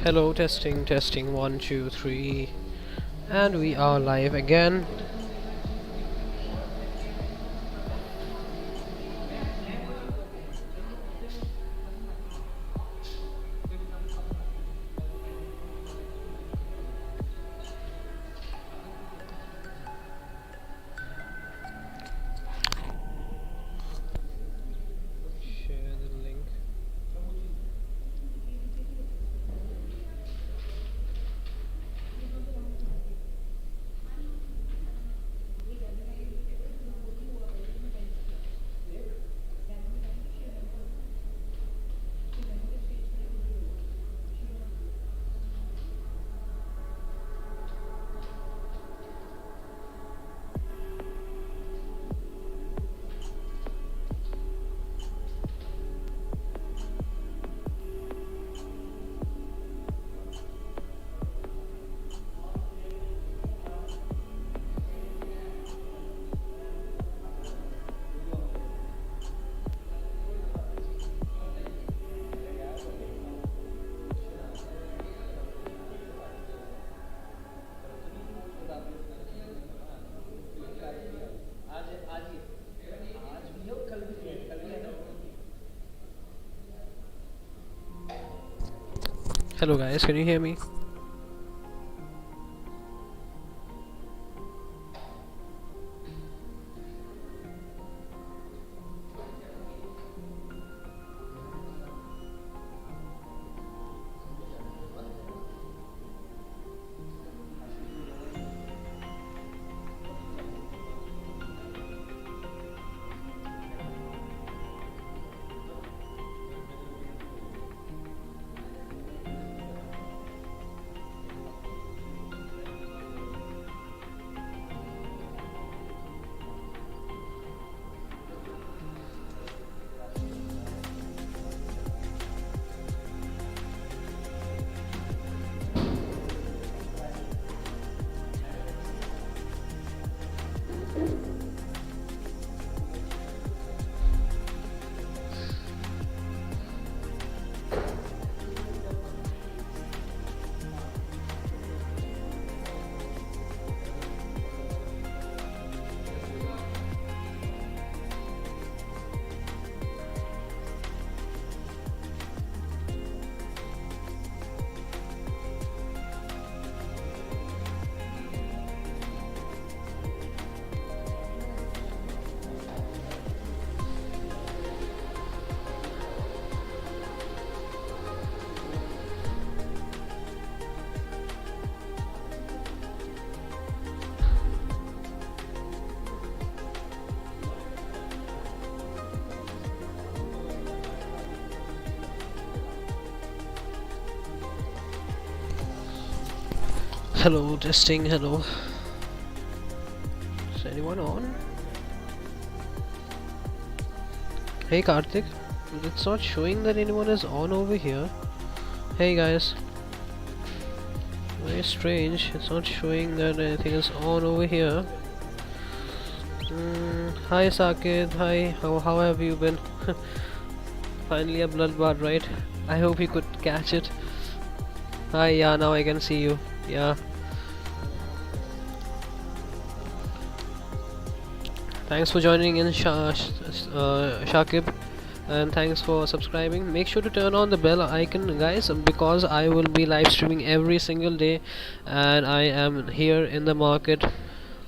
Hello, testing, testing, 1, 2, 3, and we are live again. Share the link. Hello guys, can you hear me? Hello, testing, hello. Is anyone on? Hey Karthik, it's not showing that anyone is on over here. Hey guys. Very strange, it's not showing that anything is on over here. Hi Sakit, hi, how have you been? Finally a bloodbath, right? I hope you could catch it. Hi, yeah, now I can see you. Yeah. Thanks for joining in, Shakib, and thanks for subscribing. Make sure to turn on the bell icon, guys, because I will be live streaming every single day, and I am here in the market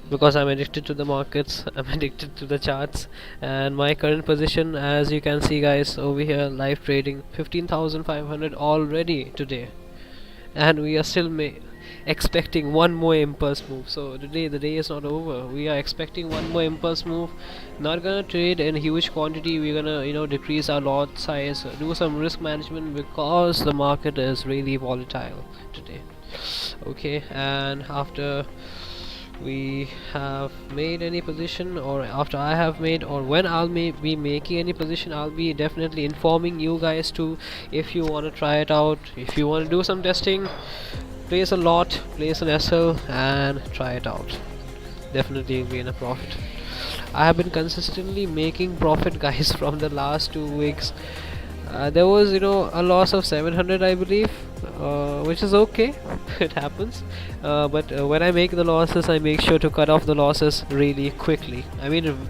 because I'm addicted to the markets. I'm addicted to the charts, and my current position, as you can see, guys, over here, live trading 15,500 already today, and we are still expecting one more impulse move. So today the day is not over. We are expecting one more impulse move. Not gonna trade in huge quantity. We're gonna decrease our lot size, do some risk management, because the market is really volatile today. Okay, and after we have made any position, or after I have made, or when I'll be making any position, I'll be definitely informing you guys too. If you want to try it out, if you want to do some testing, place a lot, place an SL and try it out. Definitely gain a profit. I have been consistently making profit, guys, from the last 2 weeks. There was a loss of 700, I believe, which is okay. It happens. But when I make the losses, I make sure to cut off the losses really quickly. I mean,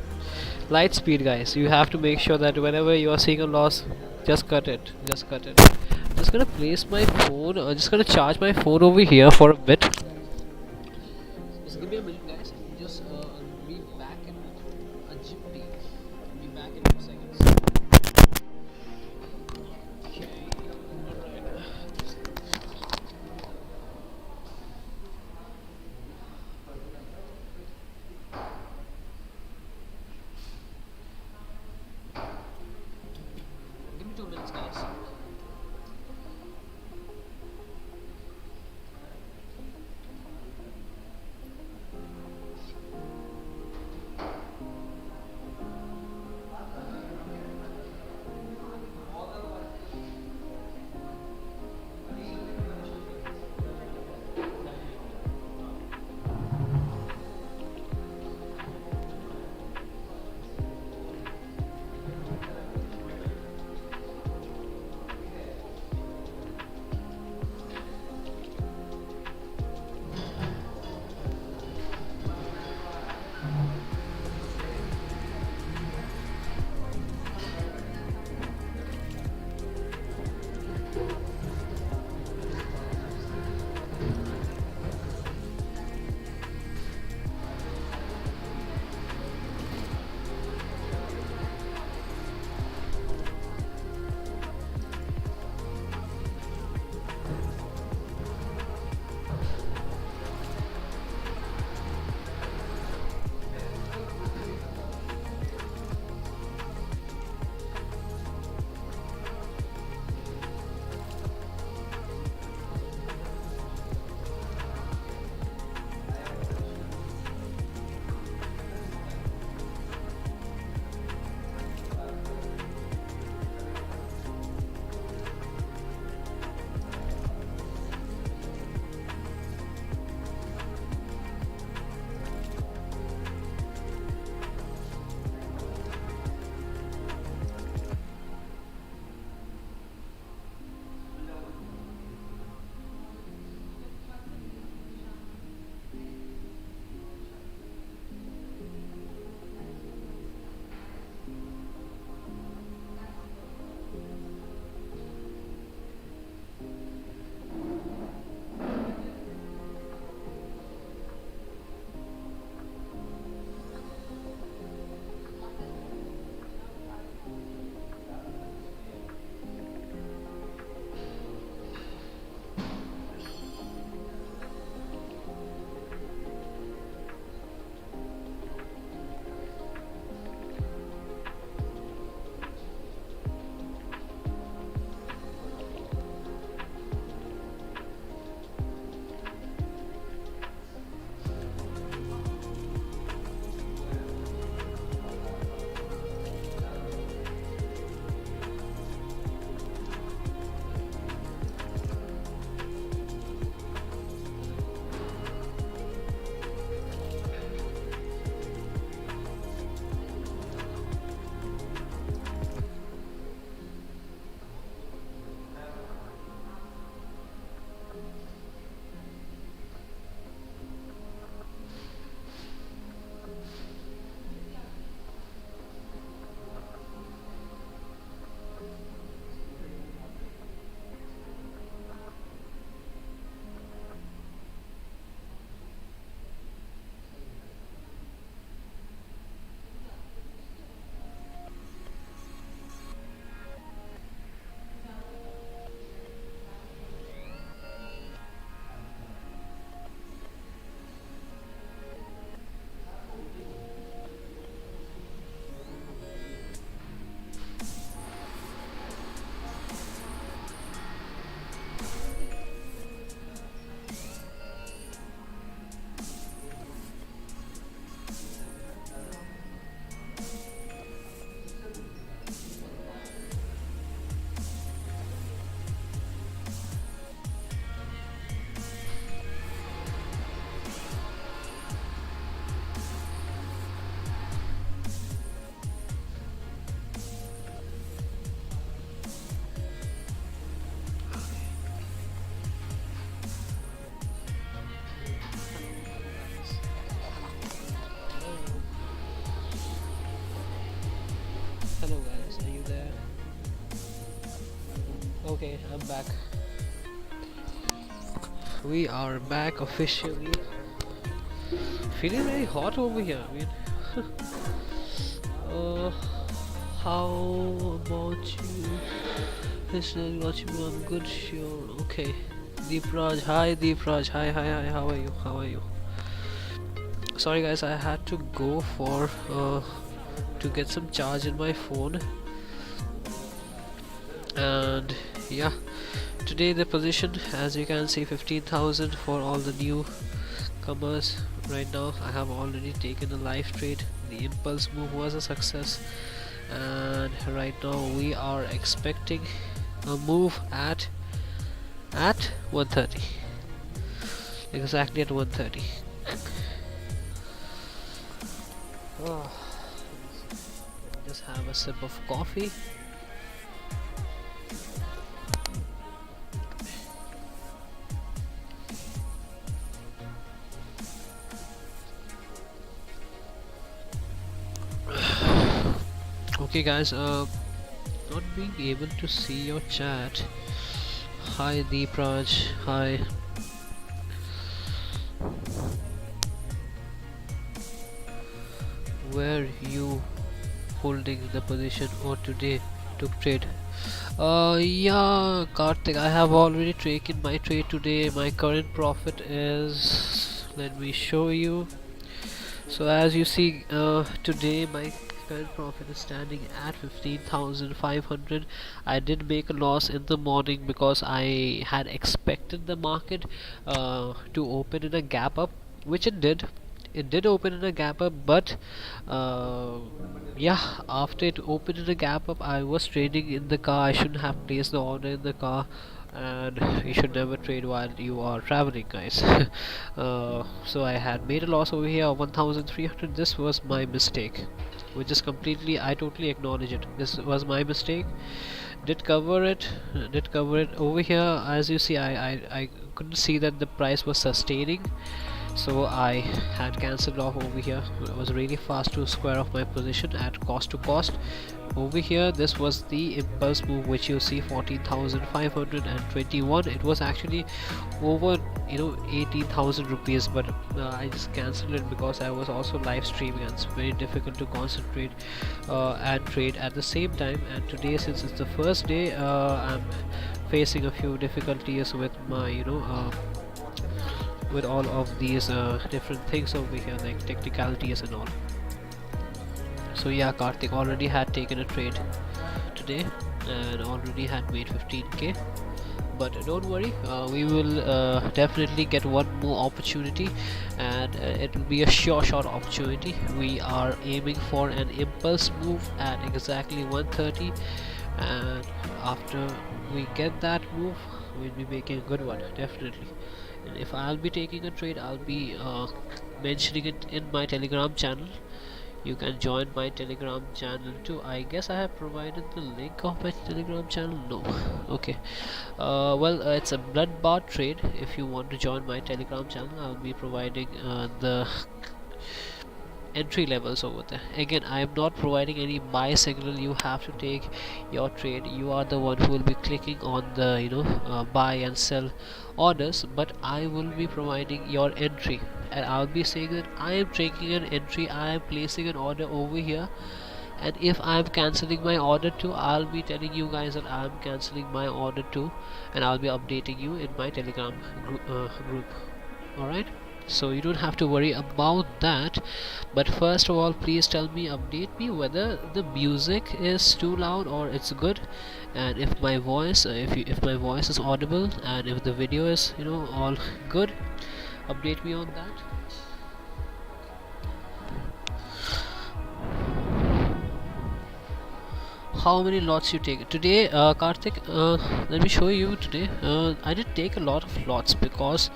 light speed, guys. You have to make sure that whenever you are seeing a loss, just cut it. Just cut it. Just gonna place my phone. Just gonna charge my phone over here for a bit. Just give me a minute, guys. Just be back in a jiffy. Be back in 2 seconds. Okay. Alright. Give me 2 minutes, guys. there. Okay, I'm back. We are back officially. Feeling very hot over here. I mean, uh, how about you? Listening, watching me, I'm good, sure. Okay. Deepraj, hi Deepraj, hi, how are you? How are you? Sorry guys, I had to go for to get some charge in my phone, and yeah, today the position, as you can see, 15,000 for all the newcomers. Right now I have already taken a live trade. The impulse move was a success, and right now we are expecting a move at 130, exactly at 130. Oh, just have a sip of coffee. Okay guys, not being able to see your chat. Hi Deepraj, hi. Were you holding the position or today took trade? Yeah, Karthik, I have already taken my trade today. My current profit is, let me show you. So as you see, today my current profit is standing at 15,500. I did make a loss in the morning because I had expected the market to open in a gap up, which it did. It did open in a gap up, but uh, yeah, after it opened in a gap up, I was trading in the car. I shouldn't have placed the order in the car, and you should never trade while you are traveling, guys. So I had made a loss over here of 1,300. This was my mistake, which is completely, I totally acknowledge it. This was my mistake. Did cover it, over here. As you see, I couldn't see that the price was sustaining, so I had cancelled off over here. I was really fast to square off my position at cost to cost. Over here, this was the impulse move, which you see 14,521. It was actually over 18,000 rupees, but I just cancelled it because I was also live streaming and it's very difficult to concentrate and trade at the same time. And today, since it's the first day, I'm facing a few difficulties with my with all of these different things over here, like technicalities and all. So yeah, Karthik already had taken a trade today and already had made 15k, but don't worry, we will definitely get one more opportunity, and it will be a short opportunity. We are aiming for an impulse move at exactly 130, and after we get that move, we'll be making a good one, definitely. And if I'll be taking a trade, I'll be mentioning it in my Telegram channel. You can join my Telegram channel too. I guess I have provided the link of my Telegram channel. No. Okay. Well, it's a blood bar trade. If you want to join my Telegram channel, I'll be providing the entry levels over there. Again, I am not providing any buy signal. You have to take your trade. You are the one who will be clicking on the buy and sell orders, but I will be providing your entry, and I'll be saying that I am taking an entry, I am placing an order over here, and if I am cancelling my order too, I'll be telling you guys that I am cancelling my order too, and I'll be updating you in my Telegram group. Alright, so you don't have to worry about that. But first of all, please tell me, update me whether the music is too loud or it's good, and if my voice if my voice is audible, and if the video is all good. Update me on that. How many lots you take today, Karthik? Let me show you today. I did take a lot of lots because,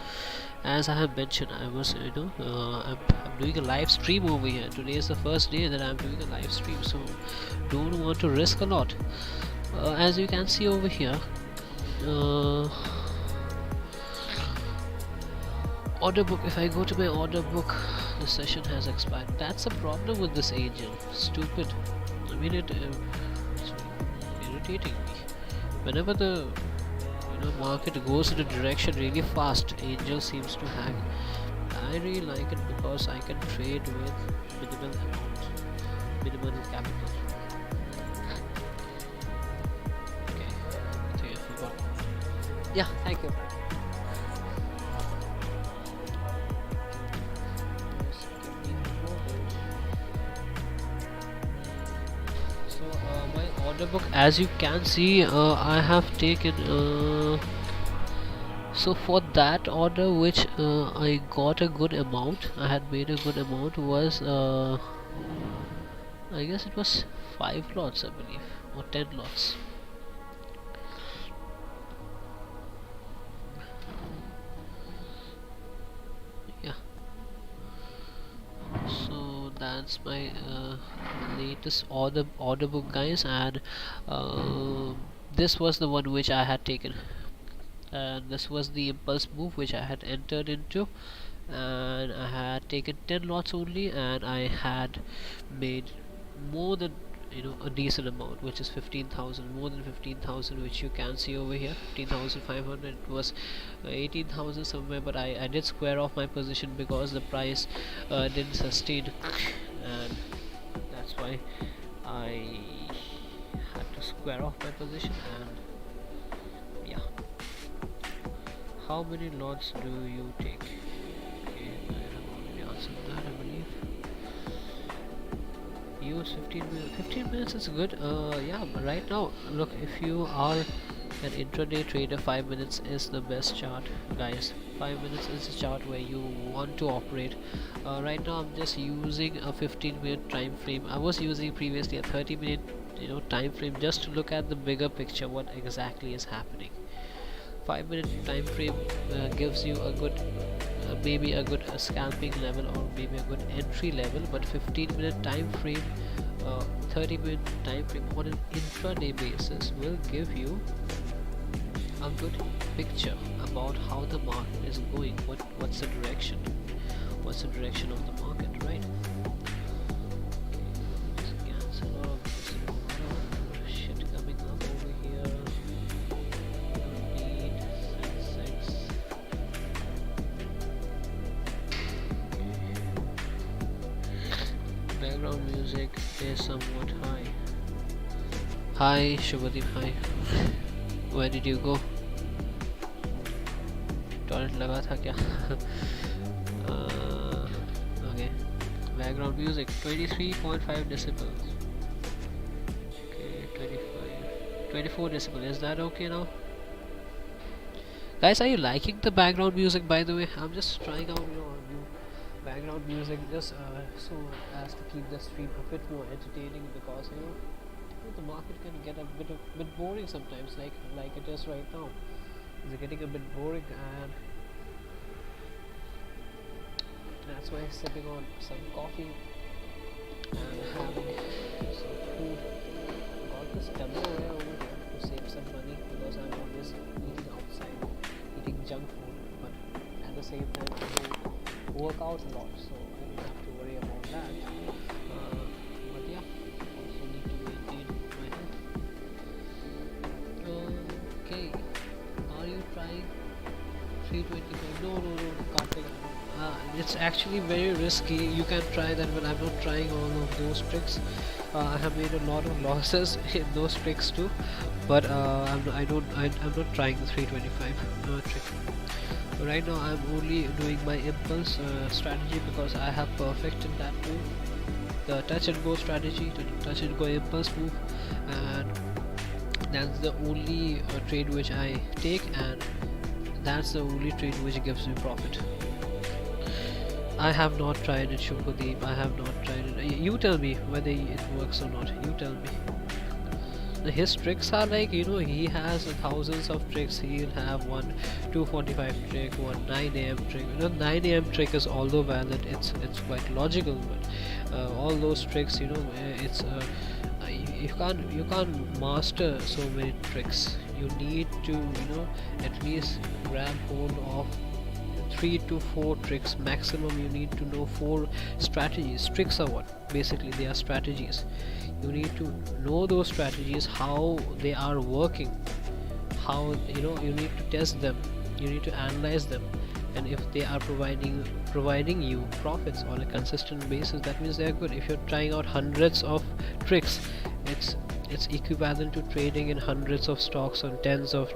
as I have mentioned, I was I'm doing a live stream over here. Today is the first day that I'm doing a live stream, so don't want to risk a lot. As you can see over here, order book. If I go to my order book, the session has expired. That's a problem with this angel. Stupid. I mean it. irritating me. Whenever the market goes in a direction really fast, Angel seems to hang. I really like it because I can trade with minimal amount, minimal capital. Okay, I think I forgot. Yeah, thank you. So my order book, as you can see, I have taken so for that order which I got a good amount, I had made a good amount, was I guess it was 5 lots, I believe, or 10 lots. Yeah, so that's my latest order book, guys, and this was the one which I had taken, and this was the impulse move which I had entered into, and I had taken 10 lots only, and I had made more than a decent amount, which is 15,000, more than 15,000, which you can see over here. 15,500. It was 18,000 somewhere, but I did square off my position because the price didn't sustain, and that's why I had to square off my position. And yeah, how many lots do you take? Okay, I have already answered that, I believe. Use 15 minutes. 15 minutes is good. Yeah, but right now, look, if you are an intraday trader, 5 minutes is the best chart, guys. 5 minutes is the chart where you want to operate. Right now I'm just using a 15-minute time frame. I was using previously a 30-minute time frame, just to look at the bigger picture, what exactly is happening. 5-minute time frame gives you a good maybe a good scalping level, or maybe a good entry level, but 15-minute time frame, 30-minute time frame on an intraday basis will give you a good picture about how the market is going, what's the direction of the market, right? Background music is somewhat high. Hi Shubhadeep, hi. Where did you go? Toilet लगा था क्या? Okay. Background music 23.5 decibels. Okay, 24 decibels. Is that okay now? Guys, are you liking the background music, by the way? I'm just trying out new background music, just so as to keep the stream a bit more entertaining, because the market can get a bit boring sometimes, like it is right now. It's getting a bit boring, and that's why I'm sipping on some coffee and having some food. Got this Tupperware over here to save some money, because I'm always eating outside, eating junk food, but at the same time I do work out a lot, so I don't have to worry about that. But yeah, also need to maintain my health. Okay, are you trying 325? No, Karthik. It's actually very risky. You can try that, but I'm not trying all of those tricks. I have made a lot of losses in those tricks too, but I'm not trying the 325 trick. Right now I'm only doing my impulse strategy, because I have perfected that move, the touch and go strategy, the touch and go impulse move, and that's the only trade which I take, and that's the only trade which gives me profit. I have not tried it, Shubhadeep. I have not tried it. You tell me whether it works or not. You tell me. His tricks are like, he has thousands of tricks. He'll have one 2:45 trick, one 9 AM trick. 9 AM trick is, although valid, it's quite logical, but all those tricks, it's you can't master so many tricks. You need to at least grab hold of 3 to 4 tricks maximum. You need to know 4 strategies. Tricks are what? Basically they are strategies. You need to know those strategies, how they are working, how, you need to test them, you need to analyze them, and if they are providing you profits on a consistent basis, that means they are good. If you're trying out hundreds of tricks, it's equivalent to trading in hundreds of stocks on tens of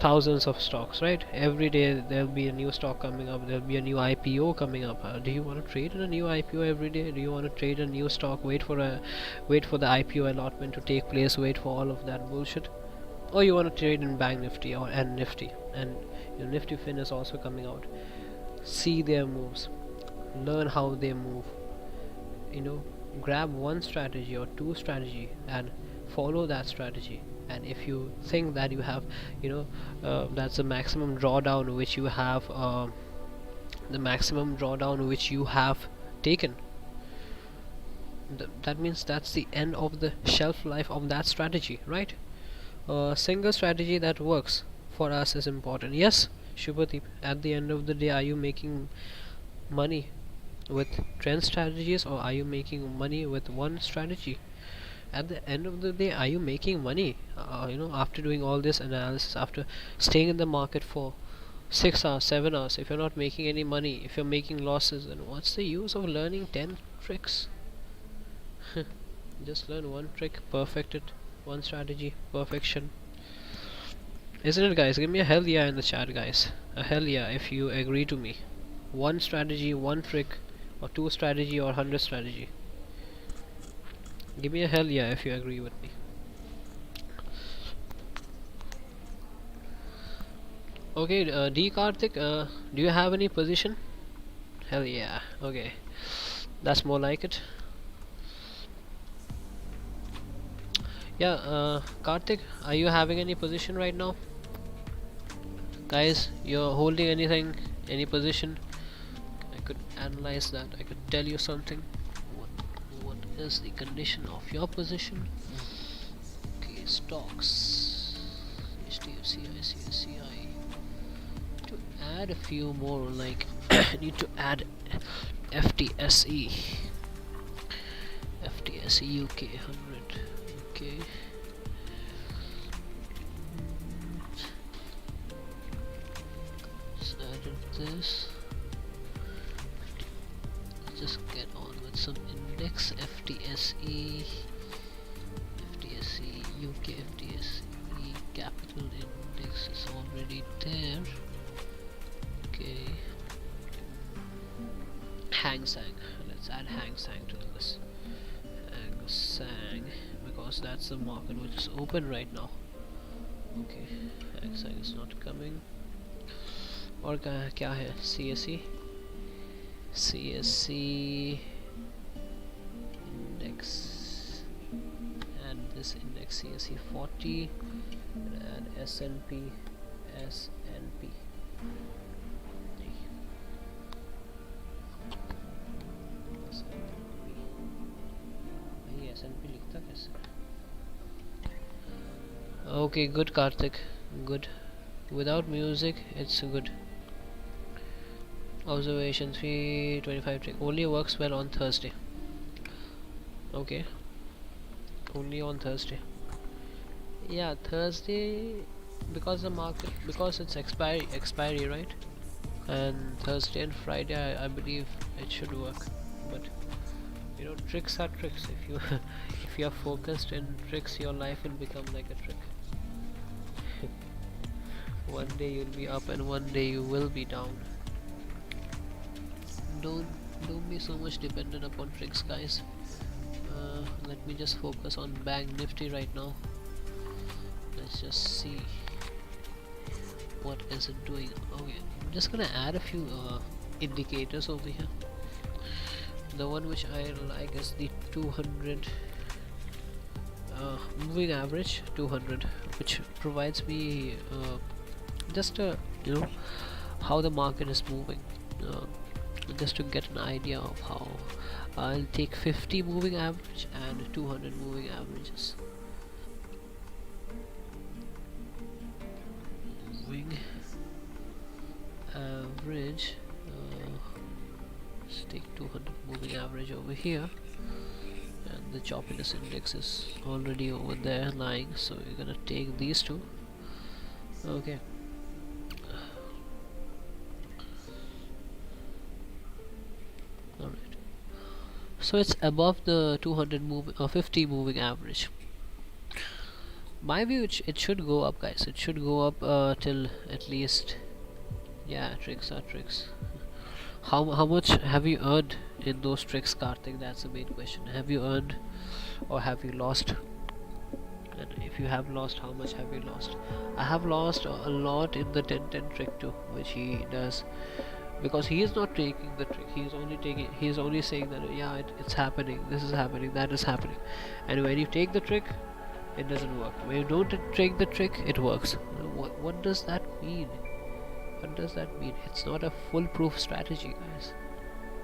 thousands of stocks, right? Every day there'll be a new stock coming up, there'll be a new IPO coming up. Do you want to trade in a new IPO every day? Do you want to trade a new stock, wait for the IPO allotment to take place, wait for all of that bullshit? Or you want to trade in Banknifty or NIFTY, and Nifty Fin is also coming out. See their moves, learn how they move, grab one strategy or two strategy and follow that strategy. And if you think that you have, that's the maximum drawdown which you have, taken, that means that's the end of the shelf life of that strategy, right? A single strategy that works for us is important. Yes, Shubhadeep, at the end of the day, are you making money with trend strategies, or are you making money with one strategy? At the end of the day, are you making money? After doing all this analysis, after staying in the market for 6 hours, 7 hours, if you're not making any money, if you're making losses, then what's the use of learning 10 tricks? Just learn one trick, perfect it, one strategy, perfection. Isn't it, guys? Give me a hell yeah in the chat, guys. A hell yeah if you agree to me. One strategy, one trick, or two strategy, or 100 strategy. Give me a hell yeah if you agree with me. Okay, D Karthik, do you have any position? Hell yeah. Okay, that's more like it. Yeah, Karthik, are you having any position right now? Guys, you're holding anything, any position? I could analyze that. I could tell you something. What is the condition of your position? Okay, stocks, HDFC, ICICI. To add a few more, like I need to add FTSE UK 100. Okay. Let's add this. Just get on with some index. FTSE UK, FTSE capital index is already there. Okay. Hang Seng. Let's add Hang Seng to this. Hang Seng, because that's the market which is open right now. Okay, Hang Seng is not coming. और क्या है? CSE index, and this index CSE 40, and S&P. S&P लिखता कैसे? Okay, good Karthik, good. Without music, it's good. Observation 325 trick only works well on Thursday. Okay, only on Thursday. Yeah, Thursday, because the market, because it's expiry, right? And Thursday and Friday, I believe it should work. But tricks are tricks. If you if you are focused in tricks, your life will become like a trick. One day you'll be up and one day you will be down. Don't be so much dependent upon tricks, guys. Let me just focus on Banknifty right now. Let's just see what is it doing. Okay, I'm just gonna add a few indicators over here. The one which I like is the 200 moving average 200, which provides me just how the market is moving, just to get an idea of how. I'll take 50 moving average and 200 moving averages. Moving average. Let's take 200 moving average over here, and the choppiness index is already over there lying, so we're gonna take these two. Okay, alright, so it's above the 50 moving average. My view, it should go up, guys. It should go up till at least, yeah, tricks are tricks. How much have you earned in those tricks, Karthik? That's the main question. Have you earned or have you lost? And if you have lost, how much have you lost? I have lost a lot in the 10-10 trick too, which he does, because he is not taking the trick. He is only saying that, yeah, it's happening, this is happening, that is happening. And when you take the trick, it doesn't work. When you don't take the trick, it works. What does that mean? What does that mean? It's not a foolproof strategy, guys.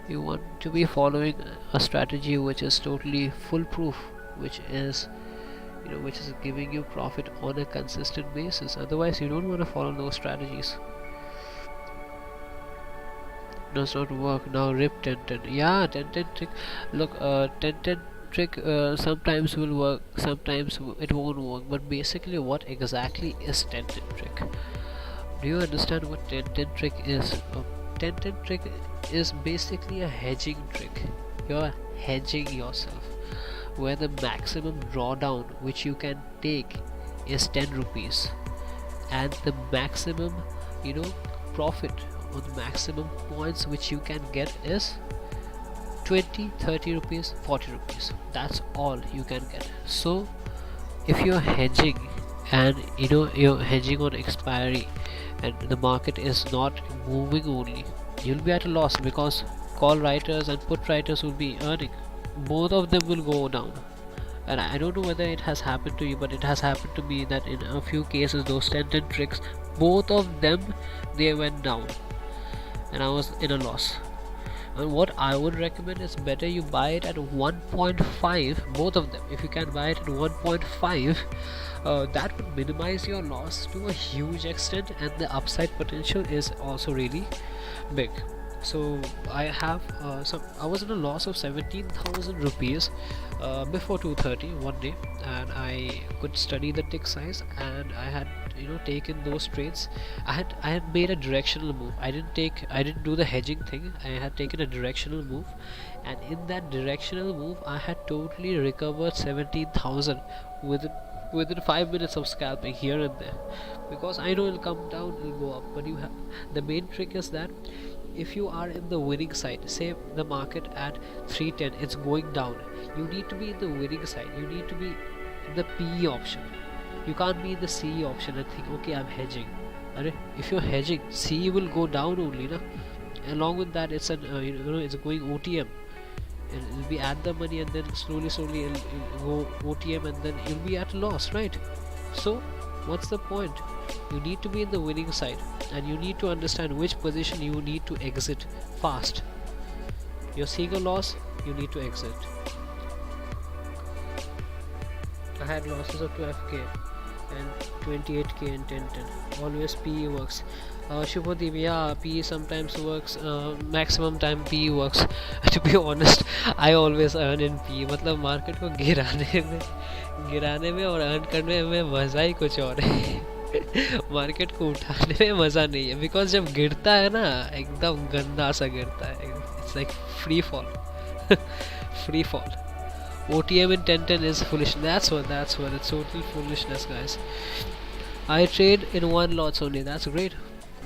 You want to be following a strategy which is totally foolproof, which is, which is giving you profit on a consistent basis. Otherwise, you don't want to follow those strategies. Does not work. Now rip 10-10. Yeah, 10-10 trick. Look, 10-10 trick sometimes will work, sometimes it won't work. But basically, what exactly is 10-10 trick? Do you understand what 10-10 trick is? 10-10 trick is basically a hedging trick. You're hedging yourself, where the maximum drawdown which you can take is 10 rupees, and the maximum, profit or the maximum points which you can get is 20, 30 rupees, 40 rupees. That's all you can get. So if you're hedging, and you're hedging on expiry, and the market is not moving only, you'll be at a loss, because call writers and put writers will be earning. Both of them will go down. And I don't know whether it has happened to you, but it has happened to me that in a few cases, those 10-10 tricks, both of them, they went down, and I was in a loss. And what I would recommend is, better you buy it at 1.5, both of them. If you can buy it at 1.5, that would minimize your loss to a huge extent, and the upside potential is also really big. So I have I was in a loss of 17,000 rupees before 2:30 one day, and I could study the tick size, and I had taken those trades. I had made a directional move. I didn't do the hedging thing. I had taken a directional move, and in that directional move I had totally recovered 17,000 within 5 minutes of scalping here and there, because I know it'll come down, it'll go up. But the main trick is that if you are in the winning side, say the market at 310, it's going down, you need to be in the winning side. You need to be in the PE option. You can't be in the CE option and think, okay, I'm hedging. If you're hedging, CE will go down only, na? Along with that, it's it's going OTM. It'll be at the money, and then slowly it'll go OTM, and then you'll be at a loss, right? So what's the point? You need to be in the winning side, and you need to understand which position you need to exit fast. You're seeing a loss, you need to exit. I had losses of 12k and 28k in 10-10. Always PE works. Shubhadeep, yeah, PE sometimes works, maximum time PE works. To be honest, I always earn in PE. मतलब market को गिराने में और earn करने में मज़ा ही कुछ और है. मार्केट को उठाने में मज़ा नहीं है, बिकॉज जब गिरता है ना, एकदम गंदा सा गिरता है. It's like free fall. Free fall. OTM in 10-10 is foolish. That's what it's total foolishness, guys. I trade in one lots only. That's great.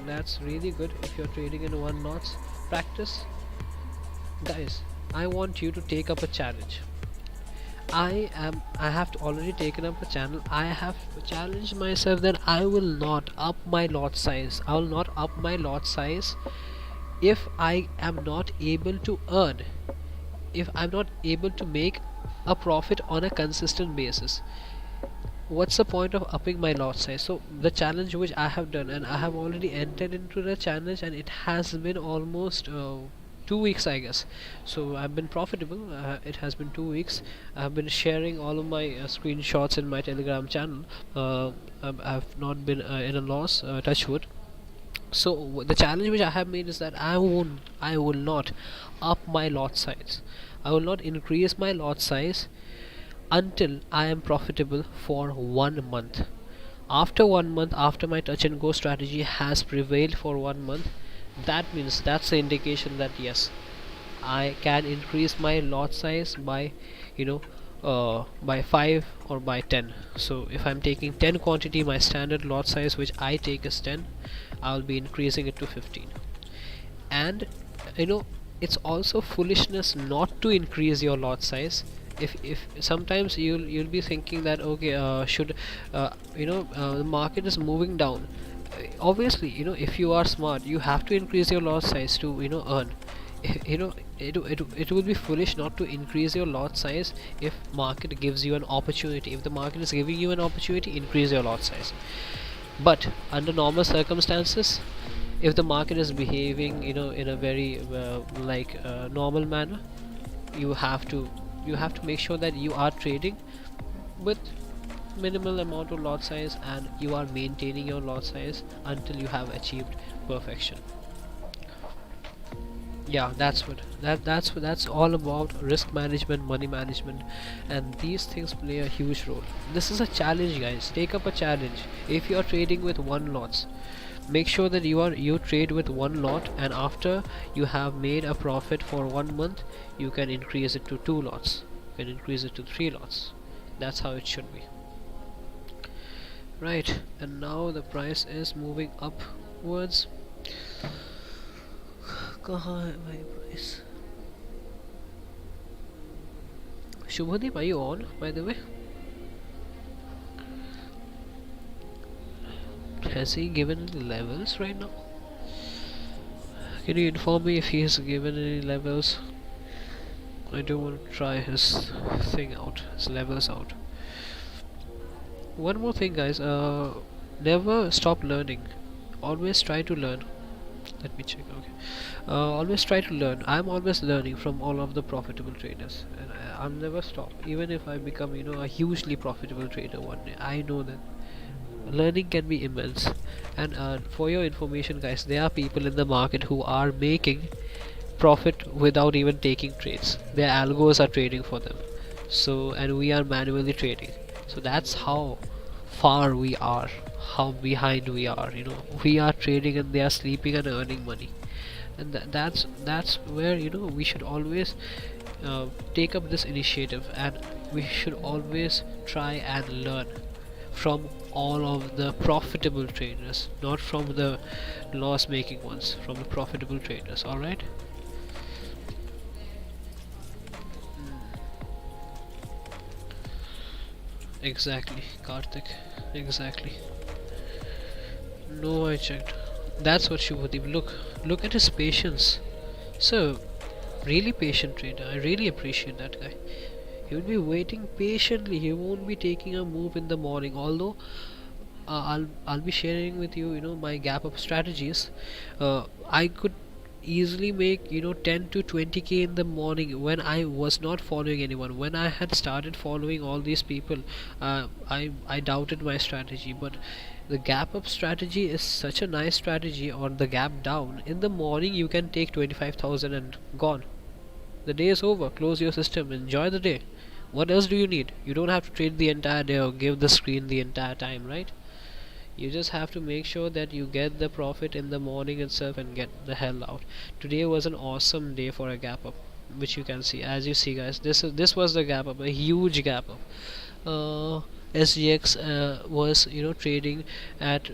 That's really good. If you're trading in one lots, practice. Guys, I want you to take up a challenge. I have already taken up a channel. I have challenged myself that I will not up my lot size. I will not up my lot size if I am not able to earn, if I'm not able to make a profit on a consistent basis. What's the point of upping my lot size? So the challenge which I have done, and I have already entered into the challenge, and it has been almost 2 weeks, I guess. So I've been profitable. It has been 2 weeks. I've been sharing all of my screenshots in my Telegram channel. I've not been in a loss, touch wood. So the challenge which I have made is that I will not up my lot size. I will not increase my lot size until I am profitable for 1 month. After 1 month, after my touch and go strategy has prevailed for 1 month, that means that's the indication that yes, I can increase my lot size by, you know, by 5 or by 10. So if I'm taking 10 quantity, my standard lot size which I take is 10, I'll be increasing it to 15. And you know, it's also foolishness not to increase your lot size. If sometimes you'll be thinking that okay, should the market is moving down. Obviously, if you are smart, you have to increase your lot size to earn. It would be foolish not to increase your lot size. If market gives you an opportunity, if the market is giving you an opportunity, increase your lot size. But under normal circumstances, if the market is behaving in a very normal manner, you have to make sure that you are trading with minimal amount of lot size, and you are maintaining your lot size until you have achieved perfection. Yeah, that's all about risk management, money management, and these things play a huge role. This is a challenge, guys. Take up a challenge. If you are trading with one lots, make sure that you trade with one lot, and after you have made a profit for 1 month, you can increase it to 2 lots, you can increase it to 3 lots. That's how it should be, right? And now the price is moving upwards. Kahan hai my price? Shubhadeep, are you on, by the way? Has he given any levels right now? Can you inform me if he has given any levels? I do want to try his thing out, his levels out. One more thing, guys, never stop learning. Always try to learn. Let me check. Okay, always try to learn. I'm always learning from all of the profitable traders, and I'll never stop. Even if I become a hugely profitable trader one day, I know that learning can be immense. And for your information, guys, there are people in the market who are making profit without even taking trades. Their algos are trading for them. So, and we are manually trading. So that's how far we are, how behind we are. We are trading and they are sleeping and earning money. And that's where we should always take up this initiative, and we should always try and learn from all of the profitable traders, not from the loss making ones, from the profitable traders. All right. Exactly, Karthik. Exactly. No, I checked. That's what Shubhadeep. Look at his patience. So, really patient trader. I really appreciate that guy. He will be waiting patiently. He won't be taking a move in the morning. Although I'll be sharing with you, my gap up strategies. I could easily make 10 to 20k in the morning when I was not following anyone. When I had started following all these people, I doubted my strategy. But the gap up strategy is such a nice strategy. Or the gap down in the morning, you can take 25,000 and gone. The day is over. Close your system, enjoy the day. What else do you need? You don't have to trade the entire day or give the screen the entire time, right? You just have to make sure that you get the profit in the morning itself and get the hell out. Today was an awesome day for a gap up, which you can see. As you see, guys, this was the gap up, a huge gap up. SGX was trading at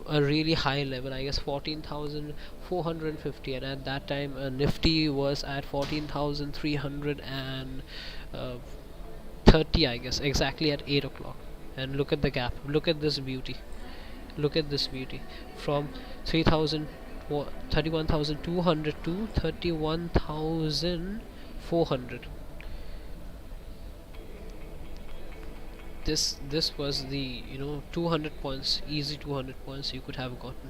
a really high level, I guess 14,450, and at that time Nifty was at 14,330, I guess, exactly at 8 o'clock. And look at the gap, look at this beauty. Look at this beauty, from 3000 31,200 to 31,400. This was the 200 points, easy 200 points you could have gotten.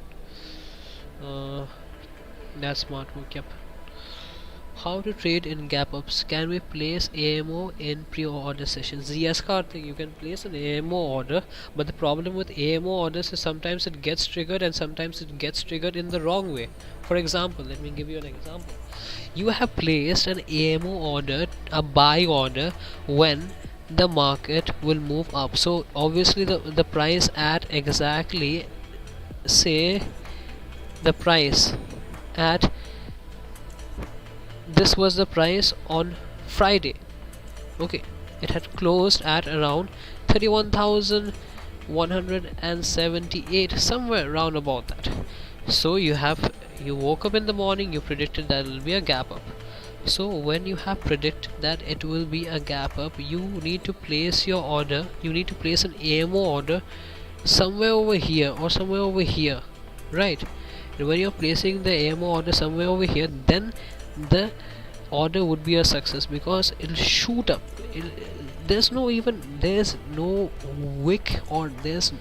That's smart work. Yep. How to trade in gap ups? Can we place AMO in pre-order sessions? Yes, Karthik, you can place an AMO order, but the problem with AMO orders is sometimes it gets triggered and sometimes it gets triggered in the wrong way. For example, let me give you an example. You have placed an AMO order, a buy order, when the market will move up. So obviously the price at exactly, say, the price at, this was the price on Friday. Okay, it had closed at around 31,178, somewhere around about that. So you woke up in the morning, you predicted that it will be a gap up. So when you have predicted that it will be a gap up, you need to place your order, you need to place an AMO order somewhere over here or somewhere over here, right? And when you're placing the AMO order somewhere over here, then the order would be a success because it'll shoot up. There's no wick, or there's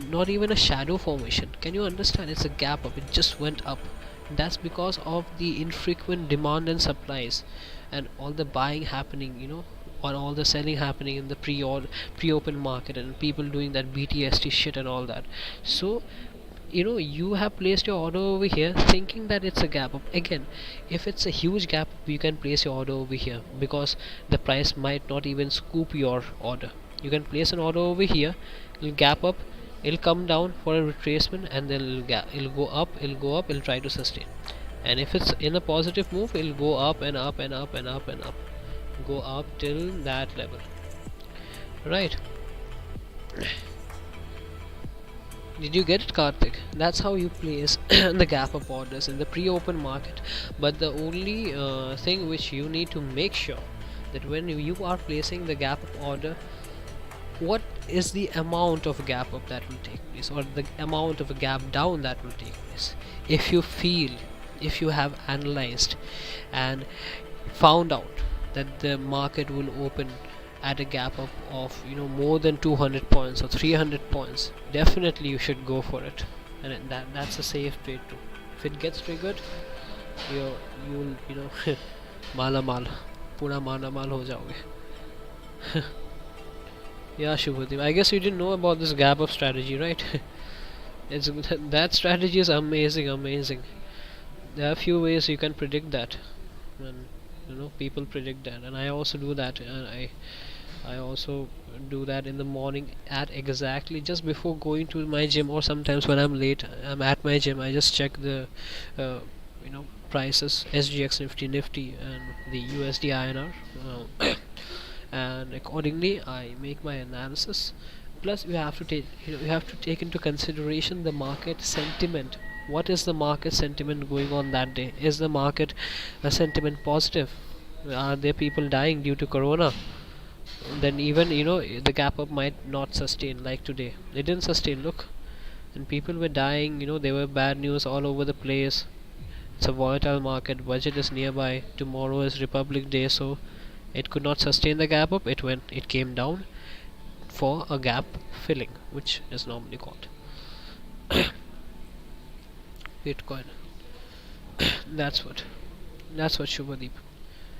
not even a shadow formation. Can you understand? It's a gap up, it just went up. That's because of the infrequent demand and supplies and all the buying happening, or all the selling happening in the pre-open market, and people doing that BTST shit and all that. So you have placed your order over here thinking that it's a gap up. Again, if it's a huge gap up, you can place your order over here because the price might not even scoop your order. You can place an order over here, it'll gap up, it'll come down for a retracement, and then it'll go up, it'll try to sustain. And if it's in a positive move, it'll go up and up and up and up and up, go up till that level, right? Did you get it, Karthik? That's how you place the gap up orders in the pre-open market. But the only thing which you need to make sure that when you are placing the gap up order, what is the amount of gap up that will take place, or the amount of a gap down that will take place. If you have analyzed and found out that the market will open at a gap up of more than 200 points or 300 points, definitely you should go for it. And that's a safe trade too. If it gets triggered, you'll mala mal, pura mala mal ho jaoge. Yeah, Shubhadeep, I guess you didn't know about this gap up strategy, right? It's that strategy is amazing. There are a few ways you can predict that, and people predict that, and I also do that. And I also do that in the morning at exactly just before going to my gym, or sometimes when I'm late, I'm at my gym, I just check the prices, SGX, Nifty, and the USD INR, and accordingly I make my analysis. Plus you have to take into consideration the market sentiment. What is the market sentiment going on that day? Is the market sentiment positive? Are there people dying due to corona? Then even the gap up might not sustain. Like today, it didn't sustain, look, and people were dying. There were bad news all over the place. It's a volatile market, budget is nearby, tomorrow is Republic Day, so it could not sustain the gap up. It came down for a gap filling, which is normally called Bitcoin. That's what Shubhadeep.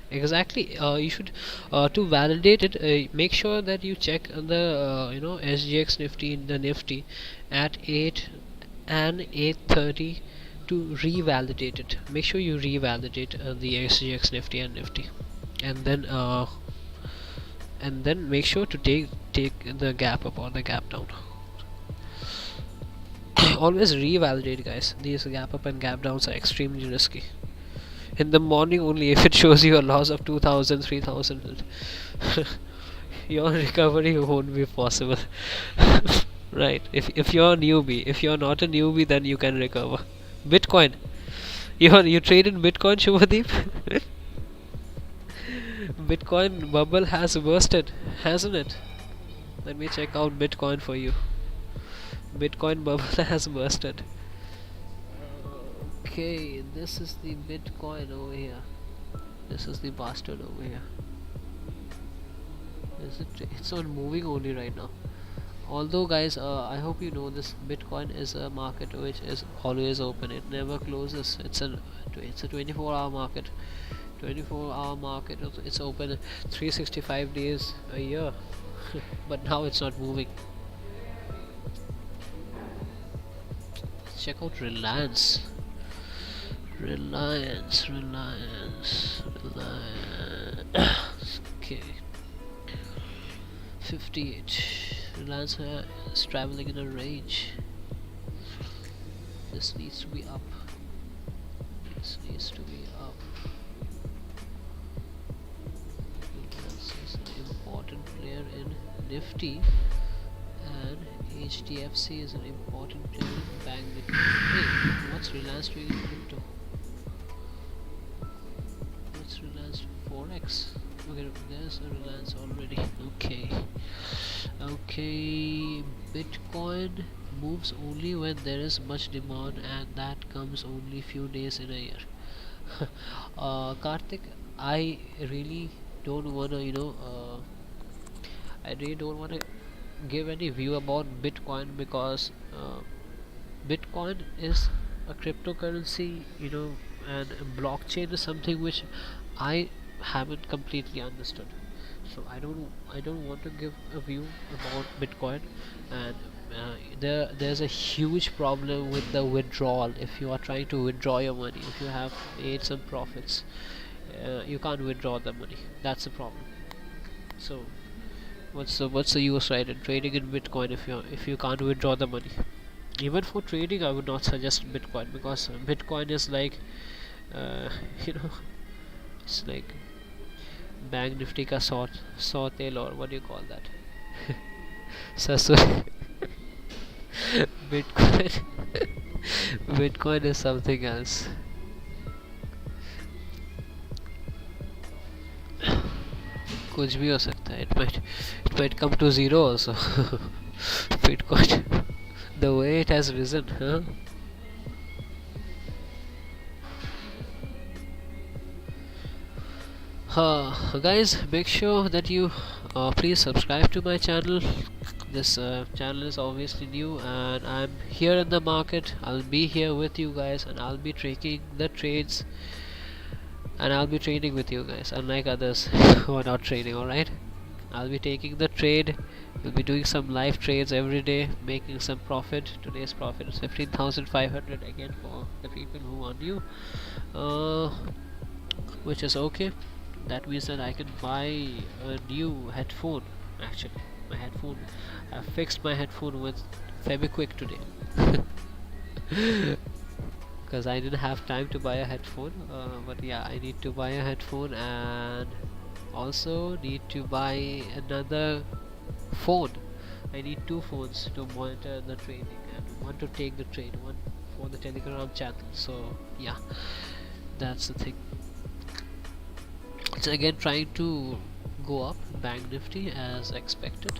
Exactly. You should to validate it. Make sure that you check the SGX Nifty, the Nifty at 8 and 8:30 to revalidate it. Make sure you revalidate the SGX Nifty and Nifty, and then make sure to take the gap up or the gap down. Always revalidate, guys. These gap up and gap downs are extremely risky. In the morning only, if it shows you a loss of 2000, 3000, your recovery won't be possible. Right? If you're a newbie, if you're not a newbie, then you can recover. Bitcoin, you trade in Bitcoin, Shubhadeep? Bitcoin bubble has bursted, hasn't it? Let me check out Bitcoin for you. Bitcoin bubble has bursted. Okay, this is the Bitcoin over here. This is the bastard over here. Is it? It's not moving only right now. although guys, I hope you know this, Bitcoin is a market which is always open. It never closes. It's a 24-hour market. 24-hour market. It's open 365 days a year. But now it's not moving. Check out Reliance. Reliance. Okay. 58. Reliance is traveling in a range. This needs to be up. This needs to be up. Reliance is an important player in Nifty, and HDFC is an important player in Banknifty. Hey, what's Reliance doing in crypto? What's Reliance Forex? Okay, there's a Reliance already. Okay, Bitcoin moves only when there is much demand, and that comes only few days in a year. Karthik, I really don't wanna, I really don't wanna give any view about Bitcoin, because Bitcoin is a cryptocurrency, and blockchain is something which I haven't completely understood. So I don't want to give a view about Bitcoin. And there's a huge problem with the withdrawal. If you are trying to withdraw your money, if you have made some profits, you can't withdraw the money. That's the problem. So what's the use, right, in trading in Bitcoin if you can't withdraw the money? Even for trading, I would not suggest Bitcoin, because Bitcoin is like, uh, you know it's like Bank Nifty ka sawtail, or what do you call that? So Bitcoin Bitcoin is something else. कुछ भी हो सकता है. It might come to zero also. Bitcoin, the way it has risen, huh? Guys, make sure that you please subscribe to my channel. This channel is obviously new, and I'm here in the market. I'll be here with you guys, and I'll be tracking the trades, and I'll be trading with you guys, unlike others who are not trading. Alright, I'll be taking the trade. We'll be doing some live trades every day, making some profit. Today's profit is 15,500 again for the people who are new, which is okay. That means that I can buy a new headphone. Actually, my headphone, I fixed my headphone with Febiquick today. Because I didn't have time to buy a headphone, but yeah, I need to buy a headphone, and also need to buy another phone. I need two phones to monitor the trading, and one to take the trade, one for the Telegram channel. So yeah, that's the thing. It's again trying to go up, Bank Nifty, as expected.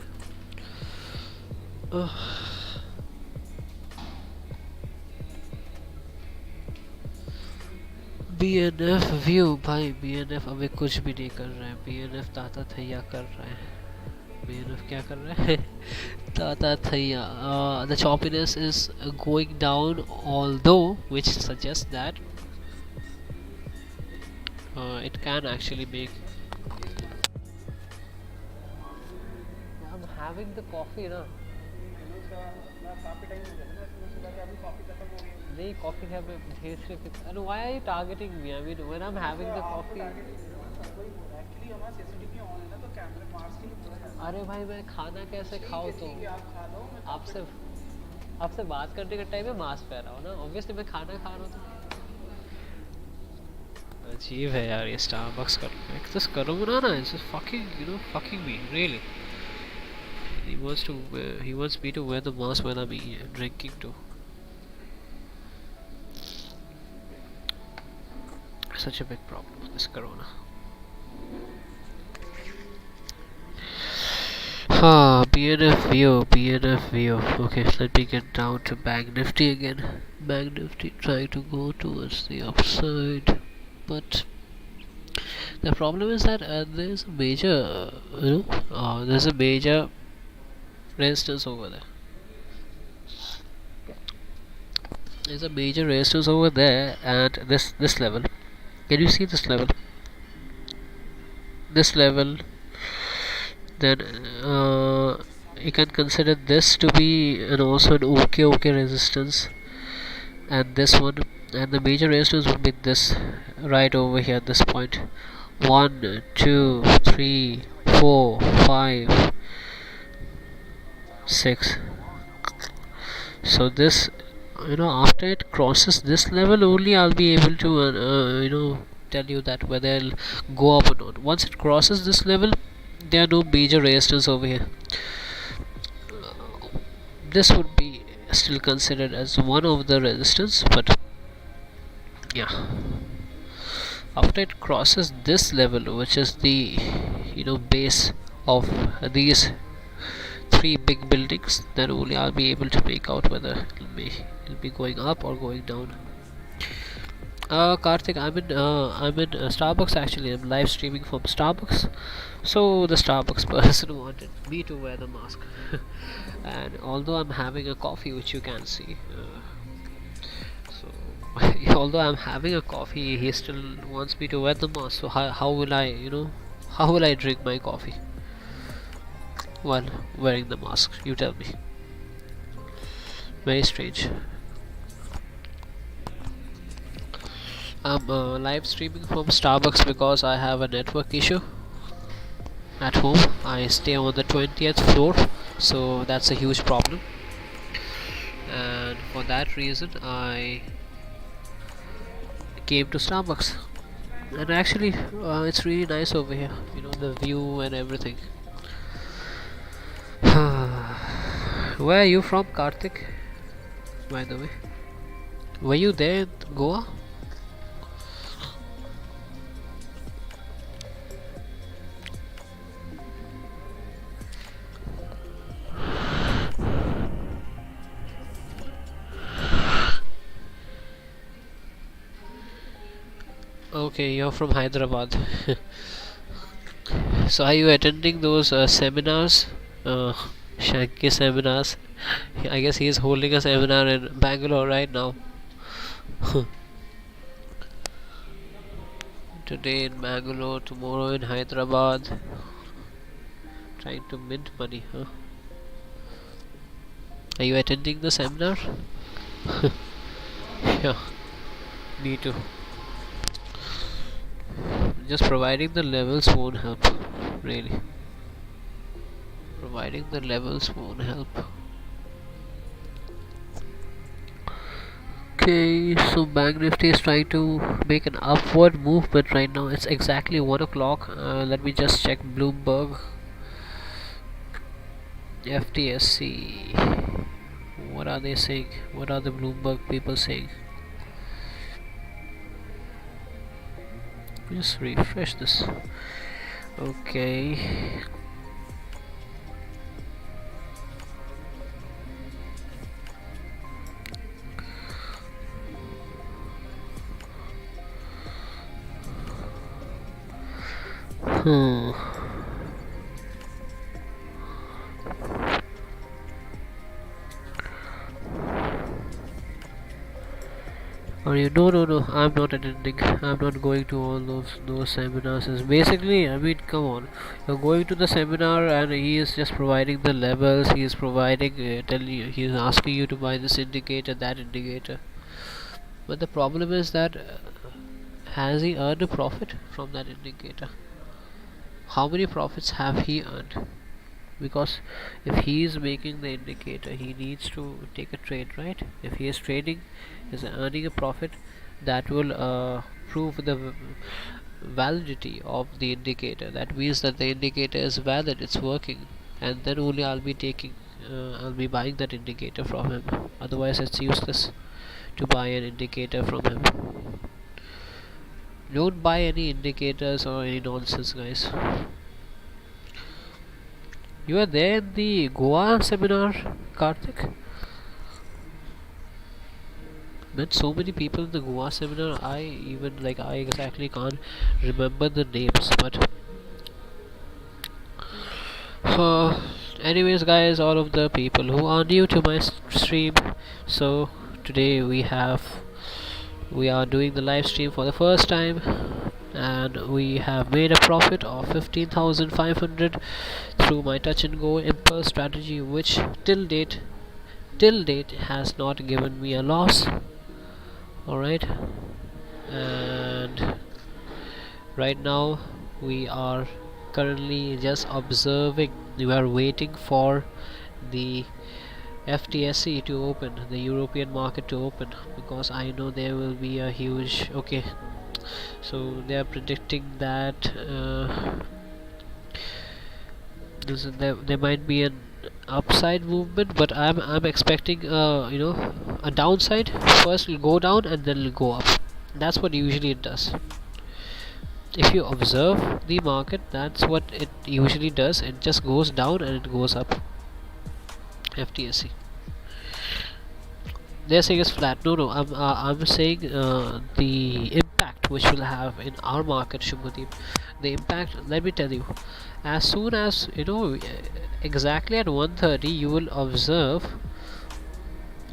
BNF view भाई, BNF अभी कुछ भी नहीं कर रहा है. BNF ताता थैया कर रहा है. BNF क्या कर रहा है? ताता थैया. The choppiness is going down, although which suggests that it can actually make. I'm having the coffee ना. नहीं, coffee है मैं ढेर से. And why are you targeting me? I mean, when I'm having the coffee. अरे भाई, मैं खाना कैसे खाऊँ? तो आपसे बात करने के टाइम में मास्क पहन रहा हूँ ना. ऑब्वियसली मैं खाना खा रहा हूँ. तो अजीब है यार ये स्टारबक्स का. एक्सेस करो ना. It's just fucking me, really. He wants me to wear the mask when I'm drinking too. Such a big problem, this corona. BNF view. Okay, let me get down to Bank Nifty again. Bank Nifty trying to go towards the upside, but the problem is that there's a major resistance over there. There's a major resistance over there, and this level. Can you see this level? This level. Then you can consider this to be and also an okay resistance, and this one, and the major resistance would be this right over here at this point. 1 2 3 4 5 6. So this, after it crosses this level only I'll be able to tell you that whether it'll go up or not. Once it crosses this level, there are no major resistance over here. This would be still considered as one of the resistance, but yeah, after it crosses this level, which is the base of these three big buildings, then only I'll be able to make out whether it'll be going up or going down. Karthik, I'm in Starbucks actually. I'm live streaming from Starbucks. So the Starbucks person wanted me to wear the mask, and although I'm having a coffee, which you can see, so although I'm having a coffee, he still wants me to wear the mask. So how will I how will I drink my coffee while wearing the mask? You tell me. Very strange. I'm live streaming from Starbucks because I have a network issue at home. I stay on the 20th floor, so that's a huge problem, and for that reason I came to Starbucks. And actually it's really nice over here, the view and everything. Where are you from, Karthik, by the way? Were you there in Goa? Okay, you're from Hyderabad. So are you attending those seminars? Shanky seminars? I guess he is holding a seminar in Bangalore right now. Today in Bangalore, tomorrow in Hyderabad. Trying to mint money, huh? Are you attending the seminar? Yeah, me too. Just providing the levels won't help, really. Providing the levels won't help. Okay, so Banknifty is trying to make an upward movement right now. It's exactly 1 o'clock. Let me just check Bloomberg. FTSE. What are they saying? What are the Bloomberg people saying? Just refresh this. Okay. Or you no, I'm not attending. I'm not going to all those seminars. It's basically, I mean, come on, you're going to the seminar and he is just providing the levels. He is providing, telling you, he is asking you to buy this indicator, that indicator. But the problem is that has he earned a profit from that indicator? How many profits have he earned? Because if he is making the indicator, he needs to take a trade, right? If he is trading, is earning a profit, that will prove the validity of the indicator. That means that the indicator is valid, it's working, and then only I'll be buying that indicator from him. Otherwise it's useless to buy an indicator from him. Don't buy any indicators or any nonsense, guys. You are there in the Goa seminar, Karthik? Met so many people in the Goa seminar. I exactly can't remember the names, but Anyways, guys, all of the people who are new to my stream, so today we are doing the live stream for the first time, and we have made a profit of 15,500 through my touch and go impulse strategy, which till date has not given me a loss. Alright, and right now we are currently just observing. We are waiting for the FTSE to open, the European market to open, because I know there will be a huge, okay, so they are predicting that there might be an upside movement, but I'm expecting a downside. First it'll go down and then it'll go up. That's what usually it does. If you observe the market, that's what it usually does. It just goes down and it goes up. FTSE, they're saying it's flat. No, I'm saying the impact which will have in our market, Shubhadeep. The impact, let me tell you, as soon as exactly at 1:30 you will observe.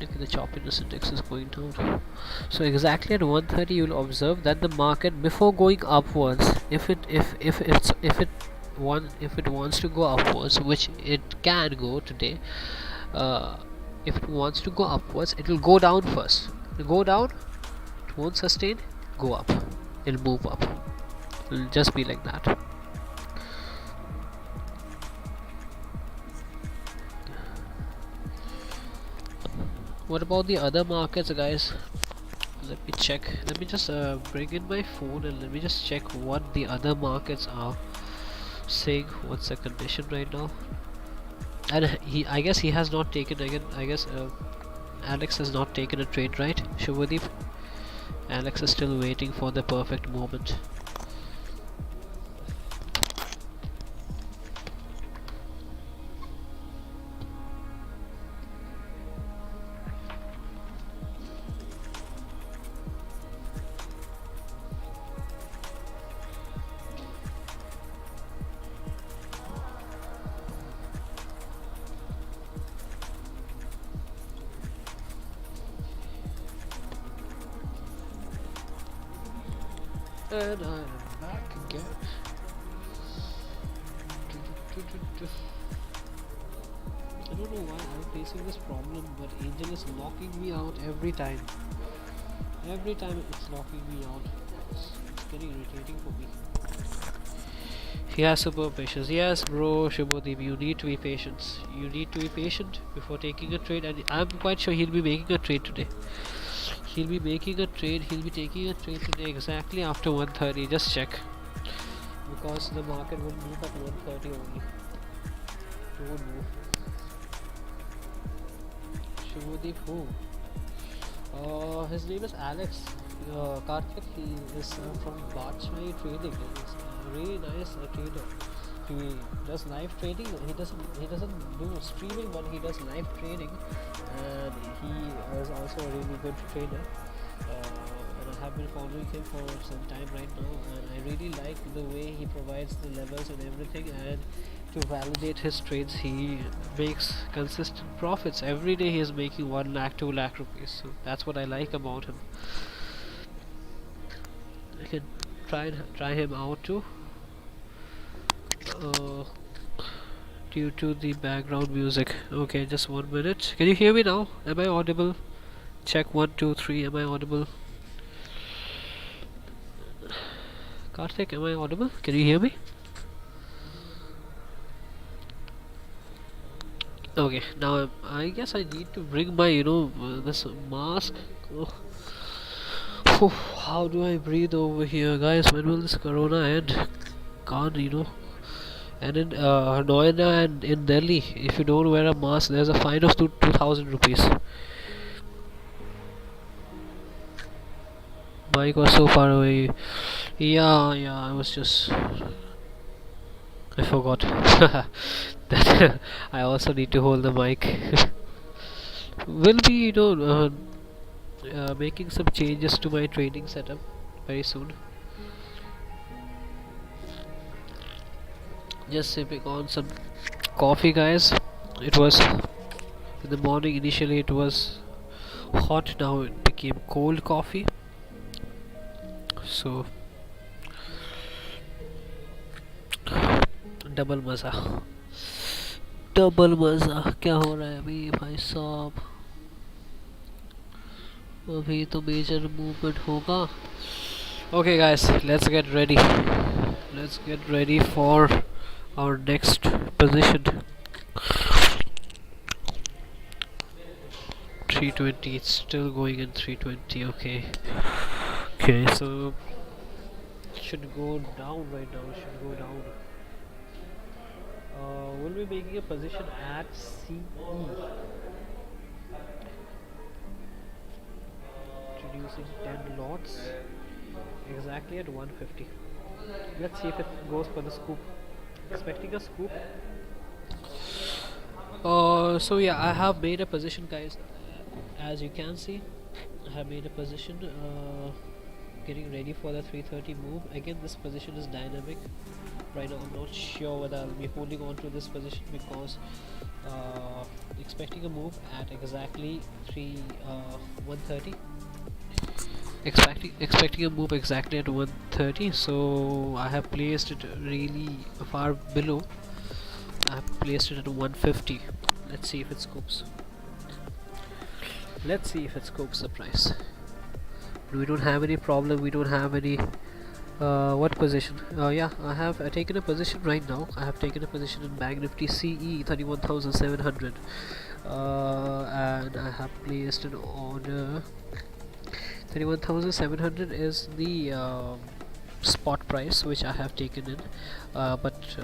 Look at the choppiness index is going down. So exactly at 1:30 you will observe that the market, before going upwards, if it wants to go upwards, which it can go today, if it wants to go upwards, it will go down first. It'll go down, it won't sustain, go up, it'll move up. It'll just be like that. What about the other markets, guys? Let me check. Let me just bring in my phone and let me just check what the other markets are saying. What's the condition right now? And I guess he has not taken again. I guess Alex has not taken a trade, right, Shubhadeep? Alex is still waiting for the perfect moment. And I am back again. I don't know why I'm facing this problem, but Angel is locking me out every time. Every time it's locking me out. It's getting irritating for me. He has super patience. Yes, bro, Shubhadeep, you need to be patient. You need to be patient before taking a trade, and I'm quite sure he'll be making a trade today. He'll be taking a trade today exactly after 1:30. Just check, because the market will move at 1:30 only. It won't move. Shubhadeep who? His name is Alex Karthik. He is from Bachmai Trading. He's a really nice trader. He does live trading. He doesn't do streaming, but he does live trading, and he is also a really good trader. And I have been following him for some time right now, and I really like the way he provides the levels and everything. And to validate his trades, he makes consistent profits. Every day he is making 1 lakh, 2 lakh rupees. So that's what I like about him. I can try him out too. Due to the background music. Okay, just 1 minute. Can you hear me now? Am I audible? Check 1 2 3. Am I audible? Karthik, am I audible? Can you hear me? Okay, now I guess I need to bring my this mask. Oh, how do I breathe over here, guys? When will this corona end? Can't And in Noida and in Delhi, if you don't wear a mask, there's a fine of 2,000 rupees. Mike was so far away. Yeah, I was just. I forgot. That I also need to hold the mic. We'll be, making some changes to my trading setup very soon. Just sipping on some coffee, guys. It was in the morning. Initially it was hot, now it became cold coffee. So double मज़ा, double मज़ा। क्या हो रहा है अभी भाई साहब? अभी तो मेजर मूवमेंट होगा। Okay guys, let's get ready. Let's get ready for our next position. 320, it's still going in 320. Okay, so it should go down right now. It should go down. We'll be making a position at CE, introducing 10 lots exactly at 150. Let's see if it goes for the scoop. Expecting a scoop. So yeah, I have made a position, guys. As you can see, I have made a position, getting ready for the 330 move. Again, this position is dynamic. Right now, I'm not sure whether I'll be holding on to this position because expecting a move at exactly 130. Expecting a move exactly at 130. So I have placed it really far below. I have placed it at 150. Let's see if it scoops. Let's see if it scopes the price. We don't have any problem. We don't have any what position? Yeah, I have taken a position right now. I have taken a position in Banknifty CE 31,700, and I have placed an order. 31,700 is the spot price which I have taken in, but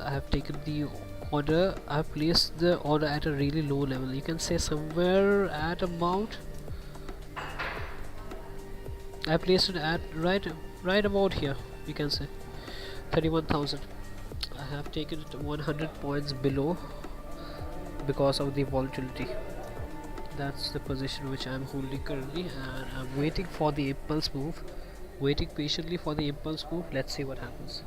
I have taken the order. I have placed the order at a really low level. You can say somewhere at about, I placed it at right about here. You can say 31,000. I have taken it 100 points below because of the volatility. That's the position which I'm holding currently, and I'm waiting for the impulse move. Waiting patiently for the impulse move. Let's see what happens.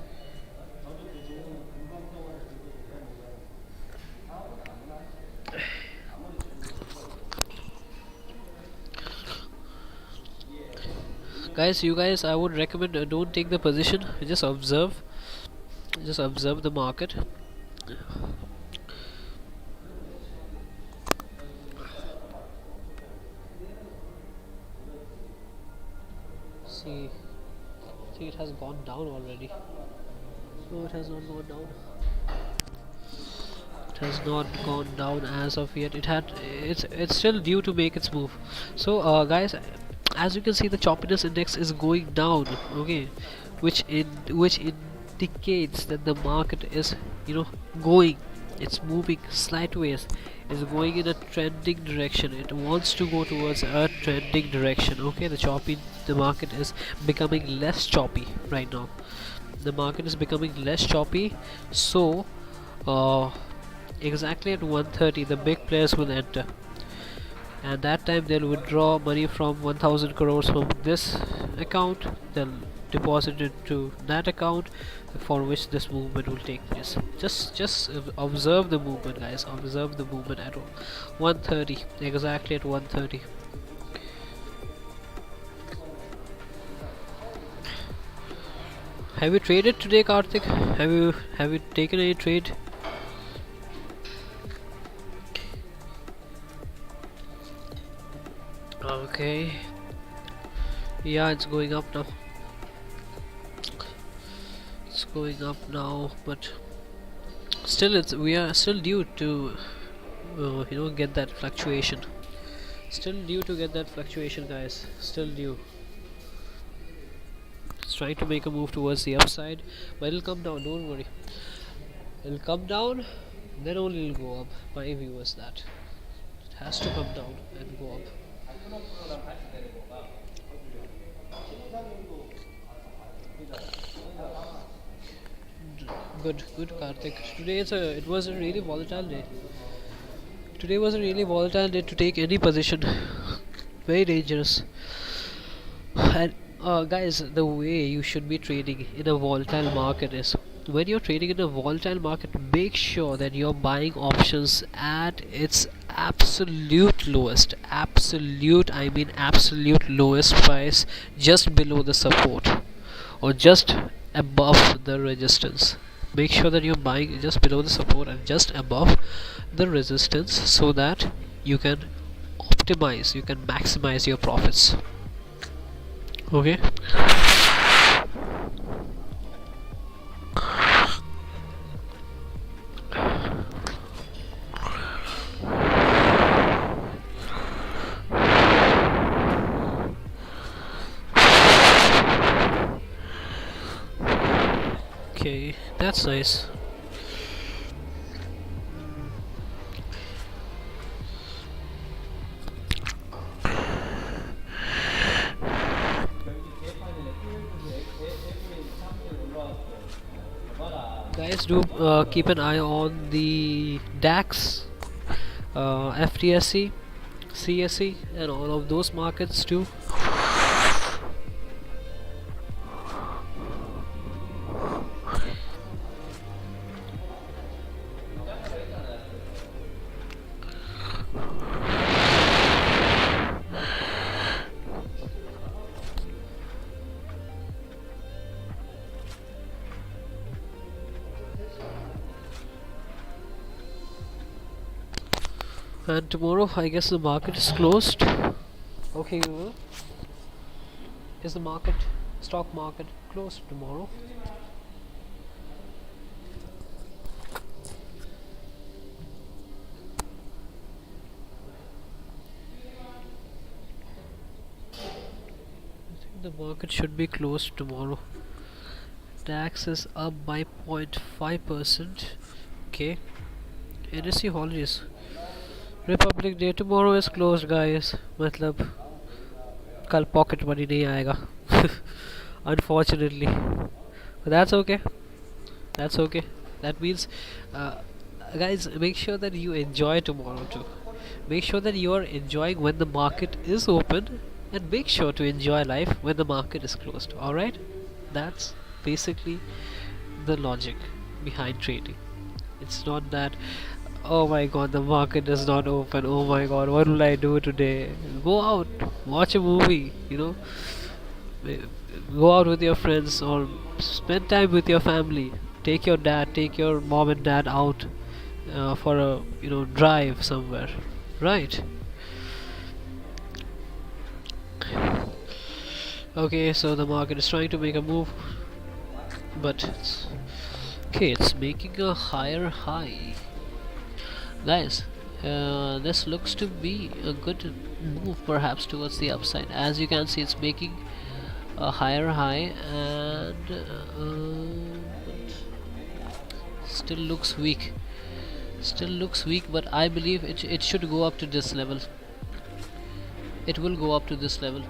You guys, I would recommend don't take the position. Just observe the market. See, it has gone down already. No, it has not gone down. It has not gone down as of yet. It's still due to make its move. So guys, as you can see, the choppiness index is going down. Okay, which indicates that the market is going, it's moving sideways. It's going in a trending direction. It wants to go towards a trending direction. Okay, the market is becoming less choppy right now. The market is becoming less choppy. So exactly at 130 the big players will enter, and that time they'll withdraw money from 1000 crores from this account. They'll deposit it to that account for which this movement will take place. Just observe the movement, guys. Observe the movement at 130, exactly at 130. Have you traded today, Karthik? Have you taken any trade? Okay, yeah, it's going up now. It's going up now, but still we are still due to get that fluctuation. Still due to get that fluctuation, guys. Still due. It's trying to make a move towards the upside, but it'll come down, don't worry. It'll come down, then only it'll go up. My view is that it has to come down and go up. Good Karthik. Today it was a really volatile day. Today was a really volatile day to take any position. Very dangerous. And guys, the way you should be trading in a volatile market is when you're trading in a volatile market, make sure that you're buying options at its absolute lowest, I mean absolute lowest price, just below the support or just above the resistance. Make sure that you're buying just below the support and just above the resistance, so that you can optimize, you can maximize your profits. Okay. Okay, that's nice. Guys, do keep an eye on the DAX, FTSE, CSE, and all of those markets too. And tomorrow, I guess the market is closed. Okay, Google, is the market, stock market, closed tomorrow? I think the market should be closed tomorrow. DAX is up by 0.5%. Okay. NSE holidays. Republic Day tomorrow is closed, guys. मतलब कल pocket money नहीं आएगा. Unfortunately, but that's okay. That's okay. That means, guys, make sure that you enjoy tomorrow too. Make sure that you are enjoying when the market is open, and make sure to enjoy life when the market is closed. Alright? That's basically the logic behind trading. It's not that, oh my god, the market is not open, oh my god, what will I do today? Go out, watch a movie, go out with your friends, or spend time with your family. Take your mom and dad out for a drive somewhere, right? Okay, so the market is trying to make a move, but it's making a higher high, guys. This looks to be a good move, perhaps towards the upside. As you can see, it's making a higher high, and still looks weak. But I believe it should go up to this level. It will go up to this level,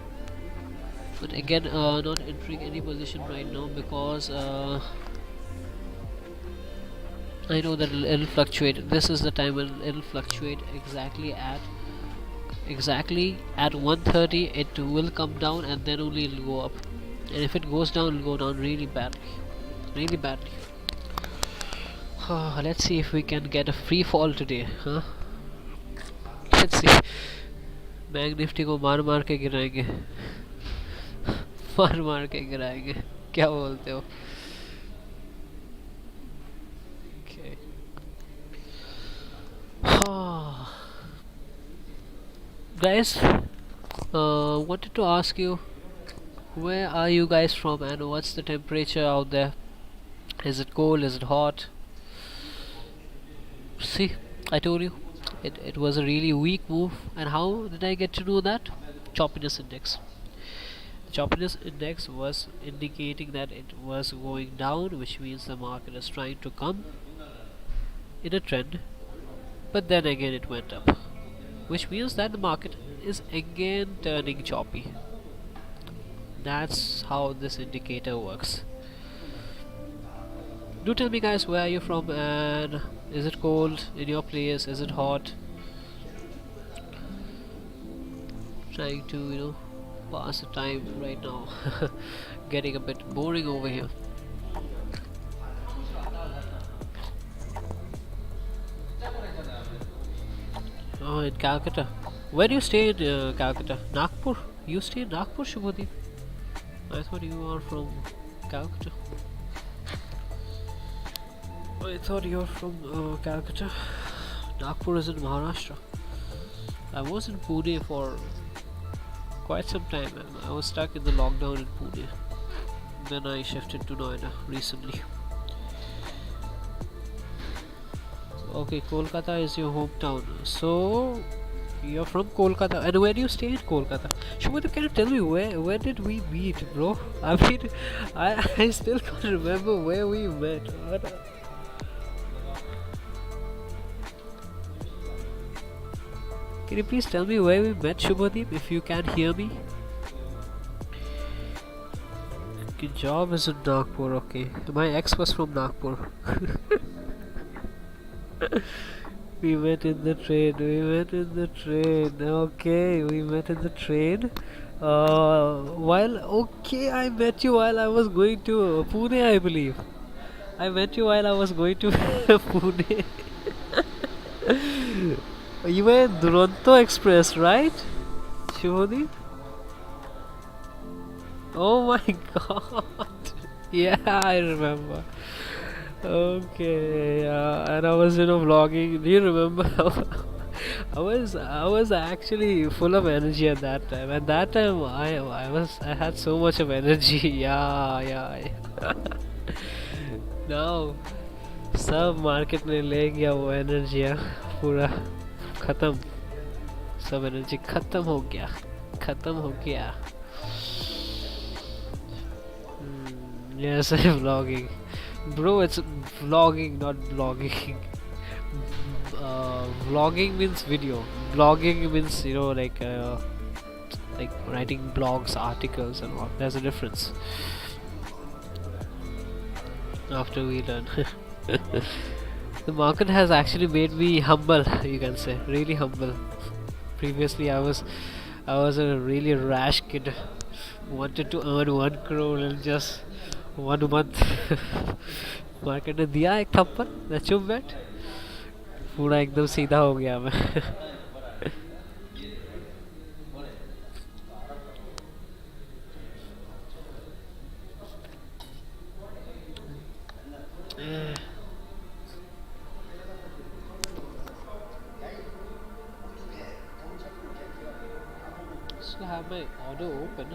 but again, not entering any position right now, because I know that it'll fluctuate. This is the time when it'll fluctuate exactly at 130. It will come down, and then only it'll go up. And if it goes down, it'll go down really badly. Let's see if we can get a free fall today, huh? Let's see. Banknifty को मार के गिराएंगे. मार के गिराएंगे. क्या बोलते हो? Okay. Guys, wanted to ask you, where are you guys from, and what's the temperature out there? Is it cold? Is it hot? See, I told you, it was a really weak move. And how did I get to know that? Choppiness index. Choppiness index was indicating that it was going down, which means the market is trying to come in a trend, but then again it went up, which means that the market is again turning choppy. That's how this indicator works. Do tell me, guys, where are you from, and is it cold in your place? Is it hot? Trying to pass the time right now. Getting a bit boring over here. in Calcutta. Where do you stay in Calcutta? Nagpur? You stay in Nagpur, Shubhadeep? I thought you are from Calcutta. I thought you were from Calcutta. Nagpur is in Maharashtra. I was in Pune for quite some time. I was stuck in the lockdown in Pune. Then I shifted to Noida recently. Okay, Kolkata is your hometown. So you're from Kolkata, and where do you stay in Kolkata? Shubhadeep, can you tell me where did we meet, bro? I mean, I still can't remember where we met. Can you please tell me where we met, Shubhadeep, if you can hear me? Okay, job is in Nagpur, okay. My ex was from Nagpur. We met in the train, okay, we met in the train. I met you while I was going to Pune, I believe. I met you while I was going to Pune. You were in Duronto Express, right, Shubhadeep? Oh my god. Yeah, I remember. Okay, and I was vlogging. Do you remember? I was actually full of energy at that time. At that time, I had so much of energy. Yeah. Now, सब market में ले गया वो energy पूरा खत्म. सब energy खत्म हो गया. Yes, I'm vlogging. Bro, it's vlogging, not blogging. Vlogging means video. Blogging means like writing blogs, articles, and all. There's a difference. After we learn, the market has actually made me humble. You can say, really humble. Previously, I was a really rash kid. Wanted to earn 1 crore in just 1 month. Market ने दिया एक थप्पड़, मैं चुप बैठ, पूरा एकदम सीधा हो गया मैं. Still have my order open.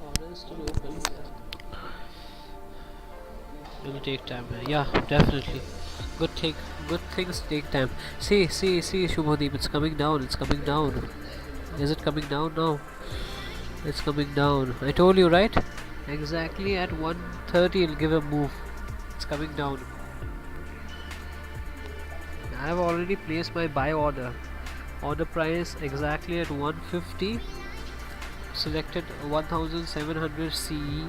Order is still open. It will take time. Yeah, definitely. Good things take time. See, Shubhadeep, it's coming down. Is it coming down now? It's coming down. I told you, right? Exactly at 1:30 it'll give a move. It's coming down. I have already placed my buy order. Order price exactly at 150. Selected 1700 CE.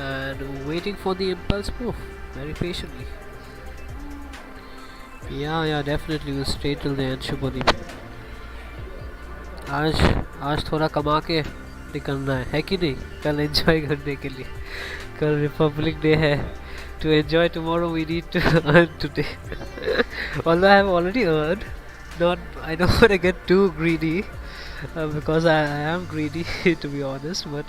And waiting for the impulse move very patiently. Yeah, definitely we'll stay till the end, Shubhadeep. आज थोड़ा कमा के निकलना है कि नहीं? कल enjoy करने के लिए. कल रिपब्लिक डे है. To enjoy tomorrow, we need to earn today. Although I have already earned, I don't want to get too greedy, because I am greedy to be honest. But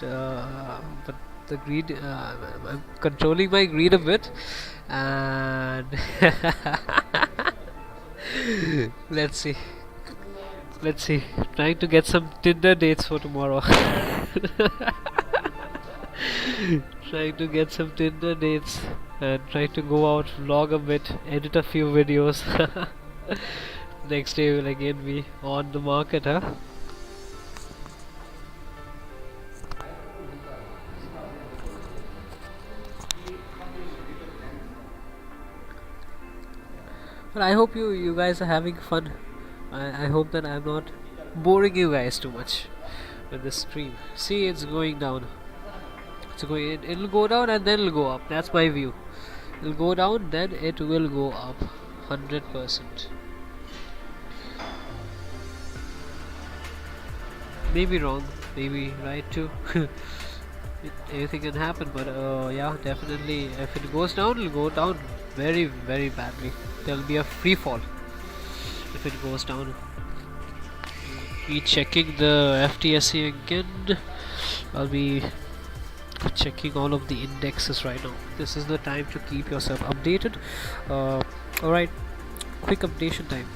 the greed, I'm controlling my greed a bit, and let's see. Trying to get some Tinder dates for tomorrow. Trying to get some Tinder dates and trying to go out, vlog a bit, edit a few videos. Next day will again be on the market, huh? But I hope you guys are having fun. I hope that I'm not boring you guys too much with this stream. See, it's going down. It'll go down and then it'll go up. That's my view. It'll go down, then it will go up 100%. Maybe wrong, maybe right too. Anything can happen, but yeah, definitely if it goes down, it'll go down very, very badly. There'll be a free fall if it goes down. Be checking the FTSE again. I'll be checking all of the indexes right now. This is the time to keep yourself updated. Alright, quick updation time.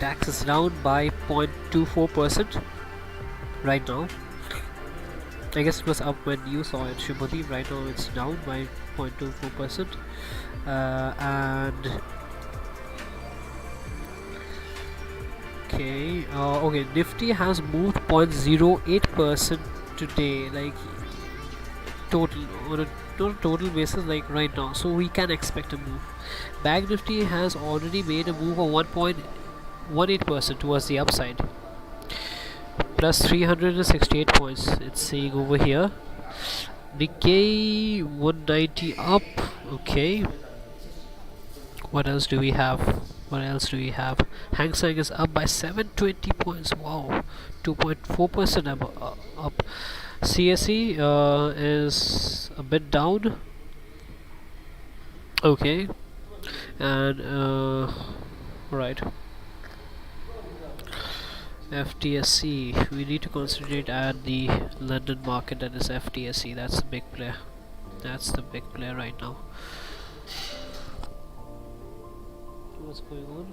DAX is down by 0.24% right now. I guess it was up when you saw it, Shubhadeep. Right now it's down by 0.24%. And okay, Nifty has moved 0.08% today, like total on a total basis, like right now. So we can expect a move. Banknifty has already made a move of 1.18% towards the upside, plus 368 points. It's saying over here. Nikkei 190 up. Okay. What else do we have? Hang Seng is up by 720 points. Wow, 2.4% up. CSE is a bit down. Okay, and right. FTSE. We need to concentrate at the London market. That is FTSE. That's the big player. That's the big player right now. What's going on?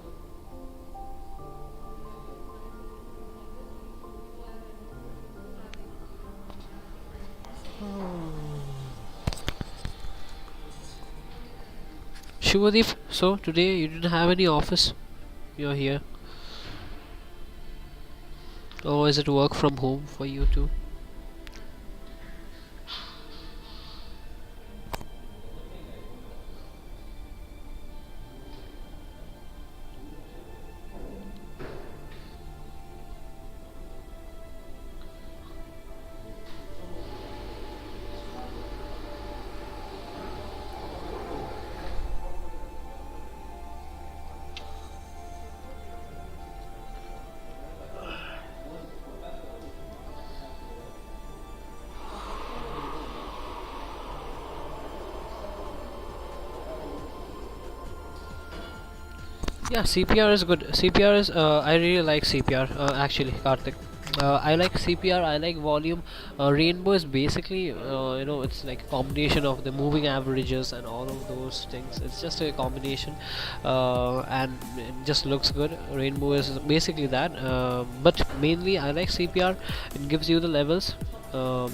Shivadeep, so today you didn't have any office? You're here. Or is it work from home for you too? Yeah, CPR is good. CPR is I really like CPR actually, Karthik. I like CPR, I like volume. Rainbow is basically it's like a combination of the moving averages and all of those things. It's just a combination, and it just looks good. Rainbow is basically that, but mainly I like CPR. It gives you the levels. um,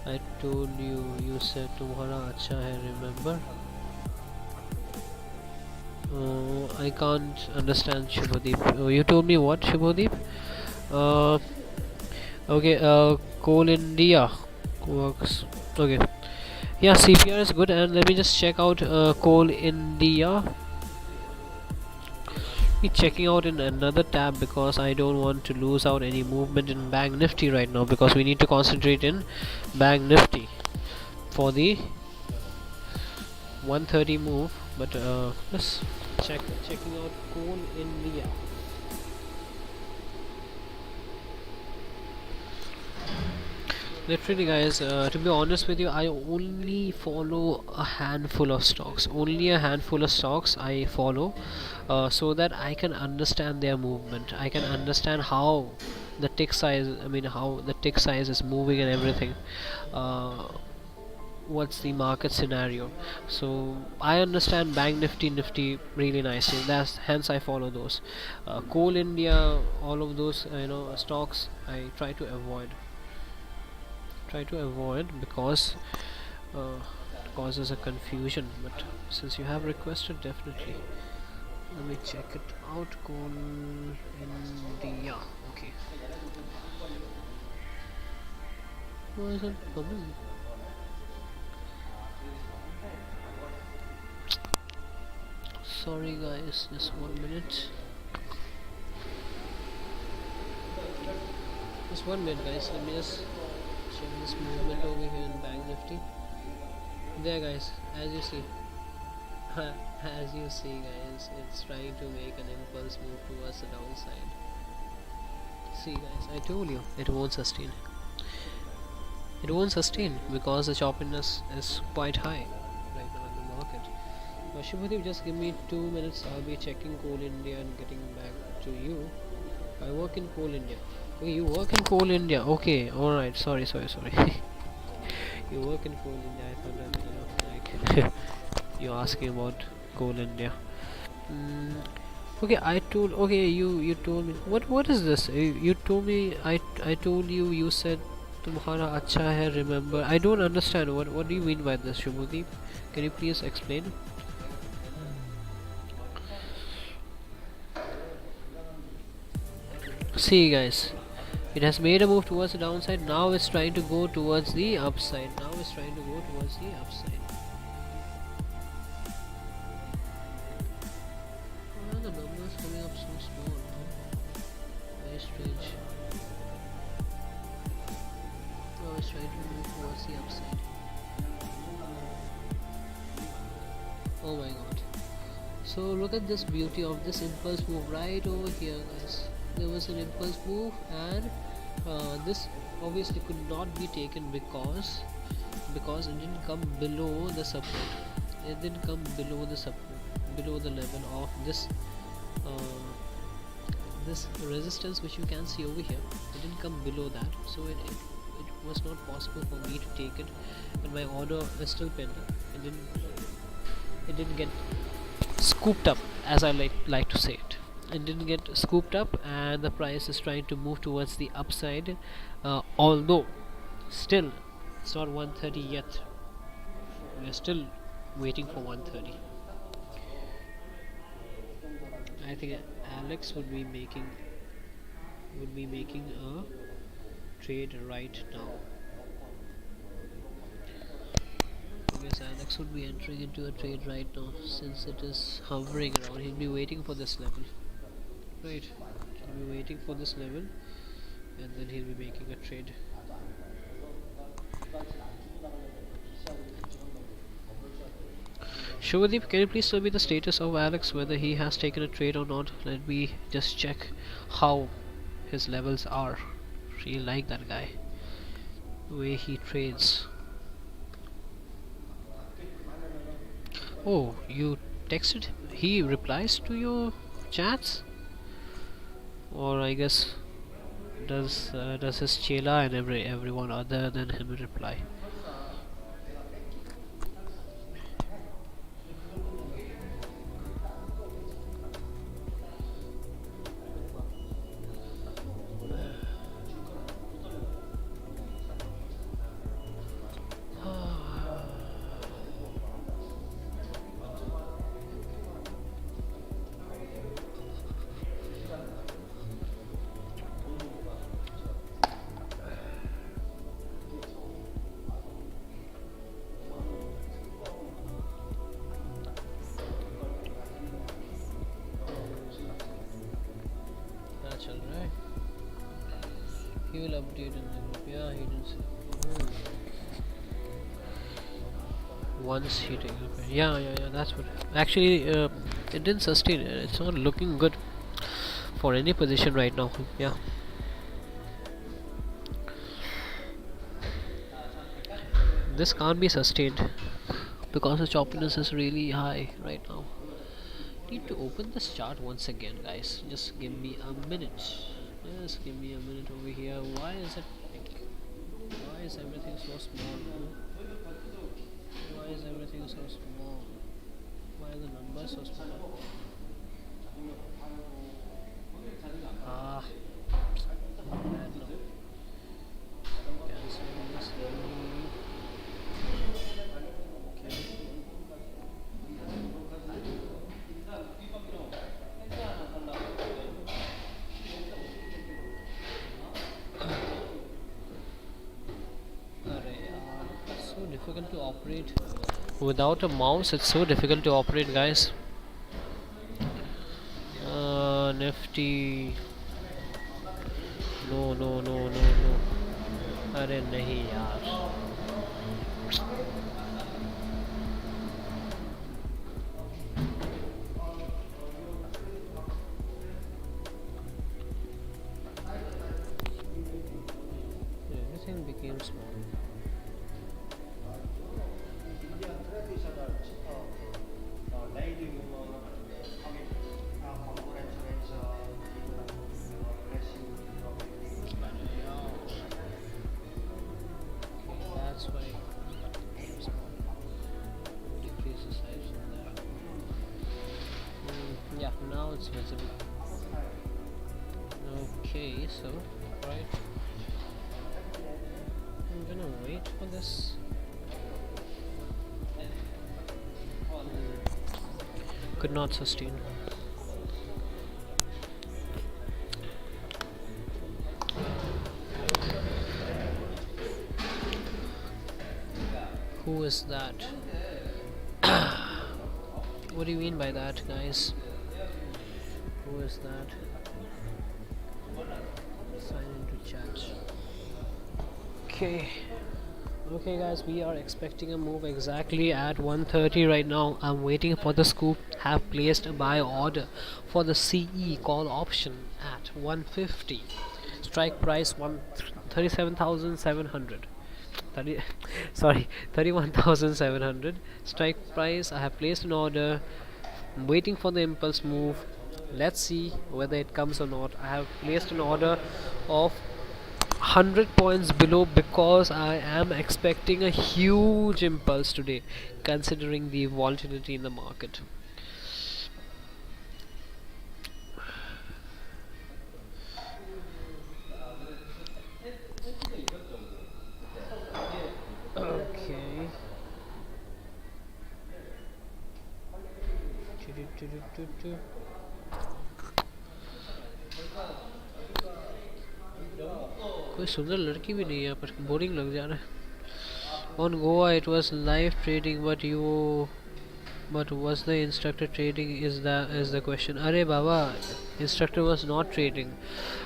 I told you, you said तुम्हारा अच्छा है, remember? I can't understand, Shubhadeep. You told me what, Shubhadeep? Uh, okay, Coal India works. Okay, yeah, CPR is good, and let me just check out Coal India. Be checking out in another tab because I don't want to lose out any movement in Banknifty right now, because we need to concentrate in Banknifty for the 130 move. But let's checking out Coal India. Literally, guys, to be honest with you, I only follow a handful of stocks. Only a handful of stocks I follow, so that I can understand their movement. I can understand how the tick size. I mean, how the tick size is moving and everything. What's the market scenario? So I understand Nifty really nicely. That's hence I follow those. Coal India, all of those stocks I try to avoid because it causes a confusion. But since you have requested, definitely let me check it out. Coal India. Okay. Why is it coming? Sorry guys, just 1 minute. Just 1 minute, guys. Let me just check this movement over here in Banknifty. There, guys, as you see, as you see, guys, it's trying to make an impulse move towards the downside. See guys, I told you it won't sustain. It won't sustain because the choppiness is quite high right now in the market. Shubhadeep, just give me 2 minutes. I'll be checking Coal India and getting back to you. I work in Coal India. Okay, you work in Coal India. Okay, alright. Sorry. You work in Coal India. I thought that like you're asking about Coal India. Mm, okay, I told. Okay, you told me. What is this? You told me. I told you. You said तुम्हारा अच्छा है. Remember? I don't understand. What do you mean by this, Shubhadeep? Can you please explain? See guys, it has made a move towards the downside. Now it's trying to go towards the upside. Why are the numbers coming up so small? Very strange. Now it's trying to move towards the upside. Oh my god. So look at this beauty of this impulse move right over here, guys. There was an impulse move, and this obviously could not be taken because it didn't come below the support. It didn't come below the support, below the level of this this resistance which you can see over here. It didn't come below that, so it was not possible for me to take it, and my order is still pending. It didn't get scooped up, as I like to say it. It didn't get scooped up, and the price is trying to move towards the upside, although still it's not 130 yet. We are still waiting for 130. I think Alex would be making a trade right now. Yes, Alex would be entering into a trade right now, since it is hovering around. He'll be waiting for this level, right? He'll be waiting for this level, and then he'll be making a trade. Shubhadeep, can you please tell me the status of Alex, whether he has taken a trade or not? Let me just check how his levels are. Really like that guy, the way he trades. Oh, you texted? He replies to your chats, or I guess does his chela and everyone other than him reply? He will update in the group. Yeah, he didn't say. Once he takes a yeah, that's what. Actually, it didn't sustain. It's not looking good for any position right now. Yeah. This can't be sustained because the choppiness is really high right now. Need to open this chart once again, guys. Just give me a minute. Just give me a minute over here. Why is it like, why is everything so small? Why is everything so small? Why are the numbers so small? Ah, bad now. Cancel this. Okay. It's so difficult to operate without a mouse. It's so difficult to operate, guys. Nifty. No. अरे नहीं यार. small. That's why small. Decrease the size from there. Yeah, now it's visible. Okay, so right, I'm gonna wait for this. Could not sustain. Who is that? What do you mean by that, guys? Who is that? Sign into chat. Okay. Okay guys, we are expecting a move exactly at 1:30 right now. I'm waiting for the scoop. Have placed a buy order for the CE call option at 150. Strike price 37,700. 30 sorry, 31,700. Strike price, I have placed an order. I'm waiting for the impulse move. Let's see whether it comes or not. I have placed an order of 100 points below because I am expecting a huge impulse today, considering the volatility in the market. Okay. कोई सुंदर लड़की भी नहीं है यहाँ पर, boring लग जा रहा है. On Goa it was live trading, but was the instructor trading is the question. Arey Baba, instructor was not trading.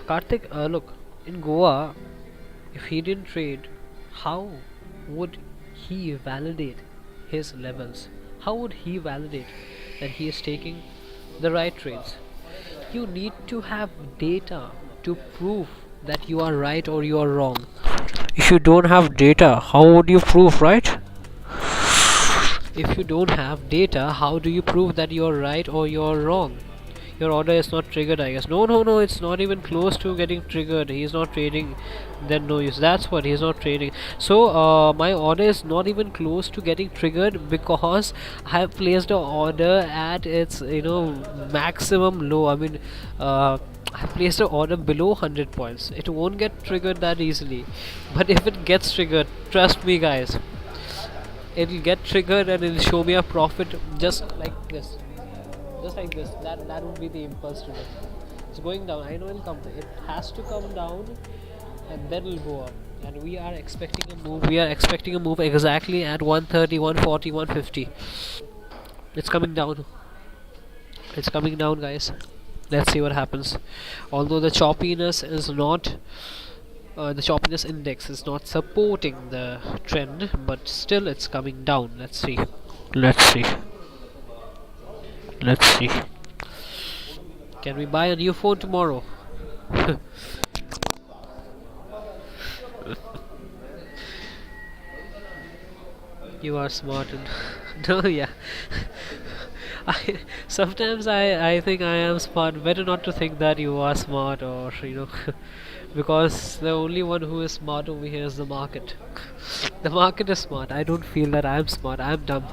Karthik, look, in Goa, if he didn't trade, how would he validate his levels? How would he validate that he is taking the right trades? You need to have data to prove that you are right or you are wrong. If you don't have data, how would you prove, right? If you don't have data, how do you prove that you're right or you're wrong? Your order is not triggered, I guess. No, it's not even close to getting triggered. He's not trading, then no use. That's what, he's not trading. So my order is not even close to getting triggered because I have placed an order at its maximum low. I mean, I placed an order below 100 points. It won't get triggered that easily, but if it gets triggered, trust me guys, it'll get triggered and it'll show me a profit just like this. Just like this. That would be the impulse today. It's going down. I know it'll come. It has to come down and then it'll go up. And we are expecting a move. We are expecting a move exactly at 130, 140, 150. It's coming down. It's coming down, guys. Let's see what happens. Although the choppiness is not the choppiness index is not supporting the trend, but still it's coming down. Let's see. Let's see. Let's see. Can we buy a new phone tomorrow? You are smart and no, yeah. Sometimes I think I am smart. Better not to think that you are smart, or because the only one who is smart over here is the market. The market is smart. I don't feel that I am smart. I am dumb.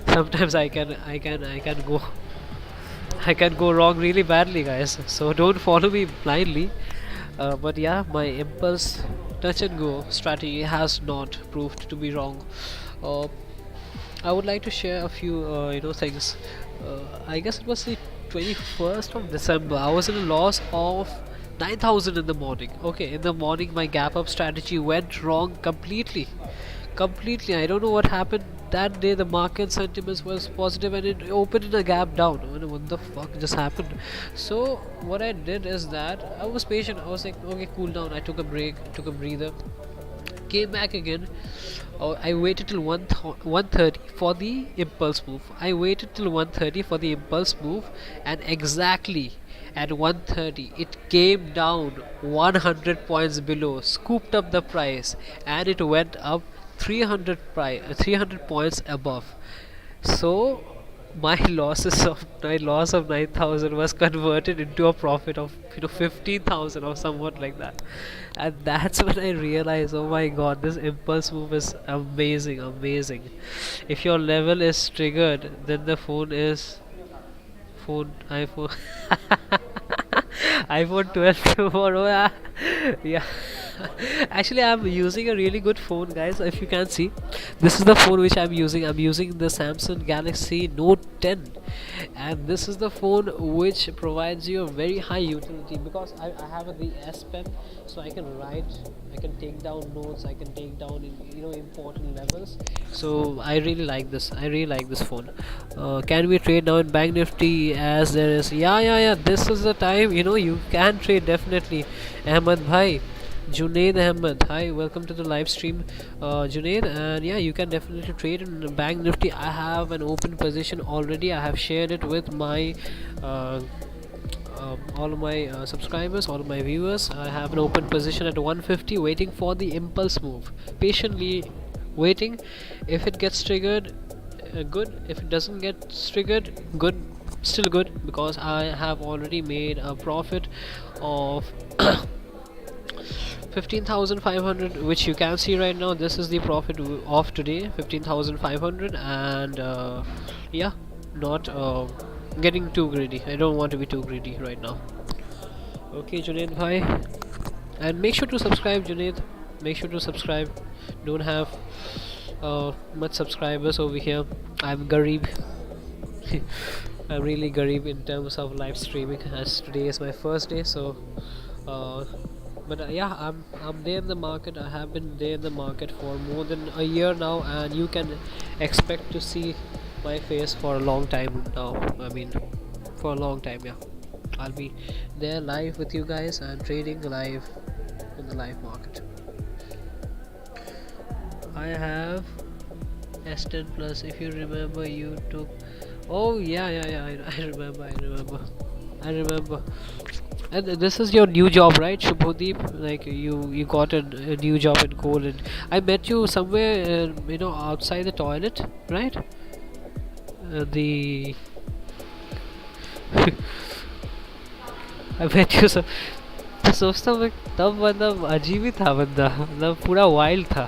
Sometimes I can go wrong really badly, guys. So don't follow me blindly. But yeah, my impulse touch and go strategy has not proved to be wrong. Uh, I would like to share a few things. I guess it was the 21st of December. I was in a loss of 9,000 in the morning. Okay, in the morning my gap up strategy went wrong completely. Completely. I don't know what happened that day. The market sentiments was positive and it opened in a gap down. I mean, what the fuck just happened? So what I did is that I was patient. I was like, okay, cool down. I took a break, took a breather, came back again. I waited till 1:30 for the impulse move. I waited till 1:30 for the impulse move, and exactly at 1:30 it came down 100 points below, scooped up the price, and it went up 300 points above. So my my loss of 9,000 was converted into a profit of 15,000 or somewhat like that. And that's when I realized, oh my god, this impulse move is amazing, amazing. If your level is triggered, then the phone iPhone iPhone 12 tomorrow. Yeah. Actually, I'm using a really good phone, guys. If you can see, this is the phone which I'm using. I'm using the Samsung Galaxy Note 10, and this is the phone which provides you a very high utility because I have the S Pen, so I can write, I can take down notes, I can take down important levels. So I really like this. I really like this phone. Can we trade now in Bank Nifty? As there is, yeah. This is the time. You can trade definitely. Ahmed Bhai. Junaid Ahmed, hi, welcome to the live stream, Junaid, and yeah, you can definitely trade in Bank Nifty. I have an open position already. I have shared it with my uh, all of my subscribers, all of my viewers. I have an open position at 150, waiting for the impulse move. Patiently waiting. If it gets triggered, good. If it doesn't get triggered, good. Still good because I have already made a profit of 15,500, which you can see right now. This is the profit of today, 15,500, and yeah, not getting too greedy. I don't want to be too greedy right now. Okay, Junaid bhai, and make sure to subscribe, Junaid. Make sure to subscribe. Don't have much subscribers over here. I'm Garib. I'm really Garib in terms of live streaming, as today is my first day. So but yeah, I'm there in the market. I have been there in the market for more than a year now, and you can expect to see my face for a long time now. I mean, for a long time. Yeah, I'll be there live with you guys and trading live in the live market. I have S10 plus. If you remember, you took. Oh yeah. I remember. And this is your new job, right, Shubhodeep? Like you got a new job in coal, and I met you somewhere, outside the toilet, right? The I met you some. तो सोचता हूँ मैं तब मतलब अजीब ही था बंदा, मतलब पूरा वाइल्ड था.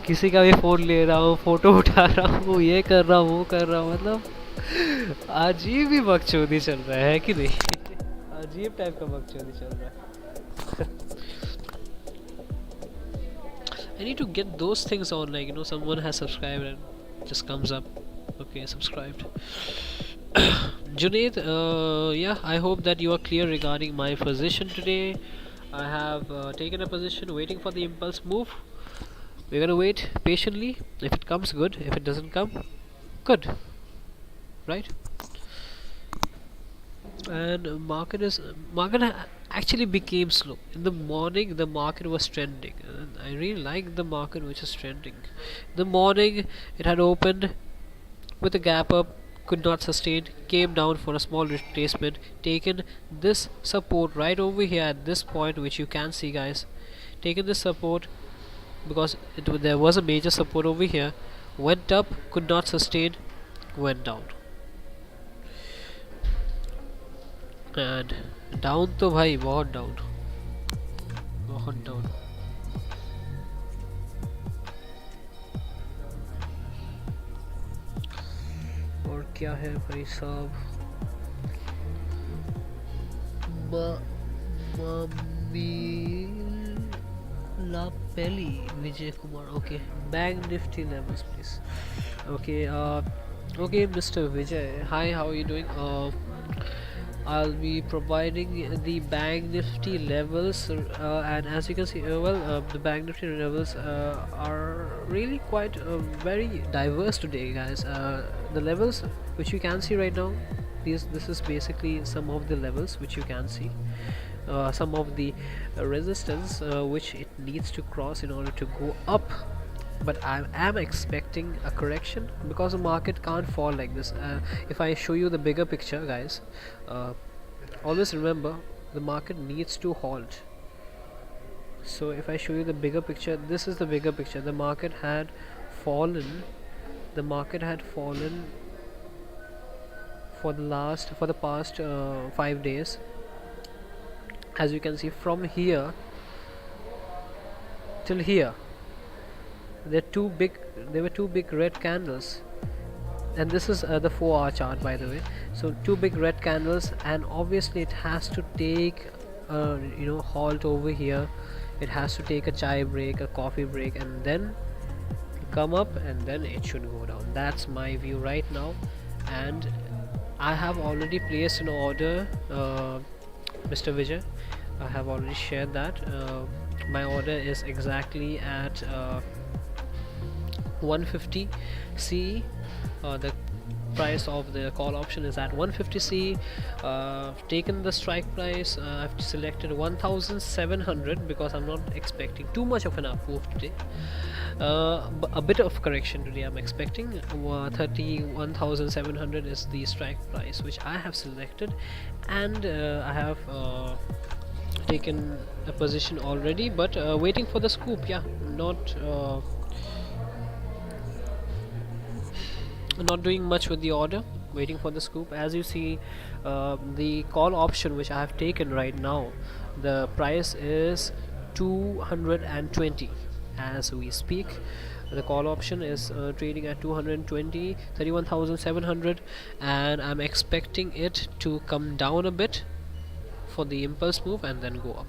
किसी का भी फोन ले रहा हूँ, फोटो उठा रहा हूँ, ये कर रहा हूँ, वो कर रहा हूँ, मतलब अजीब ही बकचोदी चल रहा है कि नहीं? अजीब टाइप का बकचोदी चल रहा है. I need to get those things on, like someone has subscribed and just comes up. Okay, subscribed. Junaid, yeah, I hope that you are clear regarding my position today. I have taken a position waiting for the impulse move. We're gonna wait patiently. If it comes, good. If it doesn't come, good. Right? And market actually became slow. In the morning, the market was trending, and I really like the market which is trending. In the morning, it had opened with a gap up, could not sustain, came down for a small retracement, taken this support right over here at this point, which you can see, guys. Taken this support because there was a major support over here, went up, could not sustain, went down. And down तो भाई बहुत down, बहुत down. और क्या है भाई साहब? Mummy लापेली Vijay Kumar. Okay, Bank Nifty levels please. Okay, okay, Mr. Vijay, hi, how are you doing? I'll be providing the Bank Nifty levels, and as you can see, the Bank Nifty levels are really quite very diverse today, guys. The levels which you can see right now, this is basically some of the levels which you can see. Some of the resistance which it needs to cross in order to go up. But I am expecting a correction because the market can't fall like this. If I show you the bigger picture, guys, always remember the market needs to halt. So if I show you the bigger picture, this is the bigger picture. The market had fallen. The market had fallen for the past 5 days. As you can see, from here till here, there were two big red candles, and this is the 4-hour chart, by the way. So two big red candles, and obviously it has to take a halt over here. It has to take a chai break, a coffee break, and then come up, and then it should go down. That's my view right now, and I have already placed an order, Mr. Vijay. I have already shared that. My order is exactly at 150 CE. The price of the call option is at 150 CE. Taken the strike price. I've selected 1700 because I'm not expecting too much of an up move today. A bit of correction today I'm expecting. 31,700 is the strike price which I have selected, and I have taken a position already, but waiting for the scoop. Yeah, not doing much with the order, waiting for the scoop. As you see, the call option which I have taken right now, the price is 220 as we speak. The call option is trading at 220, 31,700, and I'm expecting it to come down a bit for the impulse move and then go up.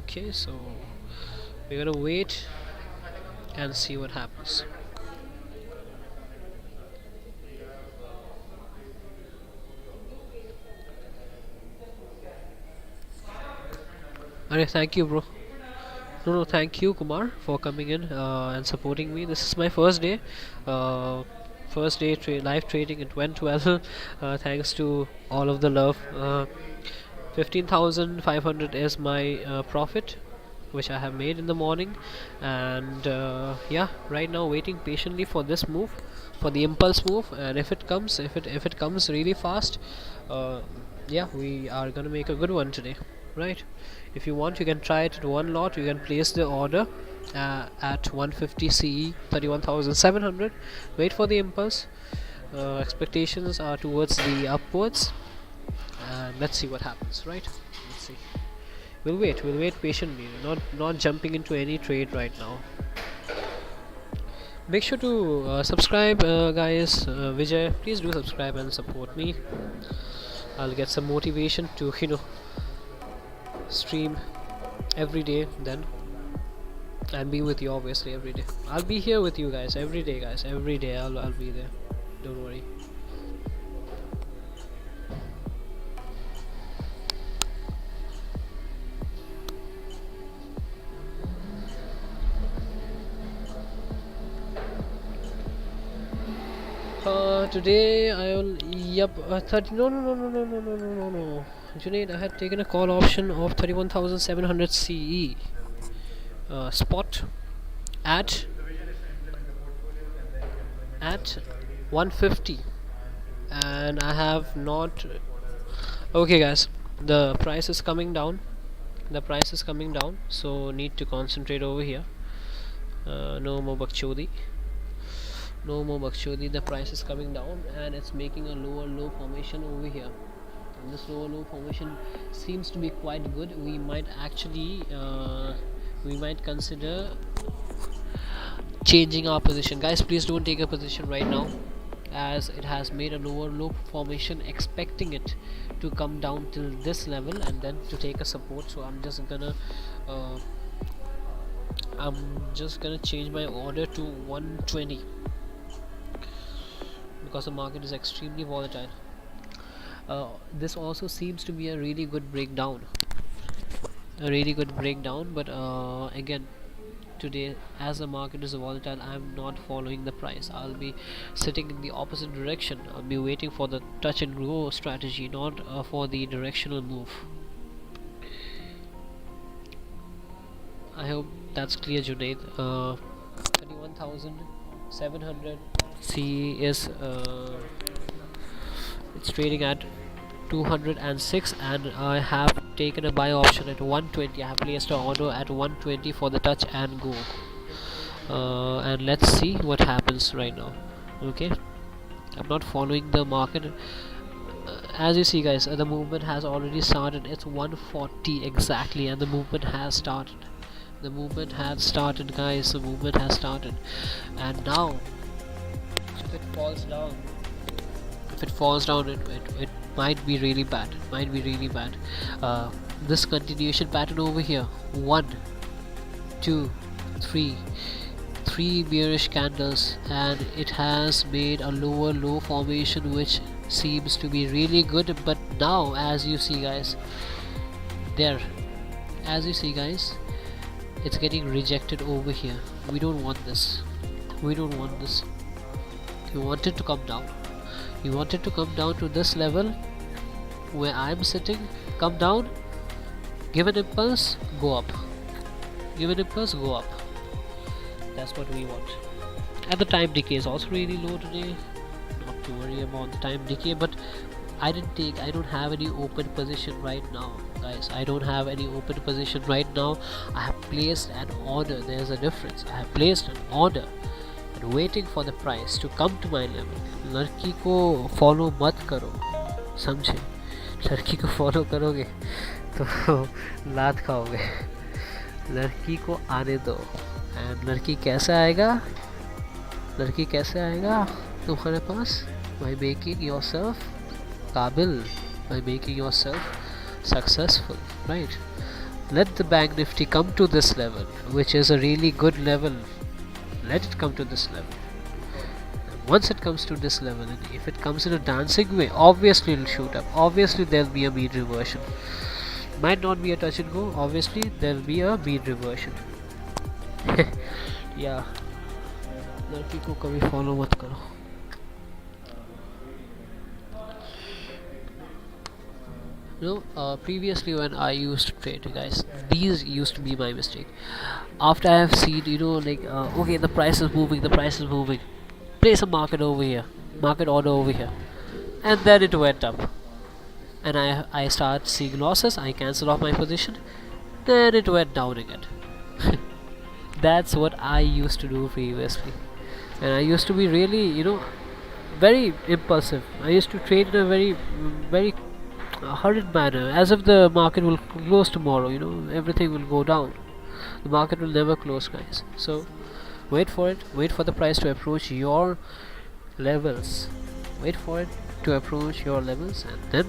Okay, so we're gonna wait and see what happens. Alright, thank you, bro. No, thank you, Kumar, for coming in and supporting me. This is my first day. First day live trading. It went well. Thanks to all of the love. 15,500 is my profit, which I have made in the morning, and yeah, right now waiting patiently for this move, for the impulse move, and if it comes, if it comes really fast, yeah, we are gonna make a good one today, right? If you want, you can try it at one lot. You can place the order at 150 CE, 31,700. Wait for the impulse. Expectations are towards the upwards, and let's see what happens, right? Let's see. We'll wait patiently, not jumping into any trade right now. Make sure to subscribe, guys. Vijay, please do subscribe and support me. I'll get some motivation to stream every day then, and be with you obviously every day. I'll be here with you guys every day, every day. I'll be there, don't worry. Today I will, yep, 30, no, Junaid, I had taken a call option of 31,700 CE spot at 150, and I have not. Okay, guys, the price is coming down. So need to concentrate over here. No more bakchodi. The price is coming down, and it's making a lower low formation over here, and this lower low formation seems to be quite good. We might actually consider changing our position. Guys, please don't take a position right now, as it has made a lower low formation, expecting it to come down till this level and then to take a support. So I'm just gonna change my order to 120, because the market is extremely volatile. This also seems to be a really good breakdown, but again, today, as the market is volatile, I'm not following the price. I'll be sitting in the opposite direction. I'll be waiting for the touch and go strategy, not for the directional move. I hope that's clear, Junaid. 31,700 C is it's trading at 206, and I have taken a buy option at 120. I have placed an order at 120 for the touch and go. And let's see what happens right now. Okay, I'm not following the market. As you see, guys, the movement has already started. It's 140 exactly, and the movement has started. The movement has started, guys. The movement has started. And now, if it falls down, it might be really bad. It might be really bad. This continuation pattern over here, 1 2 3 3 bearish candles, and it has made a lower low formation, which seems to be really good. But now, as you see, guys, it's getting rejected over here. We don't want this. We want it to come down. You want it to come down to this level where I'm sitting. Come down, give an impulse, go up. Give an impulse, go up. That's what we want. And the time decay is also really low today. Not to worry about the time decay, but I don't have any open position right now, guys. I don't have any open position right now. I have placed an order. There's a difference. I have placed an order and waiting for the price to come to my level. लड़की को follow मत करो, समझे? लड़की को follow करोगे तो लात खाओगे. लड़की को आने दो. एंड लड़की कैसे आएगा तुम्हारे पास? by making yourself काबिल, by making yourself successful, right? Let the Banknifty come to this level, which is a really good level. Let it come to this level. And once it comes to this level, and if it comes in a dancing way, obviously it will shoot up. Obviously there'll be a mean reversion. Might not be a touch and go. Obviously there'll be a mean reversion. Yeah, लड़की को कभी follow मत करो. Previously when I used to trade, guys, these used to be my mistake. After I have seen, okay, the price is moving, place a market over here, market order over here, and then it went up, and I start seeing losses. I cancel off my position, then it went down again. That's what I used to do previously, and I used to be really, very impulsive. I used to trade in a very hurried manner, as if the market will close tomorrow. Everything will go down. The market will never close, guys. So wait for it. Wait for the price to approach your levels. Wait for it to approach your levels, and then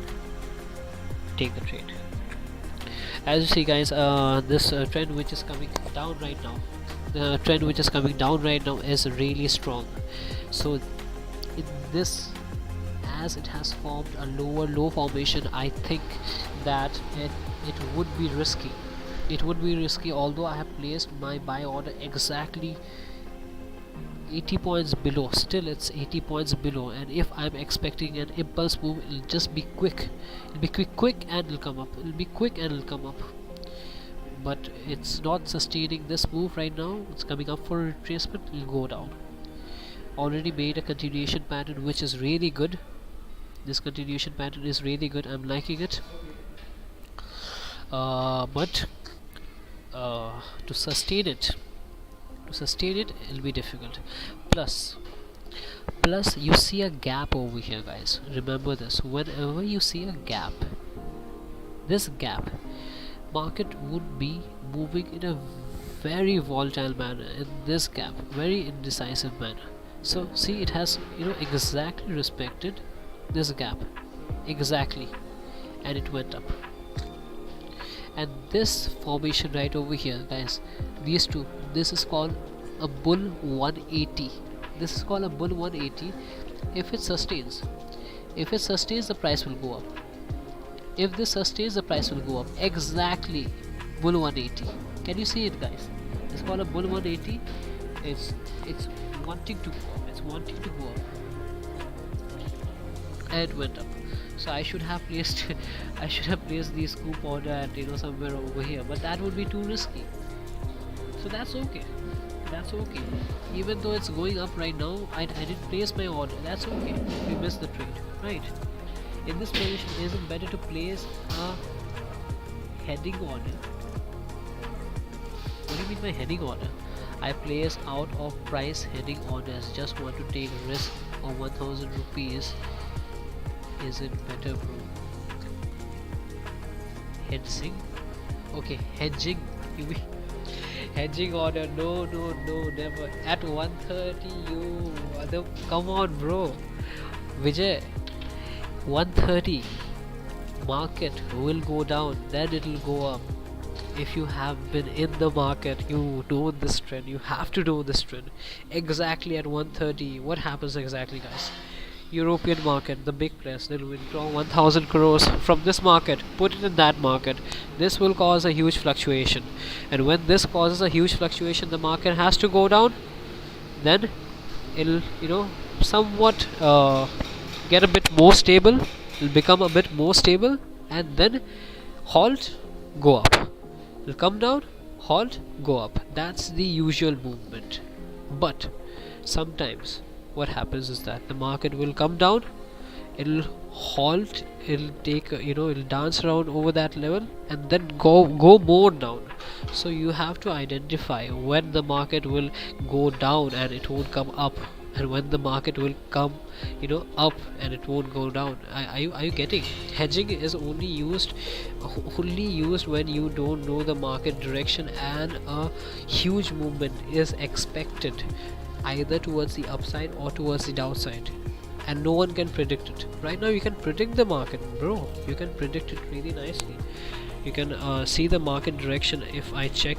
take the trade. As you see, guys, this trend which is coming down right now, is really strong. So in this, as it has formed a lower low formation, I think that it would be risky. It would be risky, although I have placed my buy order exactly 80 points below. Still it's 80 points below, and if I'm expecting an impulse move, it'll just be quick. It'll be quick and it'll come up. But it's not sustaining this move right now. It's coming up for retracement. It'll go down. Already made a continuation pattern, which is really good. This continuation pattern is really good. I'm liking it. But to sustain it, it'll be difficult. Plus you see a gap over here, guys. Remember this. Whenever you see a gap, this gap, market would be moving in a very volatile manner. In this gap, very indecisive manner. So see, it has exactly respected this gap exactly, and it went up. And this formation right over here, guys, these two, this is called a bull 180. This is called a bull 180. If it sustains, the price will go up. If this sustains, the price will go up. Exactly, bull 180. Can you see it, guys? It's called a bull 180. It's wanting to go up. And went up. So I should have placed the scoop order at somewhere over here, but that would be too risky. So that's okay. Even though it's going up right now, I didn't place my order. That's okay. We missed the trade, right? In this position, is it better to place a heading order. What do you mean by heading order? I place out of price heading orders. Just want to take risk of 1000 rupees. Is it better, bro? Hedging? Okay, hedging. You mean hedging order? No, never. At 130, you other. Come on, bro. Vijay, 130. Market will go down, then it will go up. If you have been in the market, you know this trend. You have to know this trend. Exactly at 130, what happens exactly, guys? European market, the big press, they'll withdraw 1000 crores from this market, put it in that market. This will cause a huge fluctuation, and when this causes a huge fluctuation, the market has to go down. Then it'll, somewhat get a bit more stable. It'll become a bit more stable, and then halt, go up. It'll come down, halt, go up. That's the usual movement. But sometimes what happens is that the market will come down, it'll halt, it'll take it'll dance around over that level, and then go more down. So you have to identify when the market will go down and it won't come up, and when the market will come up and it won't go down. Are you getting? Hedging is only used when you don't know the market direction and a huge movement is expected either towards the upside or towards the downside, and no one can predict it. Right now you can predict the market, bro. You can predict it really nicely. You can see the market direction. If I check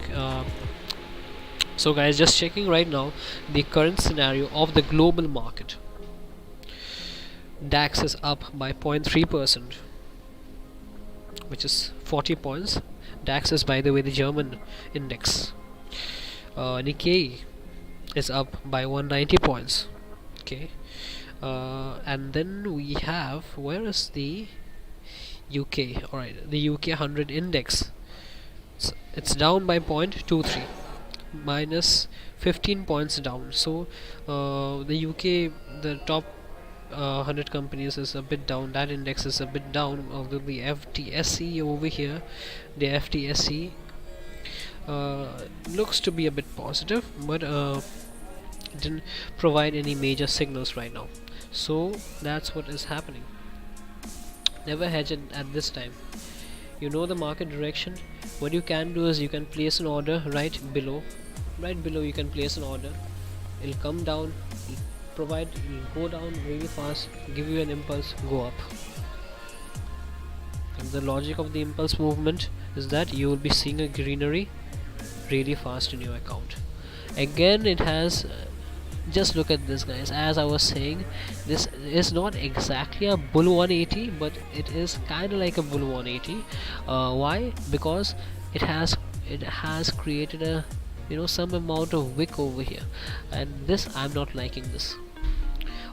so guys, just checking right now the current scenario of the global market. DAX is up by 0.3%, which is 40 points. DAX is, by the way, the German index. Nikkei is up by 190 points. Okay, and then we have, where is the UK? Alright, the UK 100 index, it's down by 0.23, minus 15 points down. So the UK, the top 100 companies is a bit down. That index is a bit down. Although the FTSE over here, the FTSE looks to be a bit positive, but didn't provide any major signals right now. So that's what is happening. Never hedge it at this time. You know the market direction. What you can do is you can place an order right below. You can place an order. It'll come down, it'll go down really fast, give you an impulse, go up. And the logic of the impulse movement is that you will be seeing a greenery really fast in your account. Again, it has just look at this, guys. As I was saying, this is not exactly a bull 180, but it is kind of like a bull 180. Why? Because it has created a some amount of wick over here, and this, I'm not liking this.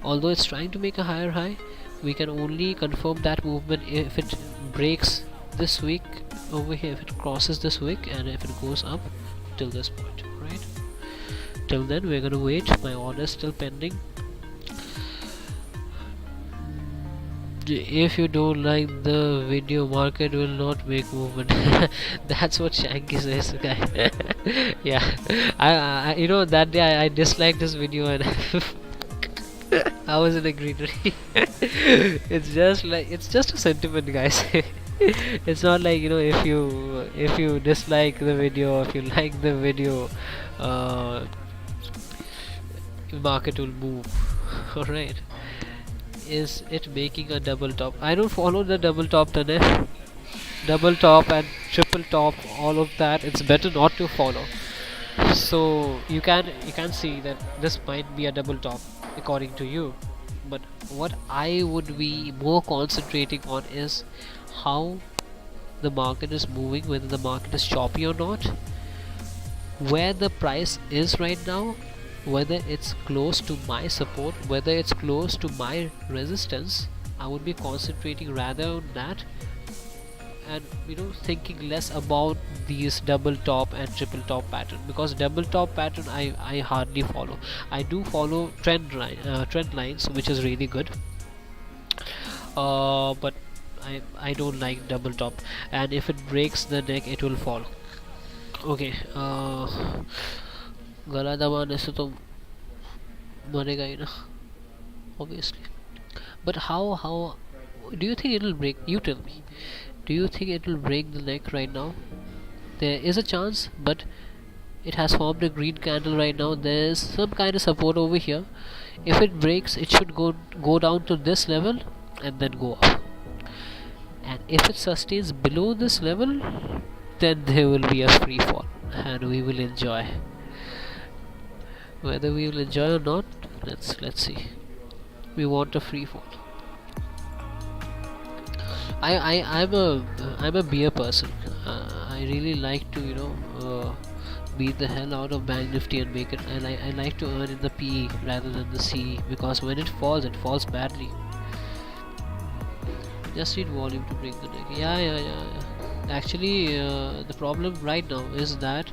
Although it's trying to make a higher high, we can only confirm that movement if it breaks this wick over here, if it crosses this wick, and if it goes up till this point, right? Till then we're gonna wait. My order is still pending. If you don't like the video, market will not make movement. That's what Shanky says, guy. Yeah, I that day I disliked this video and I was in a greenery. It's just a sentiment, guys. It's not like if you dislike the video, if you like the video, market will move. Alright. Is it making a double top? I don't follow the double top tunnel. Double top and triple top, all of that, it's better not to follow. So you can see that this might be a double top according to you, but what I would be more concentrating on is how the market is moving, whether the market is choppy or not, where the price is right now, whether it's close to my support, whether it's close to my resistance. I would be concentrating rather on that, and thinking less about these double top and triple top pattern, because double top pattern I hardly follow. I do follow trend lines, which is really good, but I don't like double top, and if it breaks the neck it will fall. Okay, गला दबाने से तो मरेगा ही ना, obviously. But how do you think it will break? You tell me. Do you think it will break the neck right now? There is a chance, but it has formed a green candle right now. There's some kind of support over here. If it breaks, it should go down to this level and then go up. And if it sustains below this level, then there will be a free fall, and we will enjoy. Whether we will enjoy or not, let's see. We want a free fall. I'm a beer person. I really like to beat the hell out of Banknifty and make it. I like to earn in the PE rather than the CE, because when it falls badly. Just need volume to break the neck. Yeah. Actually, the problem right now is that,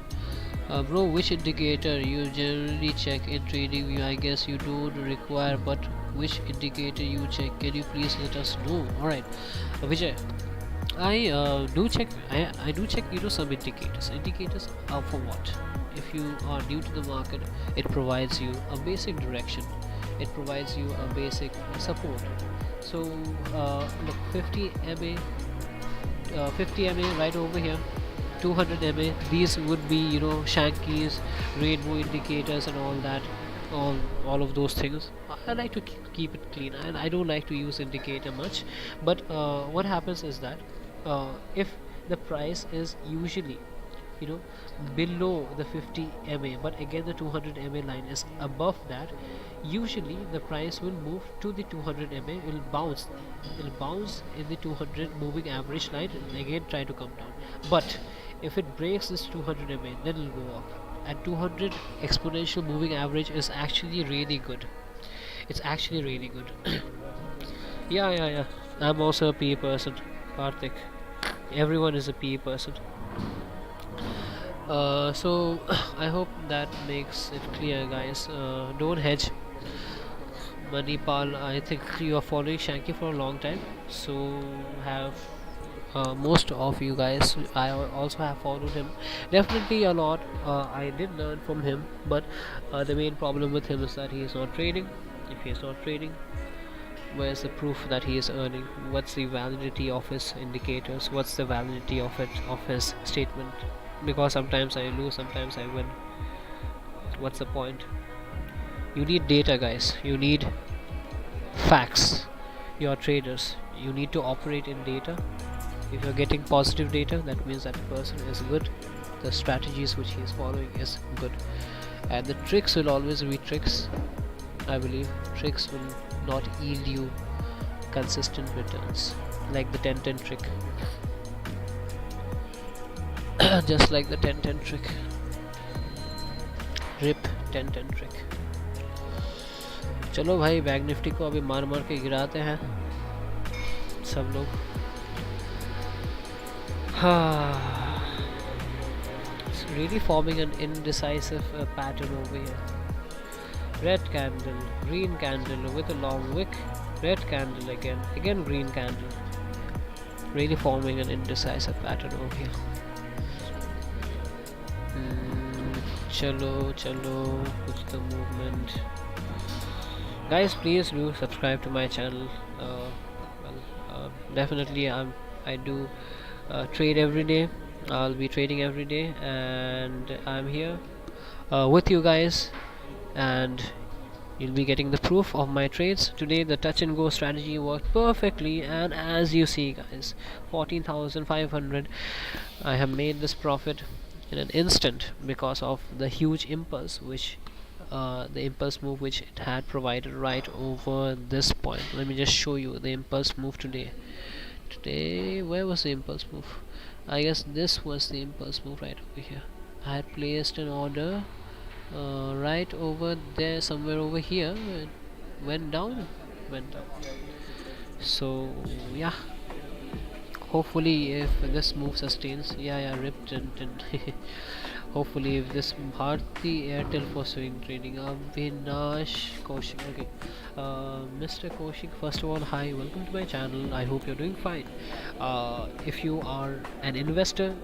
bro, which indicator you generally check in trading view? I guess you don't require, but which indicator you check? Can you please let us know? Alright, Vijay, I do check. I do check. Some indicators. Indicators are for what? If you are new to the market, it provides you a basic direction. It provides you a basic support. So look, 50 MA right over here, 200 MA. These would be Shankies, rainbow indicators, and all that. All of those things. I like to keep it clean, and I don't like to use indicator much. But what happens is that if the price is usually below the 50 MA, but again the 200 MA line is above that, usually the price will move to the 200 MA. It will bounce in the 200 moving average line and again try to come down. But if it breaks this 200 MA, then it will go up. And 200 exponential moving average is actually really good. It's actually really good. Yeah. I'm also a PE person, Karthik. Everyone is a PE person. So I hope that makes it clear, guys. Don't hedge. Manipal, I think you are following Shanky for a long time, so have most of you guys. I also have followed him definitely a lot. I did learn from him, but the main problem with him is that he is not trading. If he is not trading, where's the proof that he is earning? What's the validity of his indicators? What's the validity of his statement? Because sometimes I lose, sometimes I win. What's the point? You need data, guys. You need facts. You are traders. You need to operate in data. If you're getting positive data, that means that person is good. The strategies which he is following is good. And the tricks will always be tricks. I believe tricks will not yield you consistent returns, like the 10-10 trick. Just like the 10-10 trick. RIP 10-10 trick. चलो भाई, bank Nifty को अभी मार मार के गिराते हैं सब लोग. It's really forming an indecisive pattern over here. Red candle, green candle with a long wick, red candle again green candle. Really forming an indecisive pattern over here. Chalo, kuch the movement. Guys, please do subscribe to my channel. Definitely I do trade every day. I'll be trading every day, and I'm here with you guys, and you'll be getting the proof of my trades. Today the touch and go strategy worked perfectly, and as you see, guys, 14,500. I have made this profit in an instant because of the huge impulse which the impulse move which it had provided right over this point. Let me just show you the impulse move today. Where was the impulse move? I guess this was the impulse move right over here. I had placed an order right over there, somewhere over here. It went down. So yeah, hopefully if this move sustains, yeah, ripped and hopefully if this Bharti Airtel for swing trading. Avinash Kaushik. Okay, Mr. Kaushik, first of all, hi, welcome to my channel. I hope you're doing fine. If you are an investor,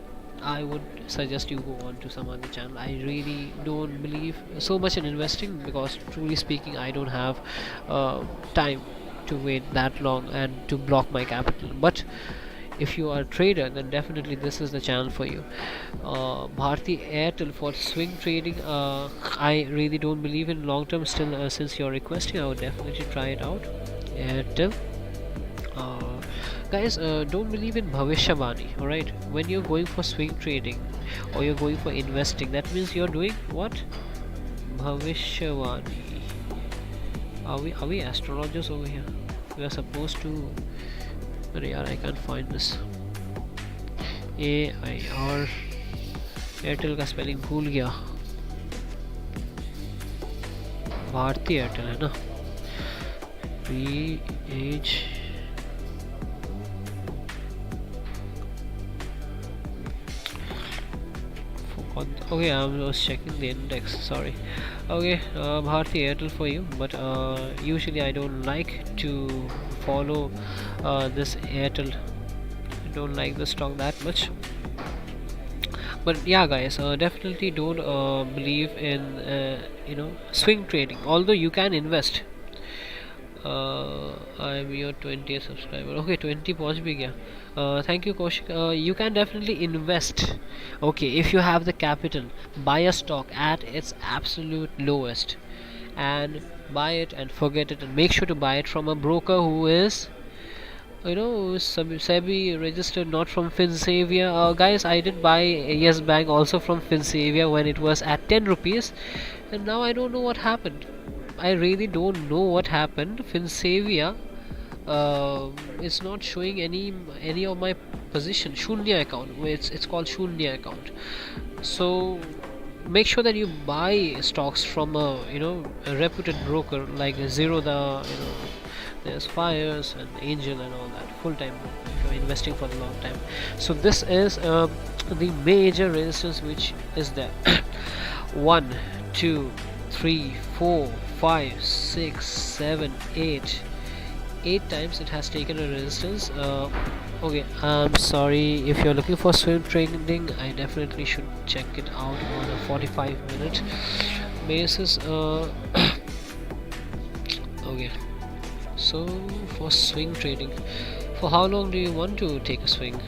I would suggest you go on to some other channel. I really don't believe so much in investing because, truly speaking, I don't have time to wait that long and to block my capital. But if you are a trader, then definitely this is the channel for you. Bharti Airtel for swing trading. I really don't believe in long term still. Since you're requesting, I would definitely try it out. Airtel. Uh, Guys, don't believe in bhavishyavani. Alright, when you're going for swing trading or you're going for investing, that means you're doing what? Bhavishyavani. Are we astrologers over here? We are supposed to. अरे यार, I can't find this. AIR Airtel का spelling भूल गया. Bharti Airtel है ना. PH okay, I was checking the index, sorry. Okay, Bharti Airtel for you, but usually I don't like to follow this Airtel. I don't like the stock that much. But yeah, guys, definitely don't believe in swing trading. Although you can invest. I'm your 20th subscriber. Okay, 20 पहुंच भी गया. Thank you, Kaushik. You can definitely invest. Okay, if you have the capital, buy a stock at its absolute lowest, and buy it and forget it, and make sure to buy it from a broker who is SEBI registered, not from FinSavia. Guys, I did buy Yes Bank also from FinSavia when it was at 10 rupees, and now I don't know what happened. I really don't know what happened. FinSavia is not showing any of my position. Shunya account. It's called Shunya account. So make sure that you buy stocks from a reputed broker like Zerodha. There's Fires and Angel and all that. Full time if you're investing for a long time. So this is the major resistance which is there. 1, 2, 3, 4, 5, 6, 7, 8. 8 times it has taken a resistance. Okay, I'm sorry, if you're looking for swing trading, I definitely should check it out on a 45-minute basis. Okay, so for swing trading, for how long do you want to take a swing?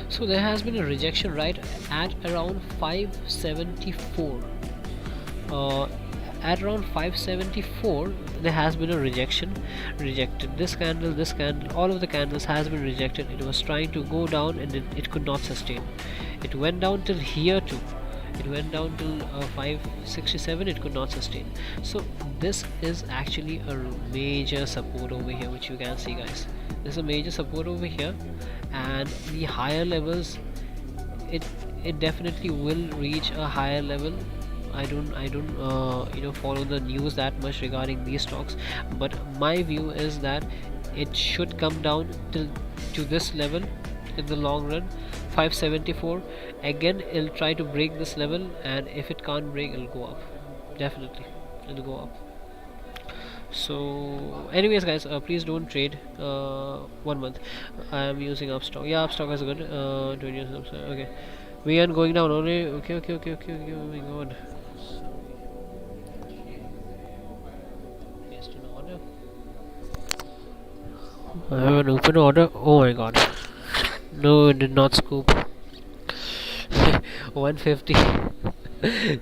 So there has been a rejection right at around 574. At around 574 there has been a rejected this candle, all of the candles has been rejected. It was trying to go down and it could not sustain. It went down till here too. It went down till 567. It could not sustain. So this is actually a major support over here, which you can see, guys. There's a major support over here, and the higher levels, it definitely will reach a higher level. I don't follow the news that much regarding these stocks, but my view is that it should come down to this level in the long run. 574 again, it'll try to break this level, and if it can't break, it'll go up. Definitely it'll go up. So anyways, guys, please don't trade 1 month. I am using Upstock. Yeah, Upstock is good. 20 years. Okay, we are going down only. Okay, oh my god. Placed an order. I have an open order. Oh my god. No, it did not scoop. 150.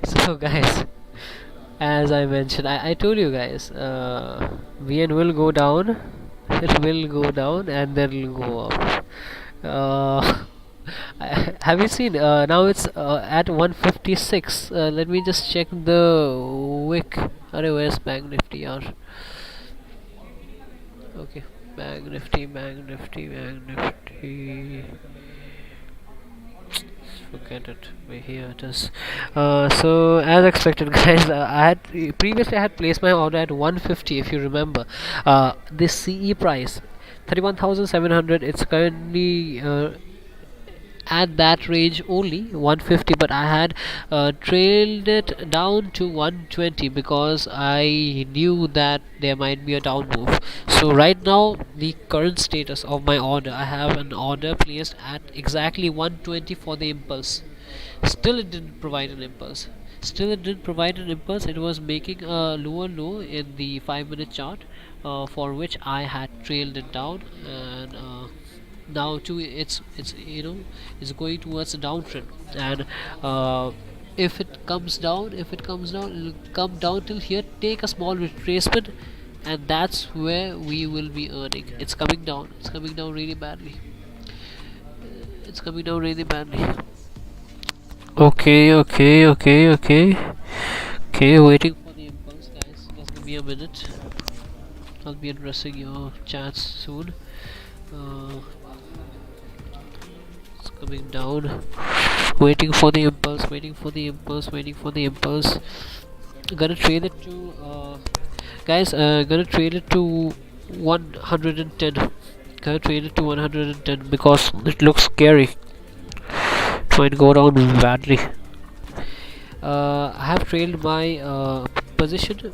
So guys, as I mentioned, I told you guys, VN will go down, it will go down, and then it will go up. Have you seen, now it's at 156. Let me just check the wick. Where's Banknifty? Okay, Banknifty. Forget it. Here it is. So as expected, guys, I had placed my order at 150. If you remember, this CE price, 31,700. It's currently at that range only 150, but I had trailed it down to 120 because I knew that there might be a down move. So right now the current status of my order, I have an order placed at exactly 120 for the impulse. Still it didn't provide an impulse. It was making a lower low in the 5-minute chart, for which I had trailed it down, and now too it's it's going towards a downtrend. And if it comes down, it'll come down till here, take a small retracement, and that's where we will be earning. It's coming down really badly. It's coming down really badly. Okay, waiting for the impulse, guys. Just give me a minute. I'll be addressing your chats soon. uh, it's coming down. Waiting for the impulse, gonna trail it to guys, gonna trail it to 110. Gonna trail it to 110 because it looks scary. It might go down badly. I have trailed my position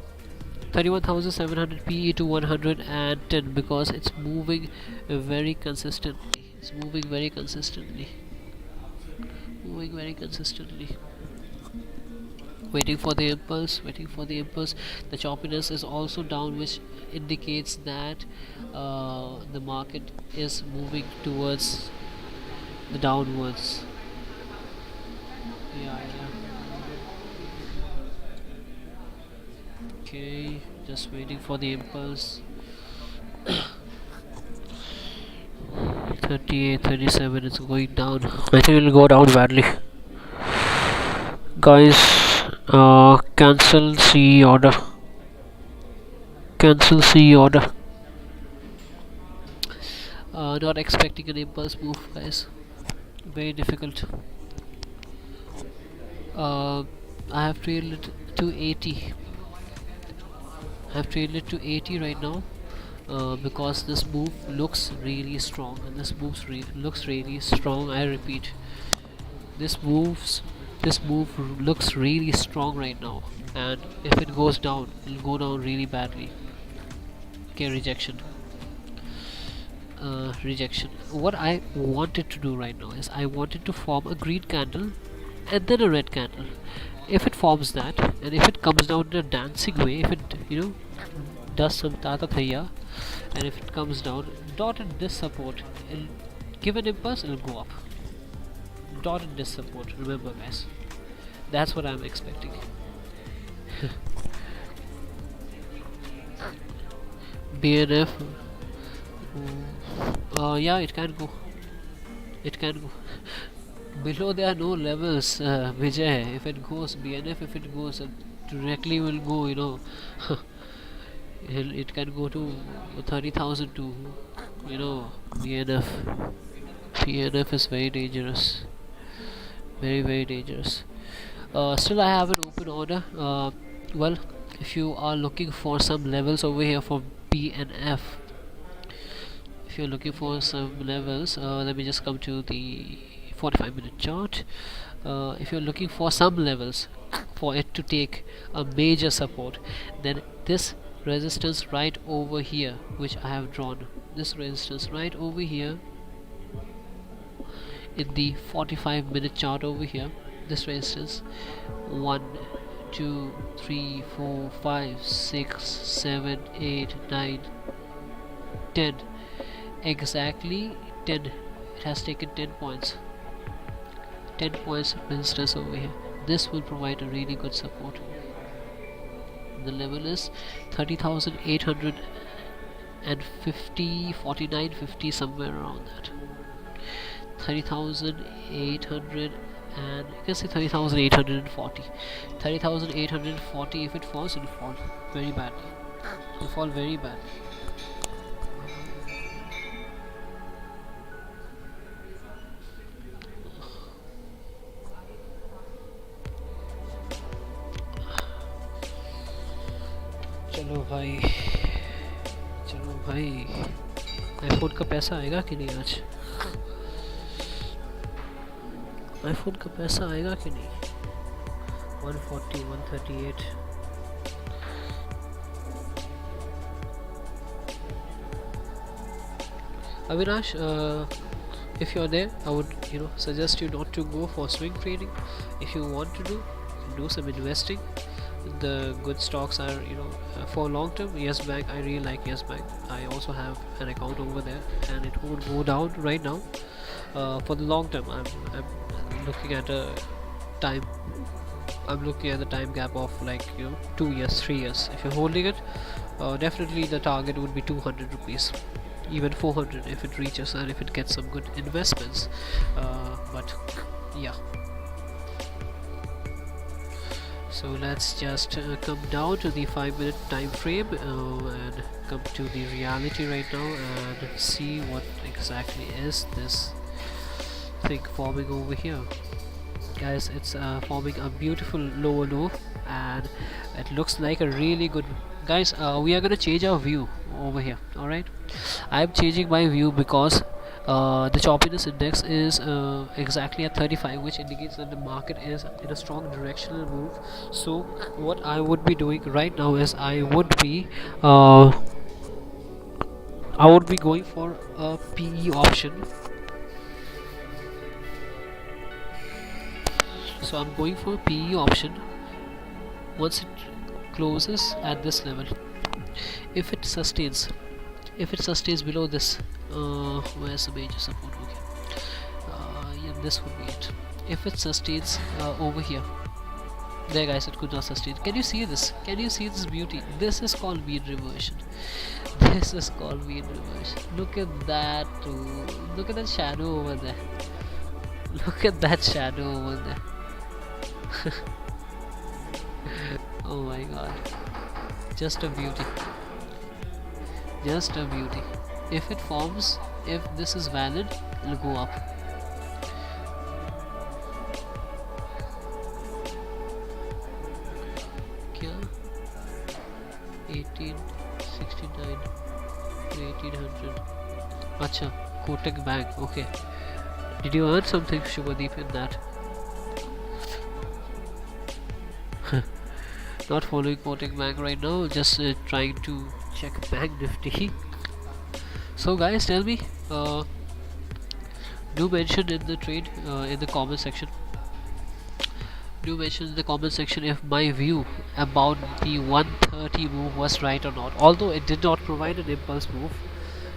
31,700 PE to 110 because it's moving very consistently. Moving very consistently. Waiting for the impulse. The choppiness is also down, which indicates that the market is moving towards the downwards. Yeah. Okay, just waiting for the impulse. 38, 37, it's going down. I think it'll go down badly. Guys, cancel CE order. Not expecting an impulse move, guys. Very difficult. I have trailed it to 80. Right now, because this move looks really strong, and looks really strong. I repeat, this move looks really strong right now, and if it goes down, it'll go down really badly. Okay, rejection. What I wanted to do right now is I wanted to form a green candle and then a red candle. If it forms that, and if it comes down in a dancing way, if it does some tata thaya, and if it comes down dotted this support, it'll give an impulse, it'll go up. Dotted this support, remember guys, that's what I'm expecting. BNF. Yeah, it can go. Below there are no levels, Vijay. If it goes BNF, if it goes directly, will go, it can go to 30,000 to BNF. BNF is very dangerous, very dangerous. Still I have an open order. Well, if you are looking for some levels over here for BNF, if you're looking for some levels, let me just come to the 45-minute chart. If you're looking for some levels for it to take a major support, then this resistance right over here, which I have drawn, this resistance right over here in the 45-minute chart over here, this resistance 1 2 3 4 5 6 7 8 9 10, exactly 10. It has taken 10 points. 10 points of resistance over here. This will provide a really good support. The level is 30,850, 49.50, somewhere around that. 30,800, and you can say 30,840. 30,840. If it falls, it will fall very badly. It will fall very badly. चलो भाई iPhone का पैसा आएगा कि नहीं आज? IPhone का पैसा आएगा कि नहीं? 140, 138. Avinash, if you're there, I would suggest you not to go for swing trading. If you want to do some investing. The good stocks are for long term. Yes Bank, I really like Yes Bank. I also have an account over there, and it won't go down right now. For the long term, I'm looking at a time. I'm looking at the time gap of like 2 years, 3 years. If you're holding it, definitely the target would be 200 rupees, even 400 if it reaches, and if it gets some good investments. But yeah. So let's just come down to the 5-minute time frame and come to the reality right now and see what exactly is this thing forming over here. Guys, it's forming a beautiful lower low, and it looks like a really good. Guys, we are gonna change our view over here. Alright, I'm changing my view because the choppiness index is exactly at 35, which indicates that the market is in a strong directional move. So what I would be doing right now is I would be going for a PE option. So I'm going for a PE option once it closes at this level. If it sustains below this, where's the major support? Okay, yeah, this would be it. If it sustains over here, there guys, it could not sustain. Can you see this? Can you see this beauty? This is called mean reversion. This is called mean reversion. Look at that. Look at that shadow over there. Look at that shadow over there. Oh my god, just a beauty. Just a beauty. If it forms, if this is valid, it'll go up. Kya? 1869 to 1800. Acha, Kotak Bank. Okay. Did you earn something, Shubhadeep, in that? Not following Kotak Bank right now, just trying to check Banknifty. So guys, tell me, do mention in the trade in the comment section. Do mention in the comment section if my view about the 130 move was right or not. Although it did not provide an impulse move,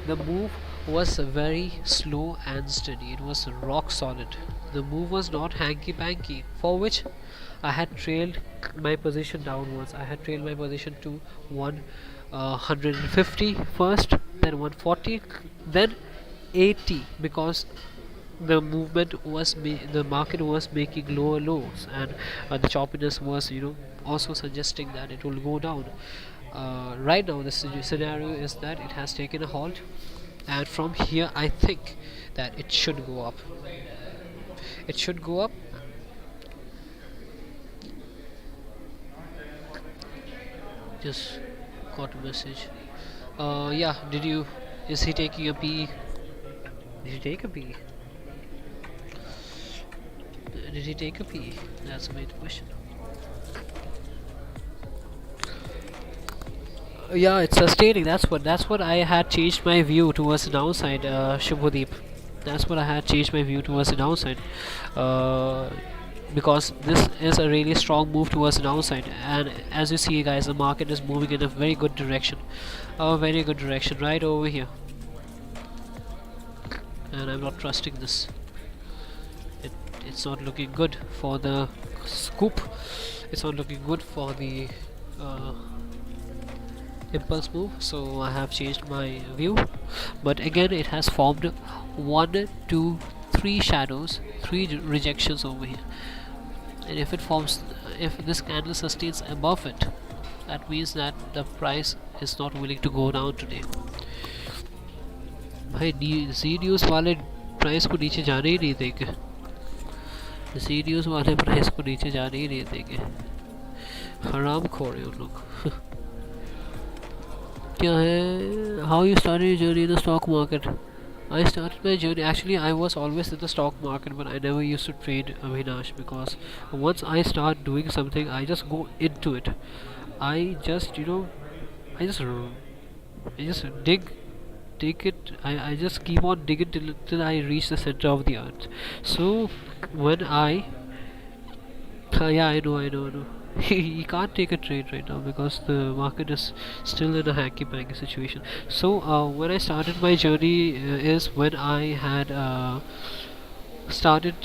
the move was very slow and steady. It was rock solid. The move was not hanky panky, for which I had trailed my position downwards. I had trailed my position to 150 first, then 140, then 80, because the movement was the market was making lower lows, and the choppiness was also suggesting that it will go down. Right now the scenario is that it has taken a halt, and from here I think that it should go up. It should go up. Just got a message. Yeah, is he taking a PE? Did he take a PE? Did he take a PE? That's a main question. Yeah, it's sustaining. That's what I had changed my view towards the downside, Shubhadeep. That's what I had changed my view towards the downside. Because this is a really strong move towards the downside, and as you see guys, the market is moving in a very good direction, right over here, and I'm not trusting this. It's not looking good for the scoop. It's not looking good for the impulse move, so I have changed my view. But again, it has formed 1, 2, 3 shadows, 3 rejections over here, and if this candle sustains above it, that means that the price is not willing to go down today. भाई Z news वाले price को नीचे जाने ही नहीं देंगे. Z news वाले price को नीचे जाने ही नहीं देंगे. हराम खोर है उन लोग. क्या है? How you started your journey in the stock market? I started my journey. Actually, I was always in the stock market, but I never used to trade, Avinash, because once I start doing something, I just go into it. I just, I just, I just dig it. I just keep on digging till I reach the center of the earth. So when yeah, I know. You can't take a trade right now because the market is still in a hanky-panky situation. So when I started my journey is when I had started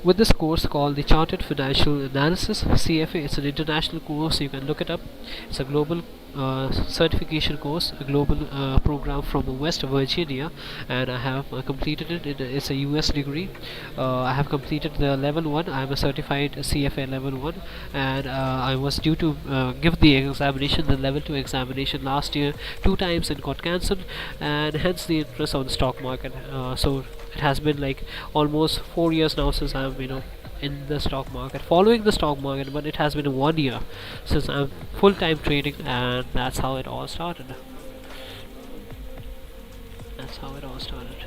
with this course called the Chartered Financial Analysis (CFA). It's an international course. You can look it up. It's a global certification course, a global program from West Virginia, and I have completed it. It's a US degree. I have completed the level 1. I am a certified CFA level 1, and I was due to give the examination, the level 2 examination, last year 2 times and got cancelled, and hence the interest on the stock market. So it has been like almost 4 years now since I'm in the stock market, following the stock market, but it has been 1 year since I'm full-time trading, and that's how it all started. That's how it all started.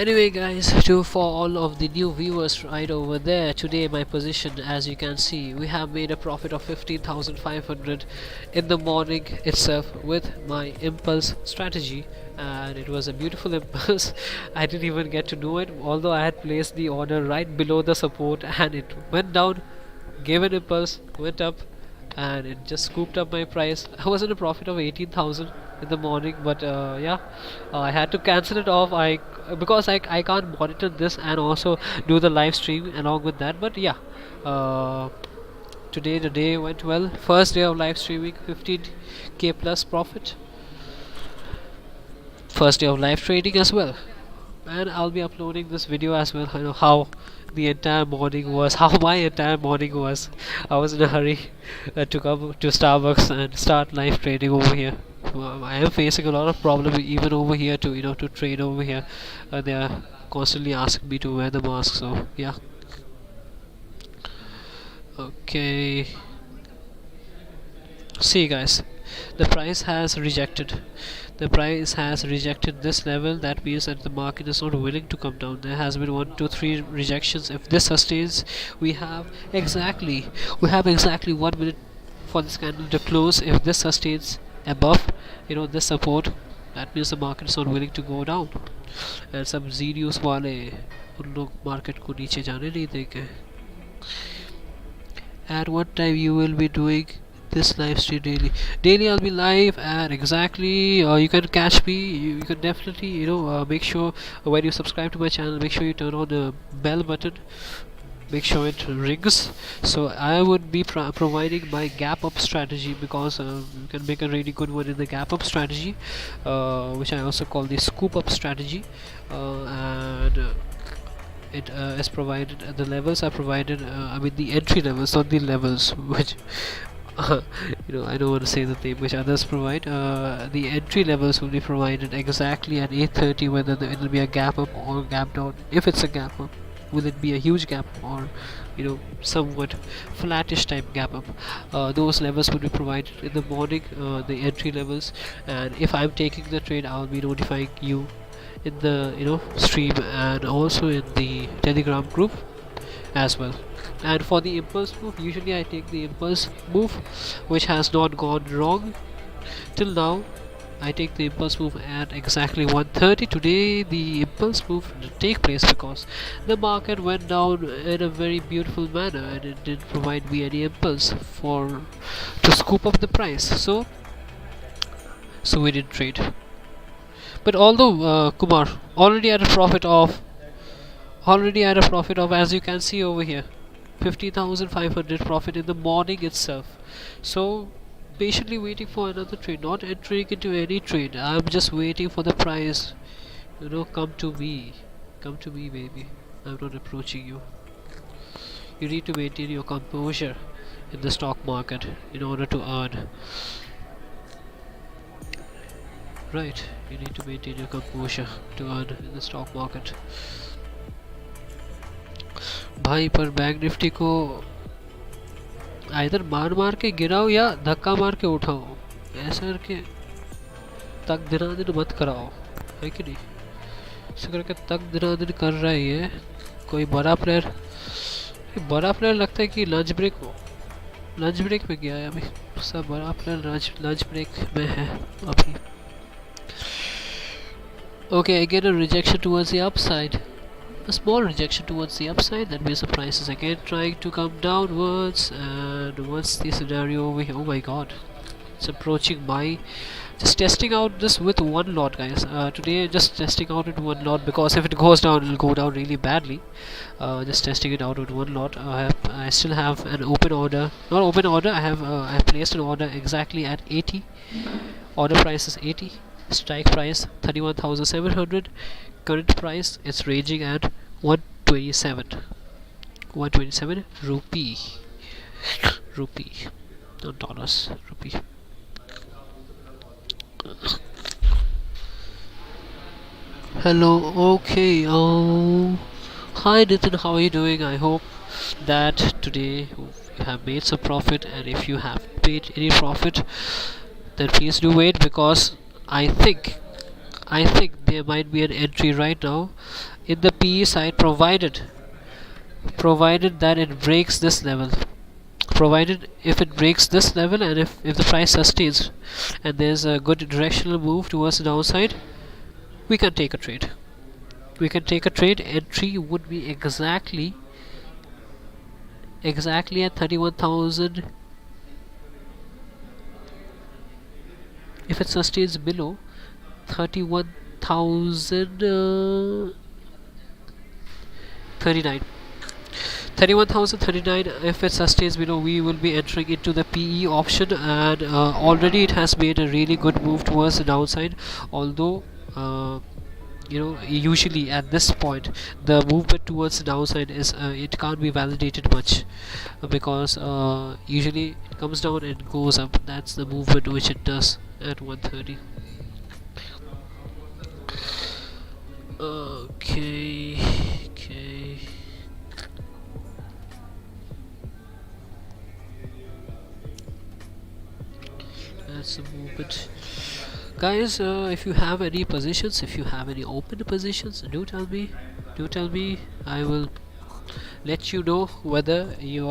Anyway, guys, for all of the new viewers right over there, today my position, as you can see, we have made a profit of 15,500 in the morning itself with my impulse strategy, and it was a beautiful impulse. I didn't even get to know it, although I had placed the order right below the support, and it went down, gave an impulse, went up, and it just scooped up my price. I was in a profit of 18,000 in the morning, but yeah, I had to cancel it off. Because I can't monitor this and also do the live stream along with that. But yeah, today the day went well. First day of live streaming, 15k plus profit. First day of live trading as well, and I'll be uploading this video as well. I know how the entire morning was, how my entire morning was. I was in a hurry to come to Starbucks and start live trading over here. I am facing a lot of problem even over here to to trade over here. They are constantly asking me to wear the mask. So yeah. Okay. See, guys, the price has rejected. The price has rejected this level. That means that the market is not willing to come down. There has been 1 2 3 rejections. If this sustains, we have exactly 1 minute for this candle to close. If this sustains above this support, that means the market is not willing to go down, and some Z news वाले उन लोग market को नीचे जाने नहीं देंगे. At what time you will be doing this live stream? Daily I'll be live at exactly, you can catch me. You can definitely make sure when you subscribe to my channel, make sure you turn on the bell button, make sure it rings. So I would be providing my gap up strategy, because you can make a really good one in the gap up strategy, which I also call the scoop up strategy, and it is provided, the levels are provided, I mean the entry levels, not the levels which I don't want to say the thing which others provide. The entry levels will be provided exactly at 8:30, whether it will be a gap up or gap down. If it's a gap up, will it be a huge gap or somewhat flattish type gap up? Those levels will be provided in the morning, the entry levels, and if I'm taking the trade, I'll be notifying you in the stream, and also in the Telegram group as well. And for the impulse move, usually I take the impulse move, which has not gone wrong till now. I take the impulse move at exactly 1:30. Today the impulse move didn't take place because the market went down in a very beautiful manner, and it didn't provide me any impulse to scoop up the price. So we didn't trade. But although Kumar already at a profit of, as you can see over here, 50,500 profit in the morning itself. So patiently waiting for another trade, not entering into any trade. I'm just waiting for the price, come to me, baby. I'm not approaching you. You need to maintain your composure in the stock market in order to earn. right? You need to maintain your composure to earn in the stock market. भाई पर bank Nifty को either मार मार के गिराओ या धक्का मार के उठाओ, ऐसा करके तक दिना दिन मत कराओ, है कि नहीं? ऐसा करके तक दिना दिन कर रहा है ये कोई बड़ा प्लेयर लगता है कि लंच ब्रेक में गया है अभी। सब बड़ा प्लेयर लंच ब्रेक में है अभी। Okay, again a rejection towards the upside. A small rejection towards the upside. That means the price is again trying to come downwards. And what's the scenario over here? Oh my god, it's approaching my. Just testing out this with one lot, guys. Today, just testing out with one lot, because if it goes down, it'll go down really badly. Just testing it out with one lot. I still have an open order. Not open order. I have placed an order exactly at 80. Order price is 80. Strike price 31,700. Current price is ranging at 127. 127 rupee. Rupee, not dollars. Rupee. Hello. Okay. Hi Nitin, how are you doing? I hope that today you have made some profit, and if you have made any profit, then please do wait, because I think there might be an entry right now in the PE side, provided that it breaks this level. Provided if it breaks this level, and if the price sustains and there's a good directional move towards the downside, we can take a trade. Entry would be exactly at 31,000. If it sustains below 31,039, 31,039, if it sustains below, we will be entering into the PE option, and already it has made a really good move towards the downside. Although usually at this point the movement towards the downside is it can't be validated much, because usually it comes down and goes up. That's the movement which it does at 130. Okay. That's the movement, guys. If you have any positions, if you have any open positions, do tell me. I will let you know whether you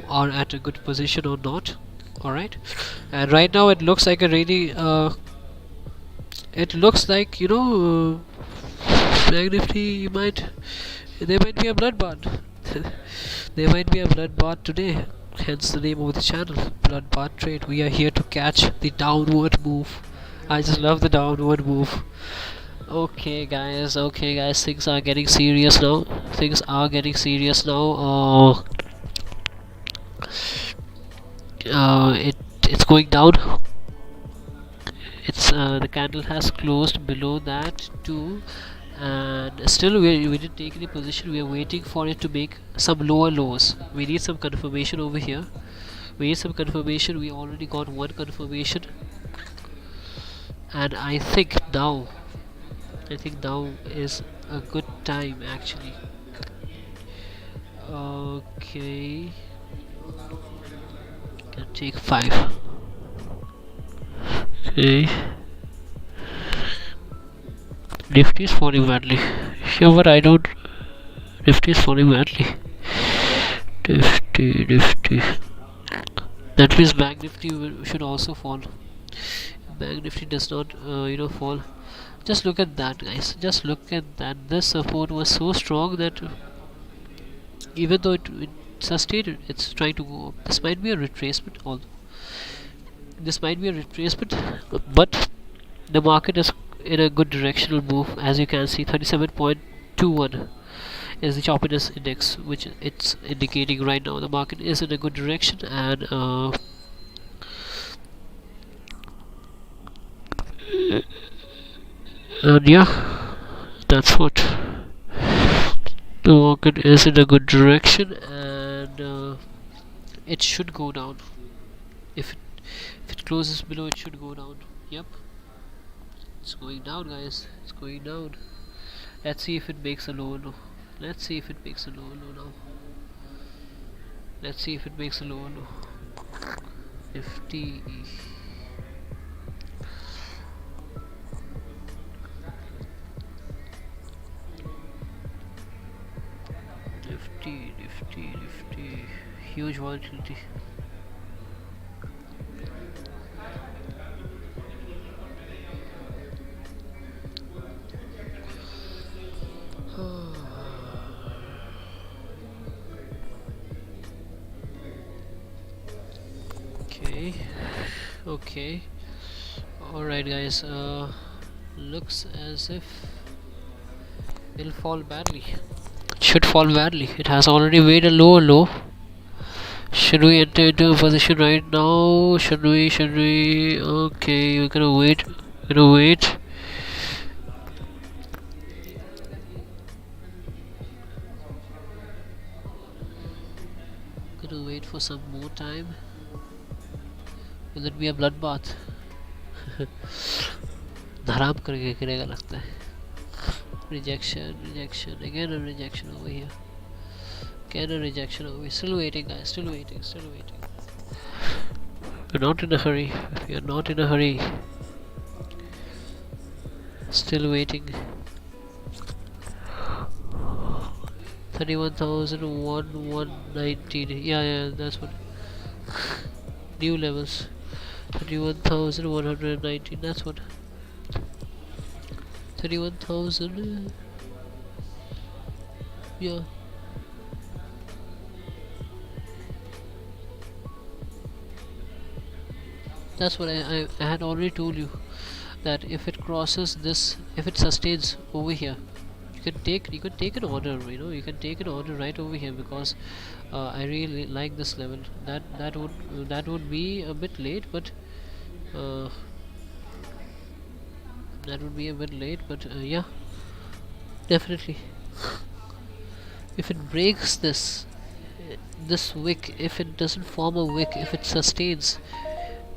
are at a good position or not. All right. And right now it looks like a really it looks like Banknifty there might be a bloodbath. There might be a bloodbath today, hence the name of the channel, Bloodbath Trade. We are here to catch the downward move. I just love the downward move. Okay guys, things are getting serious now. It's going down. It's the candle has closed below that too, and still we didn't take any position. We are waiting for it to make some lower lows. We need some confirmation over here. We already got one confirmation, and I think now is a good time actually. Okay, can take 5. Okay, Nifty is falling badly. Sure, but I don't. Nifty is falling badly. Nifty. That means Banknifty should also fall. Banknifty does not, fall. Just look at that, guys. Just look at that. This support was so strong that even though it sustained, it's trying to go up. This might be a retracement, but the market is in a good directional move. As you can see, 37.21 is the choppiness index, which it's indicating right now. The market is in a good direction, and yeah, that's what. The market is in a good direction, and it should go down. If it closes below, it should go down. Yep. It's going down, guys. It's going down. Let's see if it makes a lower low. Let's see if it makes a lower low now. Let's see if it makes a lower low. Nifty. Nifty. Huge volatility. Okay. Alright, guys. Looks as if it'll fall badly. It should fall badly. It has already made a lower low. Should we enter into a position right now? Should we? Okay, we're gonna wait. Gonna wait. Gonna wait for some more time. Will it be a bloodbath? धराम करके गिरेगा लगता है. Rejection. Again a rejection over here. Again a rejection over here. Still waiting, guys. Still waiting. We're not in a hurry. Still waiting. 31,119. Yeah, that's what. New levels. 31,119. That's what. 31,000. Yeah. That's what I had already told you, that if it crosses this, if it sustains over here, you can take an order. You can take an order right over here, because I really like this level. That would be a bit late, but yeah, definitely. If it breaks this wick, if it doesn't form a wick, if it sustains,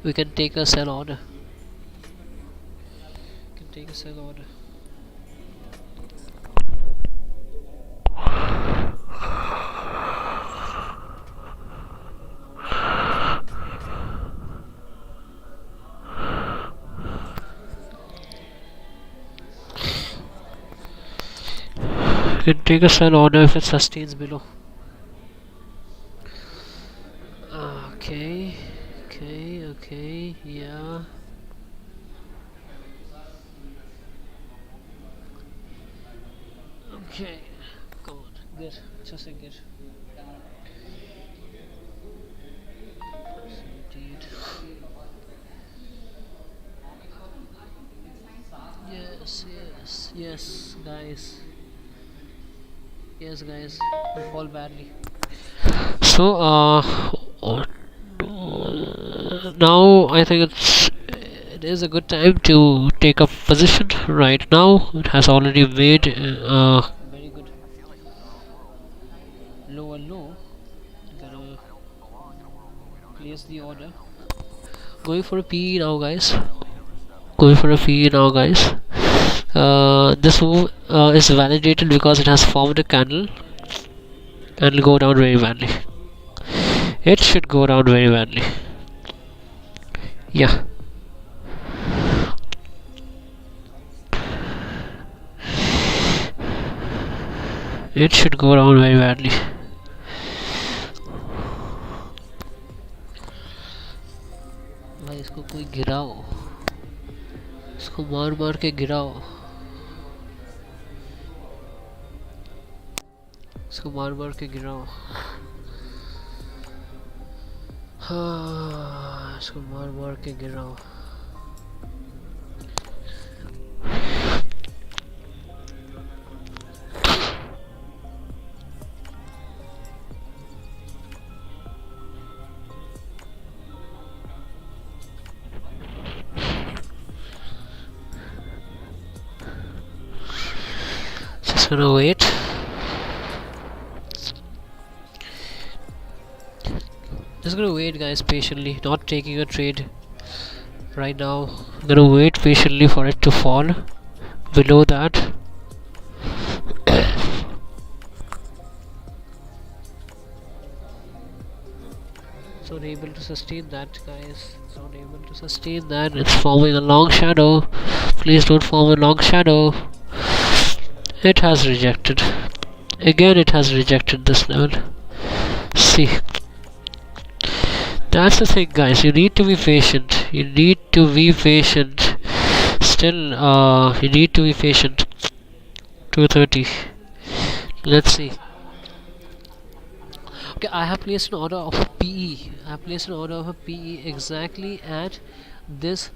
we can take a sell order. You can take a sell order if it sustains below. Okay, yeah. Okay, come on, good, just like good. Indeed. Yes, guys. We fall badly. So, now I think it is a good time to take a position right now. It has already made very good lower low. Gonna place the order. Going for a PE now, guys. This move is validated because it has formed a candle and will go down very badly. It should go down very badly. Yeah. It should go down very badly. भाई इसको कोई गिराओ, इसको मार के गिराओ, हाँ, इसको मार के गिराओ. Just gonna wait. Just gonna wait, guys, patiently, not taking a trade. Right now, I'm gonna wait patiently for it to fall below that. It's not able to sustain that, guys. It's not able to sustain that. It's forming a long shadow. Please don't form a long shadow. It has rejected. Again, it has rejected this level. See, that's the thing, guys. You need to be patient. You need to be patient. Still, you need to be patient. 230. Let's see. Okay, I have placed an order of a PE. I have placed an order of a PE exactly at this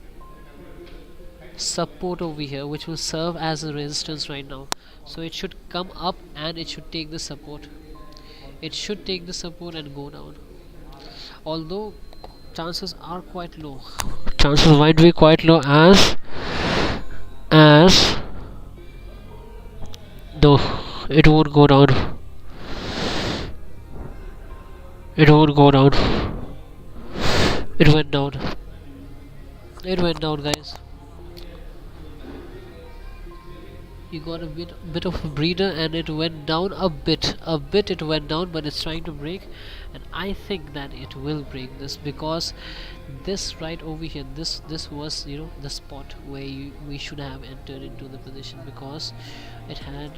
support over here, which will serve as a resistance right now. So it should come up and it should take the support. It should take the support and go down. Although chances are quite low. Chances might be quite low as no, it won't go down. It won't go down. It went down. It went down, guys. You got a bit of a breather, and it went down a bit it went down, but it's trying to break, and I think that it will break this, because this right over here, this was, you know, the spot where we should have entered into the position, because it had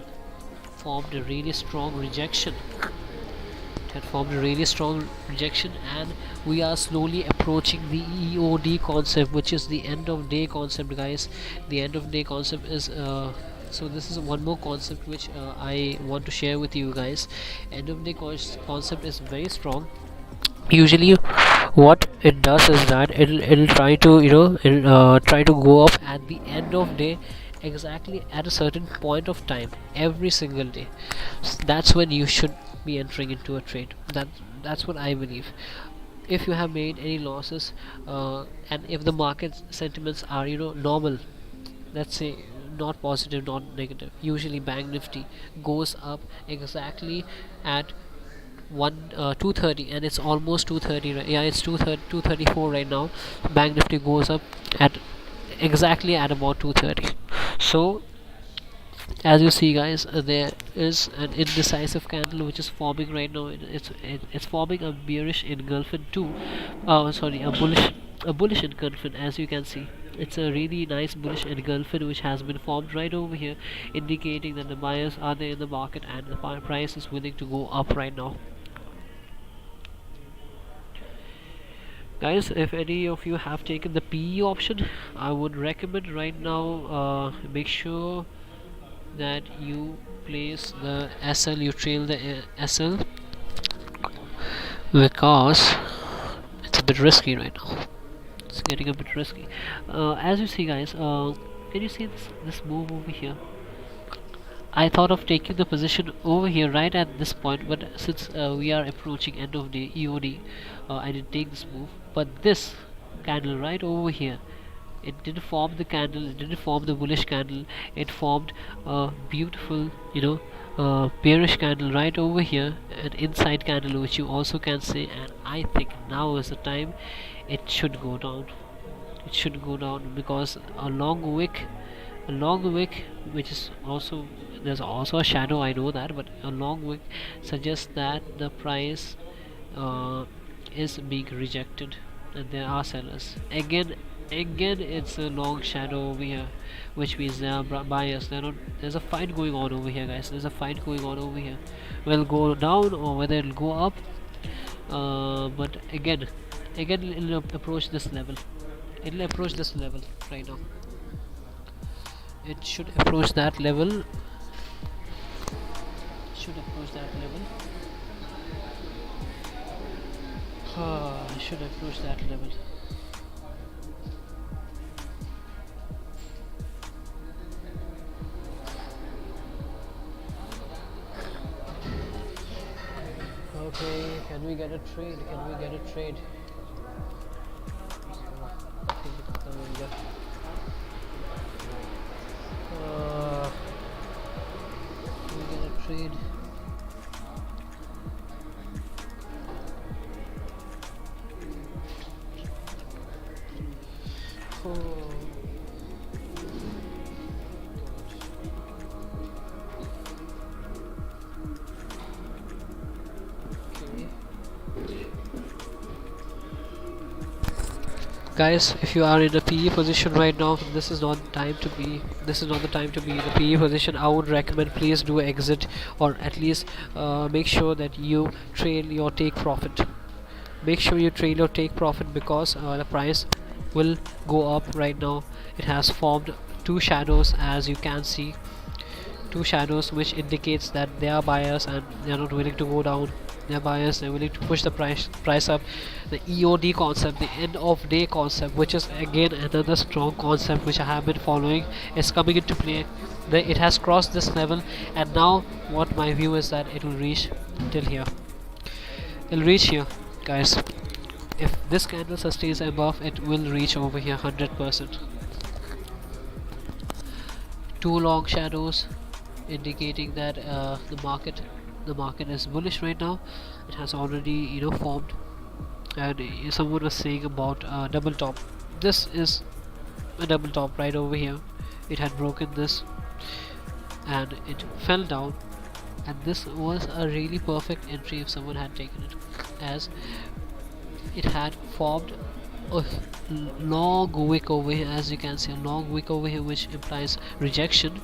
formed a really strong rejection. It had formed a really strong rejection, and we are slowly approaching the EOD concept, which is the end of day concept, guys. The end of day concept is so this is one more concept which I want to share with you guys. End of day concept is very strong. Usually what it does is that it'll try to, you know, it'll try to go up at the end of day, exactly at a certain point of time every single day. That's when you should be entering into a trade. That's what I believe. If you have made any losses, and if the market sentiments are, you know, normal, let's say not positive, not negative, usually Banknifty goes up exactly at 230, and it's almost 230 yeah, it's 234 right now. Banknifty goes up at exactly at about 230. So as you see, guys, there is an indecisive candle which is forming right now. It's forming a bearish engulfing too. Sorry, a bullish engulfing. As you can see, it's a really nice bullish engulfing which has been formed right over here, indicating that the buyers are there in the market and the price is willing to go up right now. Guys, if any of you have taken the PE option, I would recommend right now, make sure that you place the SL, you trail the SL, because it's a bit risky right now. It's getting a bit risky. As you see, guys, can you see this move over here? I thought of taking the position over here right at this point, but since we are approaching end of the EOD, I didn't take this move. But this candle right over here, it didn't form the candle, it didn't form the bullish candle, it formed a beautiful, you know, bearish candle right over here, an inside candle which you also can see. And I think now is the time it should go down. It should go down, because a long wick, which is also, there's also a shadow, I know that, but a long wick suggests that the price is being rejected and there are sellers. Again, it's a long shadow over here, which means there are buyers. There's a fight going on over here, guys. There's a fight going on over here. Will go down or whether it'll go up, but again it'll approach this level. It'll approach this level right now. It should approach that level. Should approach that level. Should approach that level. Okay, can we get a trade? Can we get a trade? Can we get a trade? Oh, okay. Guys, if you are in a PE position right now, this is not the time to be. This is not the time to be in a PE position. I would recommend please do exit, or at least make sure that you trail your take profit. Make sure you trail your take profit because the price will go up right now. It has formed two shadows, as you can see, two shadows, which indicates that they are buyers and they are not willing to go down. They are buyers, they're willing to push the price up. The EOD concept, the end of day concept, which is again another strong concept which I have been following, is coming into play. It has crossed this level, and now what my view is that it will reach till here. It'll reach here, guys. If this candle sustains above, it will reach over here 100%. Two long shadows indicating that the market is bullish right now. It has already formed, and someone was saying about double top. This is a double top right over here. It had broken this and it fell down, and this was a really perfect entry if someone had taken it, as it had formed a long wick over here. As you can see, a long wick over here, which implies rejection,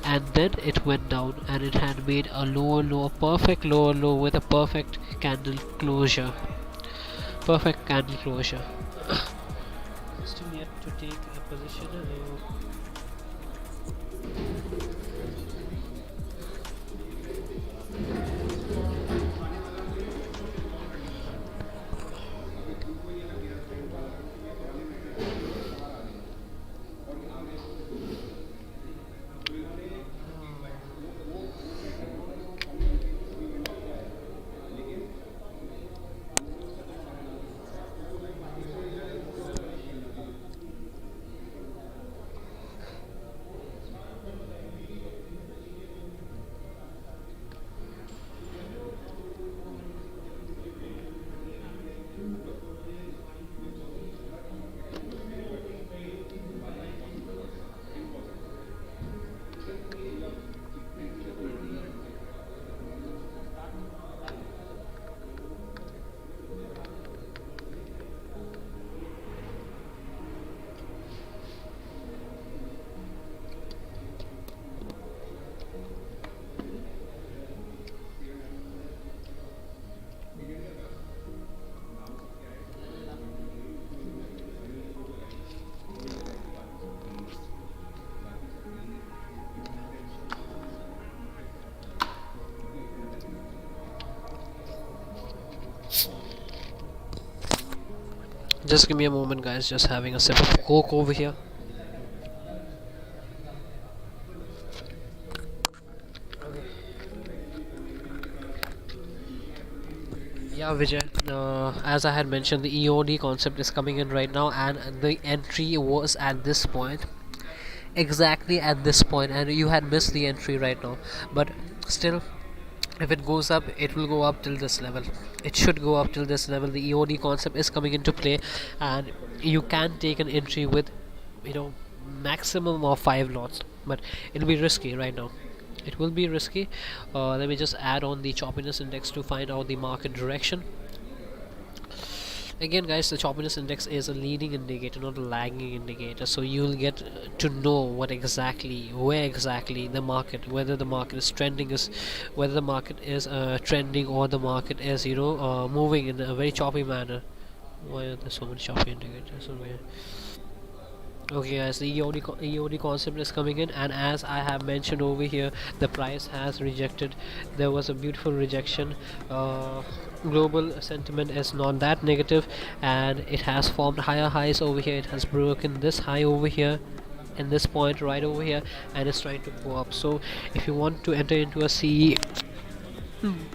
and then it went down and it had made a lower low, a perfect lower low with a perfect candle closure. Perfect candle closure. Still yet to take a position. Just give me a moment, guys. Just having a sip of coke over here. Yeah, Vijay. As I had mentioned, the EOD concept is coming in right now, and the entry was at this point, exactly at this point, and you had missed the entry right now. But still, if it goes up, it will go up till this level. It should go up till this level. The EOD concept is coming into play, and you can take an entry with, you know, maximum of 5 lots, but it'll be risky right now. It will be risky. Let me just add on the choppiness index to find out the market direction. Again, guys, the choppiness index is a leading indicator, not a lagging indicator, so you'll get to know where exactly the market, whether the market is trending, whether the market is trending, or the market is moving in a very choppy manner. Why are there so many choppy indicators over here? Okay, guys, the EOD concept is coming in, and as I have mentioned over here, the price has rejected. There was a beautiful rejection. Global sentiment is not that negative, and it has formed higher highs over here. It has broken this high over here and this point right over here, and it's trying to go up. So if you want to enter into a CE,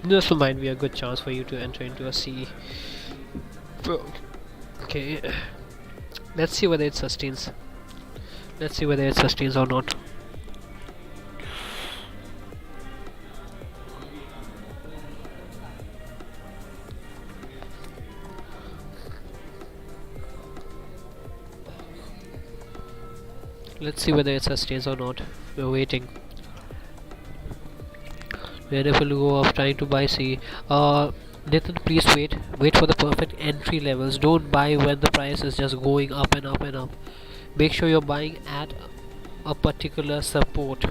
this might be a good chance for you to enter into a CE. Okay, let's see whether it sustains. Let's see whether it sustains or not. Let's see whether it sustains or not. We're waiting. Then if will go up trying to buy C. Nathan, please wait. Wait for the perfect entry levels. Don't buy when the price is just going up and up and up. Make sure you're buying at a particular support.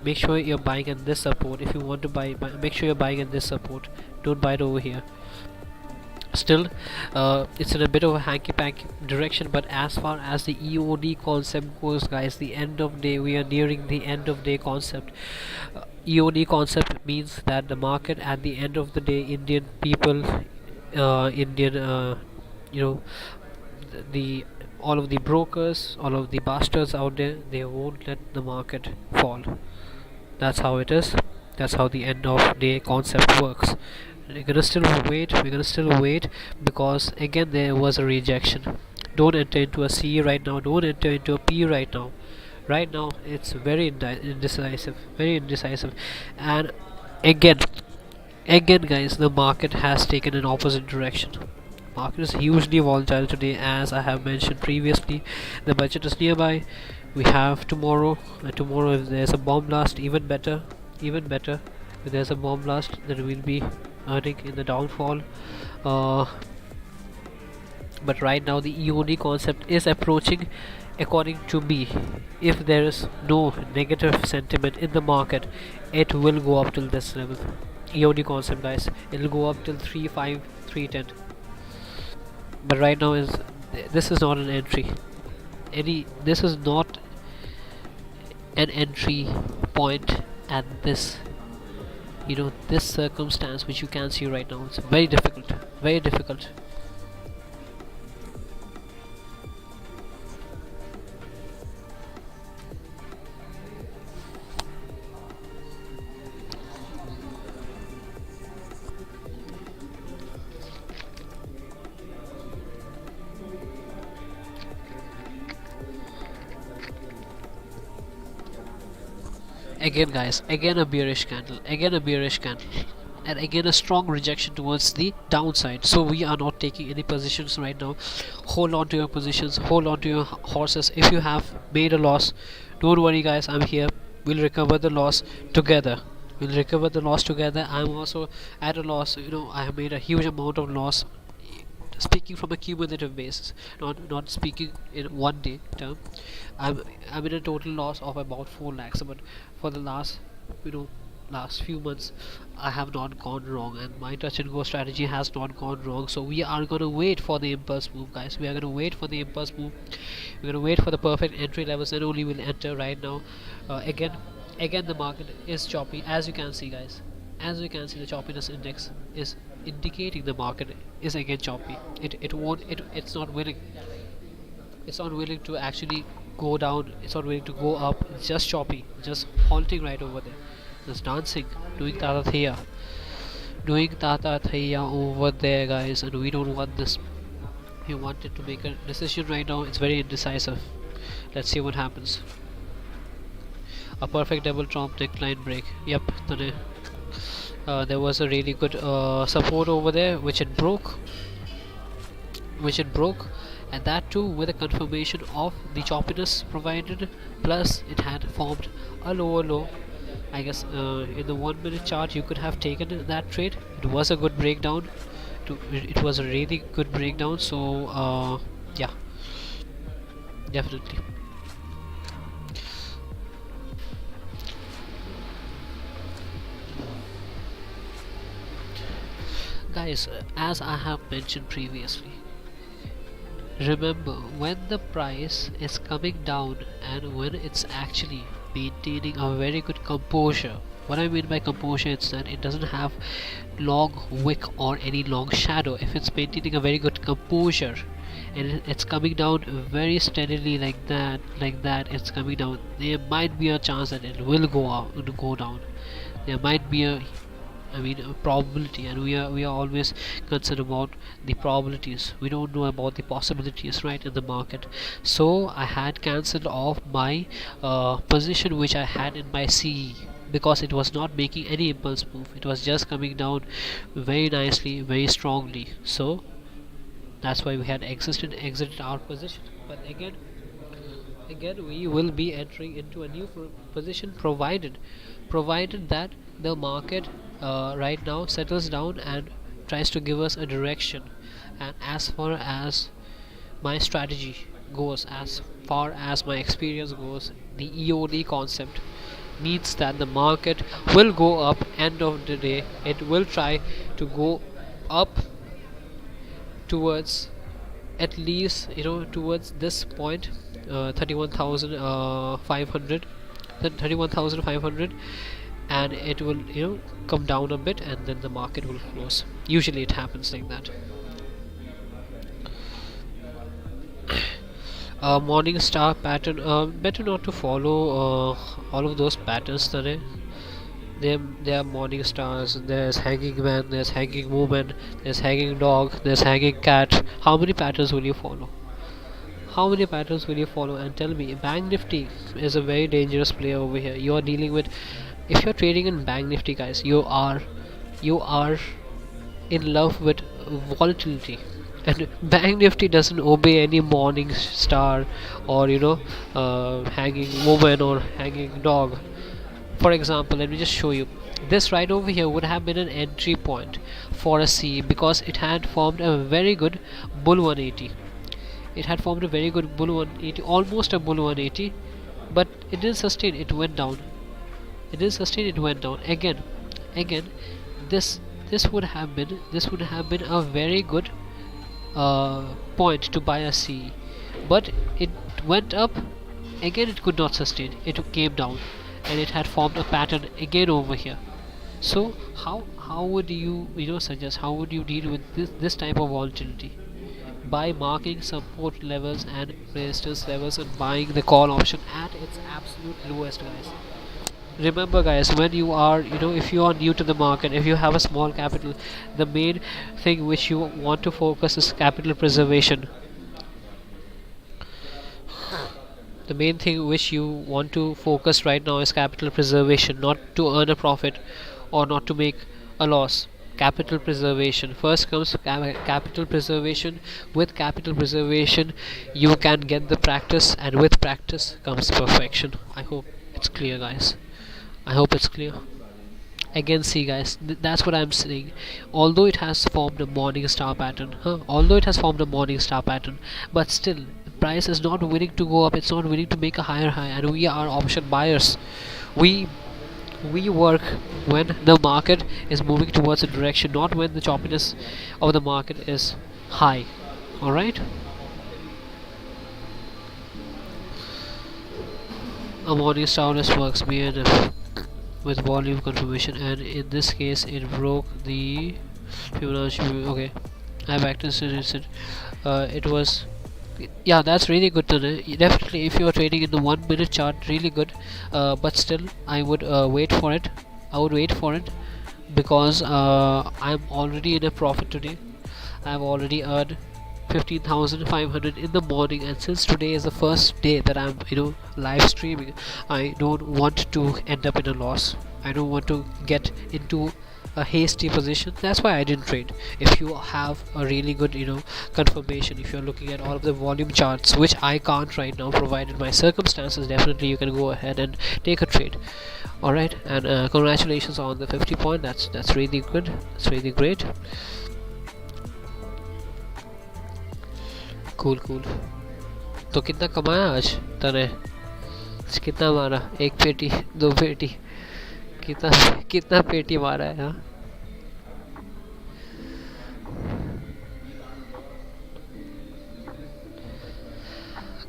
Make sure you're buying at this support. If you want to buy, make sure you're buying at this support. Don't buy it over here. Still, it's in a bit of a hanky-panky direction, but as far as the EOD concept goes, guys, the end of day, we are nearing the end of day concept. EOD concept means that the market at the end of the day, Indian people, Indian, you know, the all of the brokers, all of the bastards out there, they won't let the market fall. That's how it is. That's how the end of day concept works. We're gonna still wait. We're gonna still wait because again there was a rejection. Don't enter into a C right now. Don't enter into a P right now. Right now it's very indecisive, very indecisive, and again, again, guys, the market has taken an opposite direction. Market is hugely volatile today, as I have mentioned previously. The budget is nearby. We have tomorrow, and tomorrow if there's a bomb blast, even better, even better. If there's a bomb blast, then we'll be earning in the downfall. Uh, but right now the EOD concept is approaching. According to me, if there is no negative sentiment in the market, it will go up till this level. EOD concept, guys, it'll go up till 3.5, 3.10. But right now is this is not an entry. This is not an entry point at this, this circumstance which you can see right now. It's very difficult, very difficult. Again, guys, again a bearish candle, again a bearish candle, and again a strong rejection towards the downside. So we are not taking any positions right now. Hold on to your positions, hold on to your horses. If you have made a loss, don't worry, guys, I'm here. We'll recover the loss together. We'll recover the loss together. I'm also at a loss. I have made a huge amount of loss, speaking from a cumulative basis, not speaking in one day term. I'm in a total loss of about 4 lakhs, but for the last last few months I have not gone wrong, and my touch and go strategy has not gone wrong. So we are going to wait for the impulse move, guys. We are going to wait for the impulse move. We're going to wait for the perfect entry levels, and only will enter right now. Again the market is choppy, as you can see, guys. As you can see, the choppiness index is indicating the market is again choppy. It's not willing, to actually go down. It's not willing to go up. It's just choppy, just halting right over there, just dancing, doing tata thaya over there, guys. And we don't want this. We wanted to make a decision right now. It's very indecisive. Let's see what happens. A perfect double trump neckline break. Yep. There was a really good support over there, which it broke, and that too with a confirmation of the choppiness provided, plus it had formed a lower low. I guess in the 1 minute chart you could have taken that trade. It was a good breakdown. It was a really good breakdown. So yeah, definitely. Guys, as I have mentioned previously, remember, when the price is coming down and when it's actually maintaining a very good composure. What I mean by composure is that it doesn't have long wick or any long shadow. If it's maintaining a very good composure and it's coming down very steadily like that, it's coming down, there might be a chance that it will go down. There might be a probability, and we are always concerned about the probabilities. We don't know about the possibilities, right, in the market. So I had cancelled off my position which I had in my CE, because it was not making any impulse move. It was just coming down very nicely, very strongly. So that's why we had exited our position. But again, again we will be entering into a new position, provided that the market right now settles down and tries to give us a direction. And as far as my strategy goes, as far as my experience goes, the EOD concept means that the market will go up. End of the day, it will try to go up towards, at least towards this point, 31,500, 31,500, and it will come down a bit, and then the market will close. Usually it happens like that. Morning star pattern, better not to follow all of those patterns today. There are morning stars, there's hanging man, there's hanging woman, there's hanging dog, there's hanging cat. How many patterns will you follow? How many patterns will you follow? And tell me, Bank Nifty is a very dangerous player over here. You are dealing with, if you're trading in Bank Nifty, guys, you are in love with volatility. And Bank Nifty doesn't obey any morning star, or hanging woman or hanging dog. For example, let me just show you. This right over here would have been an entry point for a C, because it had formed a very good bull 180. It had formed a very good bull 180, almost a bull 180, but it didn't sustain. It went down. It didn't sustain. It went down again. This would have been a very good point to buy a C, but it went up again. It could not sustain. It came down, and it had formed a pattern again over here. So how would you suggest, how would you deal with this type of volatility? By marking support levels and resistance levels and buying the call option at its absolute lowest, guys. Remember, guys, when you are if you are new to the market, if you have a small capital, the main thing which you want to focus is capital preservation. The main thing which you want to focus right now is capital preservation, not to earn a profit or not to make a loss. Capital preservation first comes. Capital preservation. With capital preservation you can get the practice, and with practice comes perfection. I hope it's clear, guys. I hope it's clear. Again, see, guys, that's what I'm saying. Although it has formed a morning star pattern, but still price is not willing to go up. It's not willing to make a higher high, and we are option buyers. We we work when the market is moving towards a direction, not when the choppiness of the market is high. All right. A morning soundness works BNF with volume confirmation, and in this case it broke the Fibonacci. Okay, I backed it. It was, yeah, that's really good to know. Definitely, if you are trading in the 1 minute chart, really good. But still, I would wait for it. Because I'm already in a profit today. I've already earned 15,500 in the morning, and since today is the first day that I'm live streaming, I don't want to end up in a loss. I don't want to get into a hasty position. That's why I didn't trade. If you have a really good confirmation, if you're looking at all of the volume charts, which I can't right now provided my circumstances, definitely you can go ahead and take a trade. All right, and congratulations on the 50 point. That's really good. That's really great. Cool cool. तो कितना कमाया आज तने? कितना मारा? एक पेटी, दो पेटी, कितना कितना पेटी मारा है? हाँ,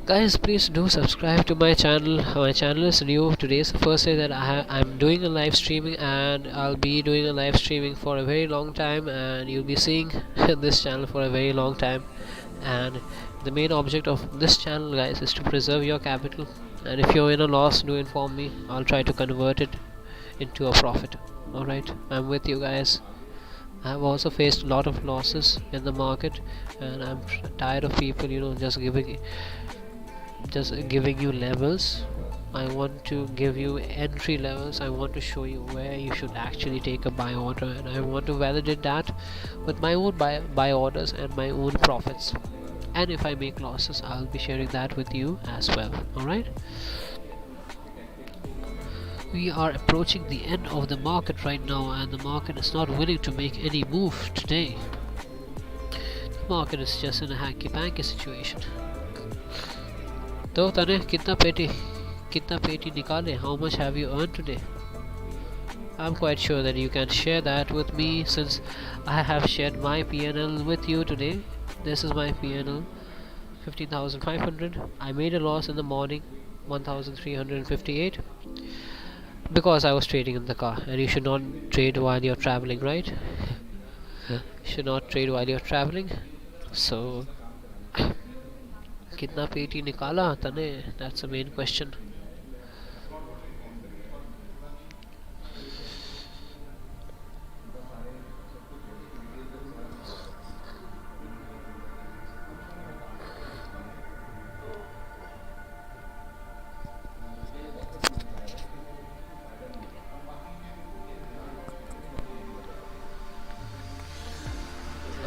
guys, please do subscribe to my channel. My channel is new. Today is the first day that I'm doing a live streaming, and I'll be doing a live streaming for a very long time, and you'll be seeing this channel for a very long time. And the main object of this channel, guys, is to preserve your capital, and if you're in a loss, do inform me. I'll try to convert it into a profit. All right, I'm with you, guys. I've also faced a lot of losses in the market, and I'm tired of people just giving you levels. I want to give you entry levels. I want to show you where you should actually take a buy order, and I want to validate that with my own buy orders and my own profits. and if I make losses, I'll be sharing that with you as well. Alright, we are approaching the end of the market right now, and the market is not willing to make any move today. The market is just in a hanky-panky situation. तो तने कितना पेटी निकाले? How much have you earned today? I'm quite sure that you can share that with me, since I have shared my PNL with you today. This is my PNL, 15,500. I made a loss in the morning, 1,358, because I was trading in the car, and you should not trade while you're traveling, right? You should not trade while you're traveling. So कितना पेटी निकाला तने? That's the main question.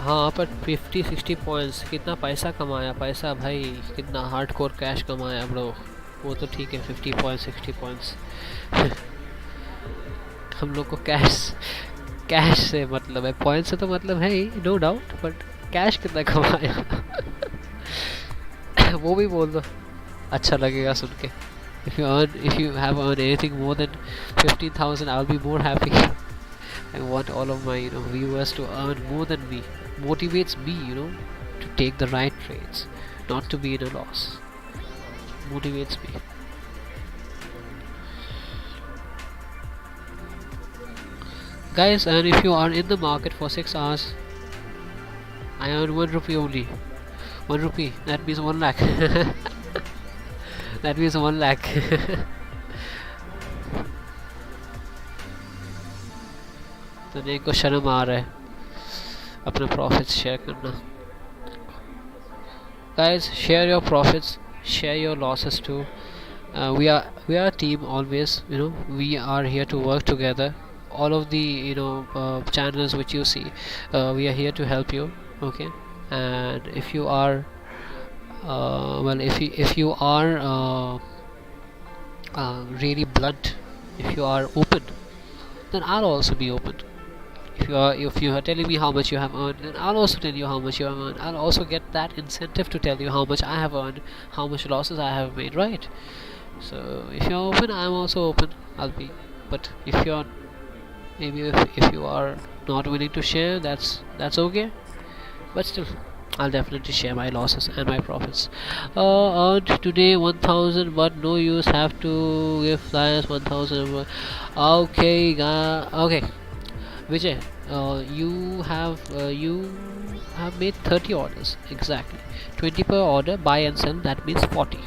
हाँ, पर 50-60 points कितना पैसा कमाया? पैसा भाई कितना हार्डकोर कैश कमाया ब्रो, वो तो ठीक है। 50 पॉइंट्स 60 पॉइंट्स हम लोग को कैश से मतलब है, पॉइंट से तो मतलब है ही, नो डाउट, बट कैश कितना कमाया वो भी बोल दो, अच्छा लगेगा सुन के। if you have earned anything more than 15,000, I'll be more happy. I want all of my viewers to earn more than me. Motivates me, to take the right trades, not to be in a loss. Motivates me. Guys, and if you are in the market for 6 hours, I earn 1 rupee only. 1 rupee, that means 1 lakh. That means 1 lakh. तो नहीं को शर्म आ रहा है अपने profits share करना. Guys, share your profits, share your losses too. We are a team always. We are here to work together. All of the channels which you see, we are here to help you. Okay, and if you are if you are really blunt, if you are open, then I'll also be open. If you are telling me how much you have earned, then I'll also tell you how much you have earned. I'll also get that incentive to tell you how much I have earned, how much losses I have made, right? So if you're open, I'm also open. I'll be. But if you're if you are not willing to share, that's okay. But still, I'll definitely share my losses and my profits. Earned today 1,000, but no use. Have to give flyers 1,000. Okay, okay. Vijay, you have made 30 orders exactly. 20 per order. Buy and sell. That means 40.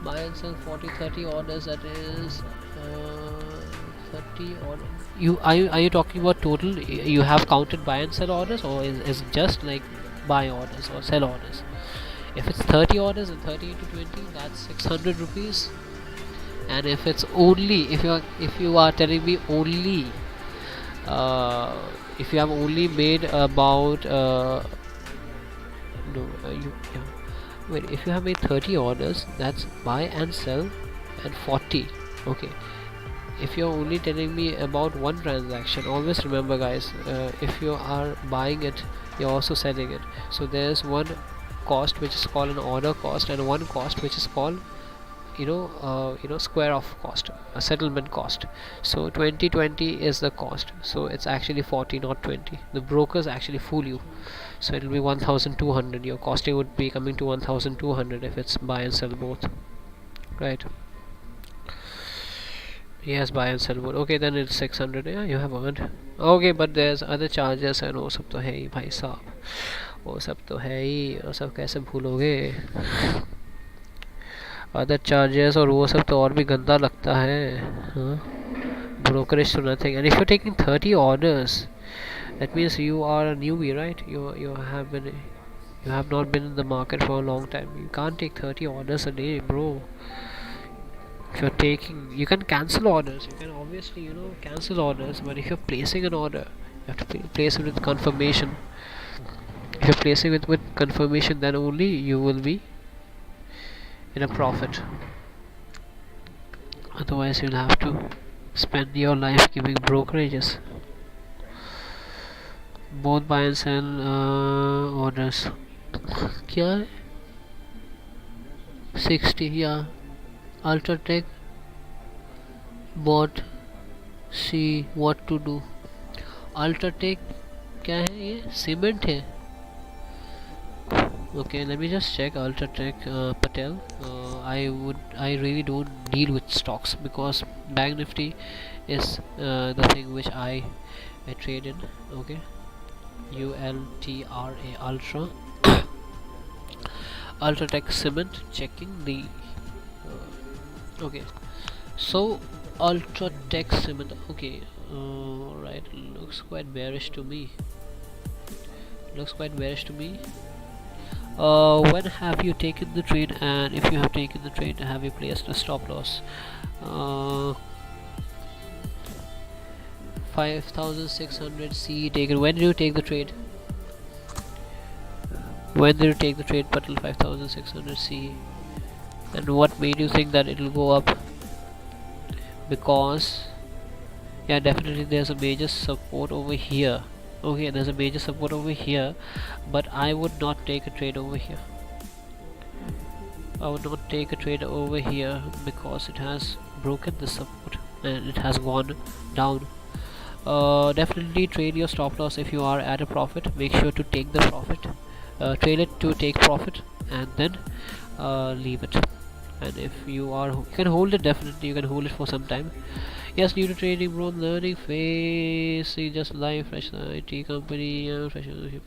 Buy and sell 40, 30 orders. That is 30 orders. Are you talking about total? You have counted buy and sell orders, or is it just like buy orders or sell orders? If it's 30 orders and 30 into 20, that's 600 rupees. And if it's only, if you are telling me only, if you have only made about wait, if you have made 30 orders, that's buy and sell, and 40. Okay, if you're only telling me about one transaction, always remember guys, if you are buying it, you're also selling it. So there's one cost which is called an order cost, and one cost which is called square of cost, a settlement cost. So 20 is the cost, so it's actually 40, not 20. The brokers actually fool you, so it'll be 1,200. Your costing would be coming to 1,200 if it's buy and sell both, right? Yes, buy and sell both. Okay, then it's 600. Yeah, you have earned. Okay, but there's other charges and वो सब तो है ही भाई साहब, वो सब तो है ही, वो सब कैसे भूलोगे? अदर चार्जेस और वो सब तो और भी गंदा लगता है. Brokerage to nothing. And if you're taking 30 orders, that means you are a newbie, right? You have not been in the market for a long time. You can't take 30 orders a day, bro. If you're taking, you can cancel orders. You can obviously cancel orders, but if you're placing an order, you have to place it with confirmation. If you're placing it with confirmation, then only you will be in a profit. Otherwise you'll have to spend your life giving brokerages. Both buy and sell orders. क्या है? 60, yeah. Ultratech bought, see what to do. Ultratech क्या है ये? Cement है. Okay, let me just check Ultratech Patel. I really don't deal with stocks because Banknifty is the thing which I trade in. Okay, ULTRA Ultra. Ultratech Cement, checking the okay, so Ultratech Cement, okay, right, looks quite bearish to me. When have you taken the trade, and if you have taken the trade, have you placed a stop loss? 5,600 C taken. When did you take the trade? Patel? 5,600 C. And what made you think that it will go up? Because yeah, definitely there's a major support over here. Okay, there's a major support over here, but I would not take a trade over here. Because it has broken the support and it has gone down. Definitely trade your stop loss if you are at a profit. Make sure to take the profit, trade it to take profit, and then leave it. And if you can hold it, definitely you can hold it for some time. Yes, new to trading, bro. Learning phase. See, just live, fresh IT company, fresh ownership.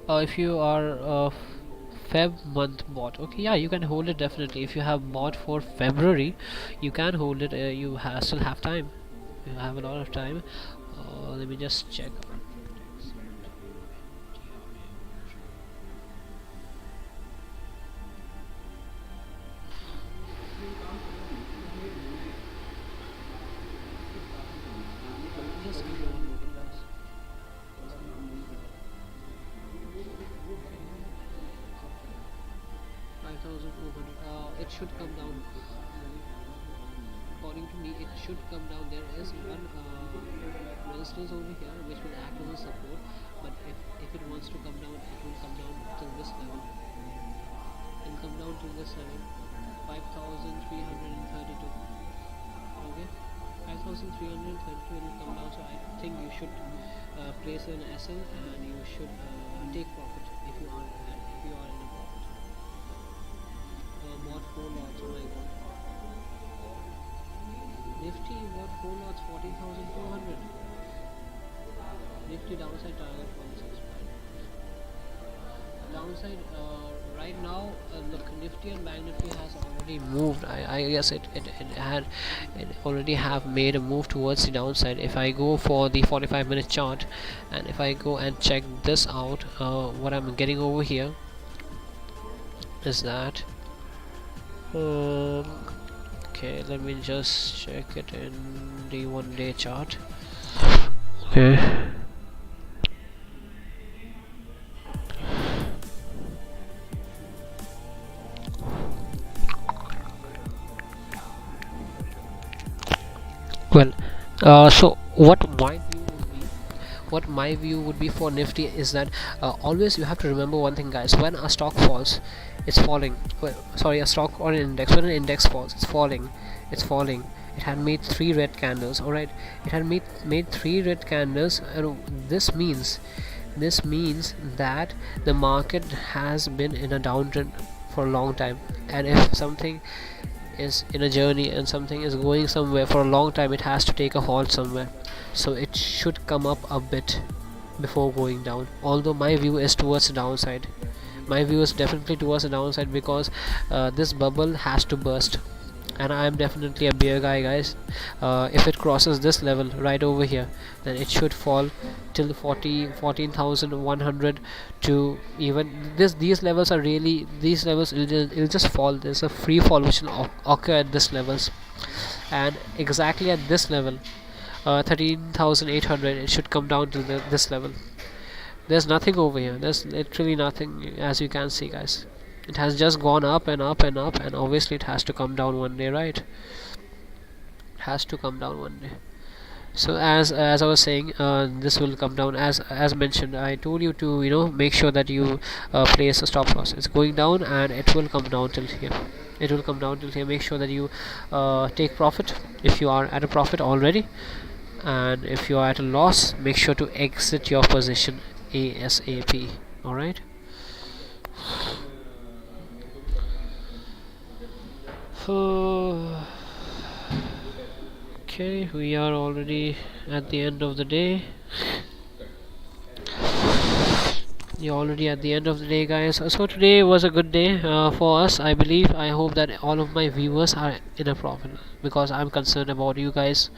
If you are Feb month bought, okay, yeah, you can hold it definitely. If you have bought for February, you can hold it. You still have time. You have a lot of time. Let me just check. Just give me 1 moment, guys. 5,400. It should come down. According to me, it should come down. There is one resistance over here which will act as a support, but if it wants to come down, it will come down till this level. It will come down till this level, 5,332. Okay, 5,332 will come down. So I think you should place an SL and you should take profit if you are in a profit. Bought 4 lots. Oh my god. Nifty bought 4 lots, 14,400. Nifty downside target 46. Downside right now. Look, Nifty and Banknifty has already moved. I guess it already have made a move towards the downside. If I go for the 45-minute chart, and if I go and check this out, what I'm getting over here is that okay, let me just check it in the 1-day chart. Okay, well, so what my view would be for Nifty is that always you have to remember one thing, guys. When a stock falls, it's falling. A stock or an index, when an index falls, it's falling. It had made 3 red candles. All right, it had made 3 red candles, and this means that the market has been in a downtrend for a long time. And if something is in a journey and something is going somewhere for a long time, it has to take a halt somewhere. So it should come up a bit before going down. Although my view is towards the downside. My view is definitely towards the downside because this bubble has to burst. and I'm definitely a bear guy, guys. If it crosses this level right over here, then it should fall till 14,100 to even this. These levels are really, these levels, it'll just fall. There's a free fall which will occur at this levels, and exactly at this level, 13,800, it should come down to this level. There's nothing over here, there's literally nothing, as you can see, guys. It has just gone up and up and up, and obviously it has to come down one day, right? It has to come down one day. So as I was saying, this will come down, as mentioned. I told you to, make sure that you place a stop loss. It's going down and it will come down till here. It will come down till here. Make sure that you take profit if you are at a profit already, and if you are at a loss, make sure to exit your position ASAP. Alright. Okay, we are already at the end of the day. You're already at the end of the day, guys. So today was a good day for us, I believe. I hope that all of my viewers are in a profit, because I'm concerned about you guys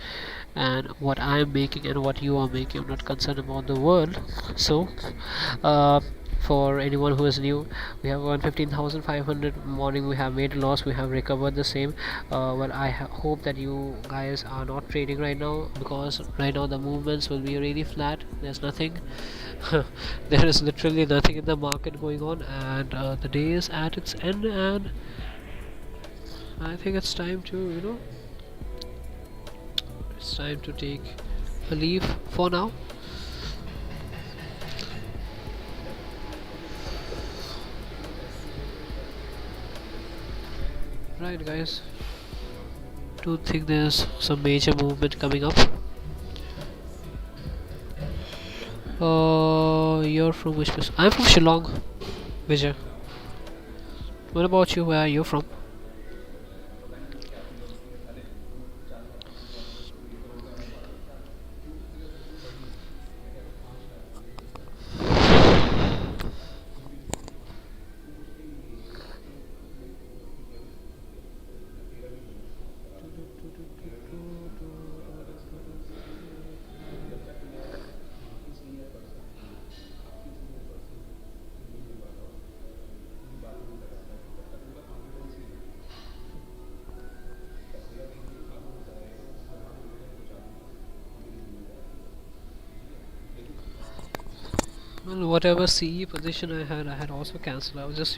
and what I'm making and what you are making. I'm not concerned about the world. So for anyone who is new, we have won 15,500. Morning we have made a loss, we have recovered the same. Well, I hope that you guys are not trading right now, because right now the movements will be really flat. There's nothing. There is literally nothing in the market going on, and the day is at its end, and I think it's time to, it's time to take a leave for now. Right, guys, don't think there's some major movement coming up. You're from which place? I'm from Shillong, Vijay. What about you? Where are you from? Well, whatever CE position I had also cancelled. I was just,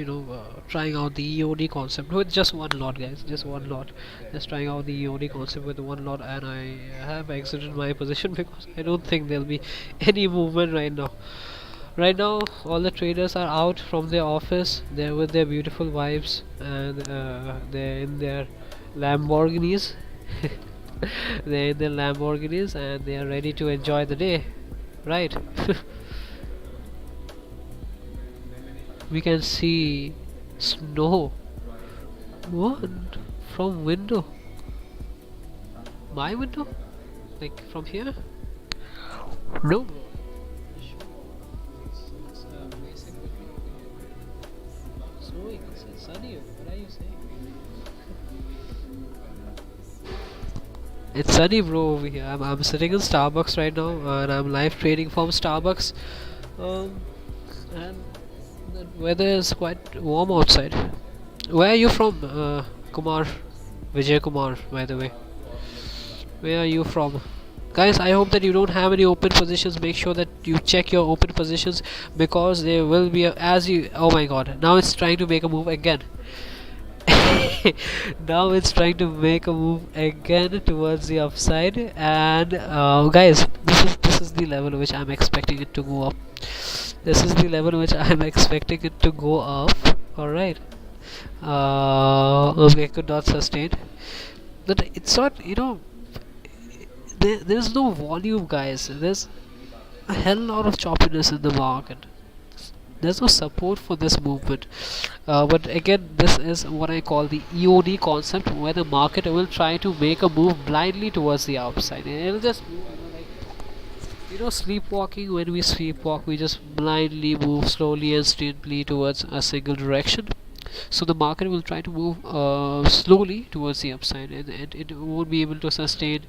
trying out the EOD concept with just one lot, guys. Just one lot. Just trying out the EOD concept with one lot, and I have exited my position because I don't think there'll be any movement right now. Right now, all the traders are out from their office. They're with their beautiful wives, and they're in their Lamborghinis. They're in their Lamborghinis, and they are ready to enjoy the day, right? We can see snow. What? From window? My window? Like from here? No. Snowing. It's sunny. What are you saying? It's sunny, bro, over here. I'm sitting in Starbucks right now, and I'm live trading from Starbucks. And the weather is quite warm outside. Where are you from, Kumar? Vijay Kumar, by the way. Where are you from? Guys, I hope that you don't have any open positions. Make sure that you check your open positions, because there will be oh my god, now it's trying to make a move again. Now it's trying to make a move again towards the upside, and guys, this is the level which I'm expecting it to go up. This is the level which I'm expecting it to go up. Alright. Okay, could not sustain. But it's not, there's no volume, guys. There's a hell lot of choppiness in the market. There's no support for this movement. But again, this is what I call the EOD concept, where the market will try to make a move blindly towards the upside. It'll just move, sleepwalking. When we sleepwalk, we just blindly move slowly and steadily towards a single direction. So the market will try to move slowly towards the upside, and it won't be able to sustain.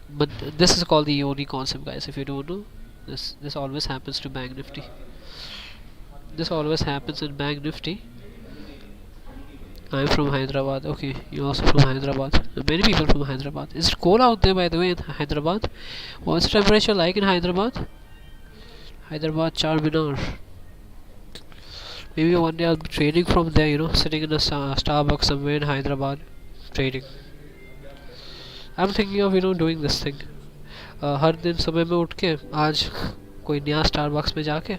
But this is called the only concept, guys. If you don't know, this always happens to Bank Nifty. This always happens in Bank Nifty. I'm from Hyderabad. Okay, you're also from Hyderabad. Many people from Hyderabad. Is it cold out there, by the way, in Hyderabad? What's the temperature like in Hyderabad? Hyderabad Charminar. Maybe one day I'll be trading from there, sitting in a Starbucks somewhere in Hyderabad, trading. I'm thinking of, doing this thing. हर दिन सुबह में उठ के आज कोई नया Starbucks में जाके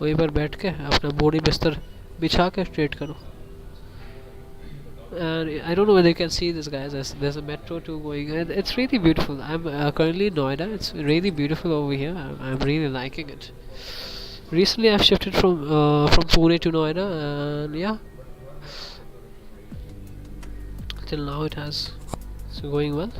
वहीं पर बैठ के अपना बोरी बिस्तर बिछा के ट्रेड करो. And I don't know whether you can see this, guys. There's a metro too going, and it's really beautiful. I'm currently in Noida. It's really beautiful over here. I'm really liking it. Recently, I've shifted from Pune to Noida, and yeah, till now it's going well.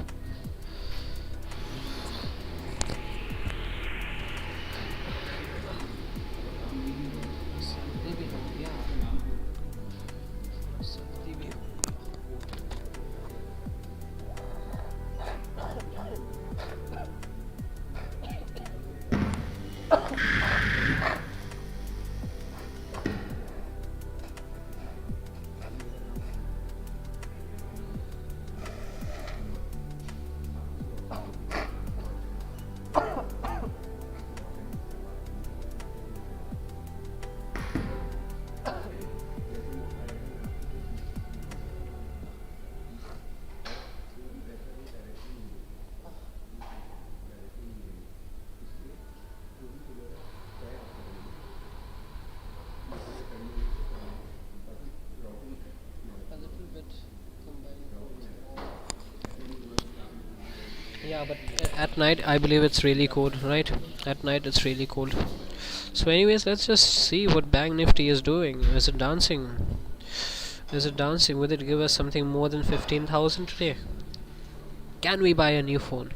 Yeah, but at night I believe it's really cold, right? At night it's really cold. So anyways, let's just see what Bank Nifty is doing. Is it dancing? Is it dancing? Will it give us something more than 15,000 today? Can we buy a new phone?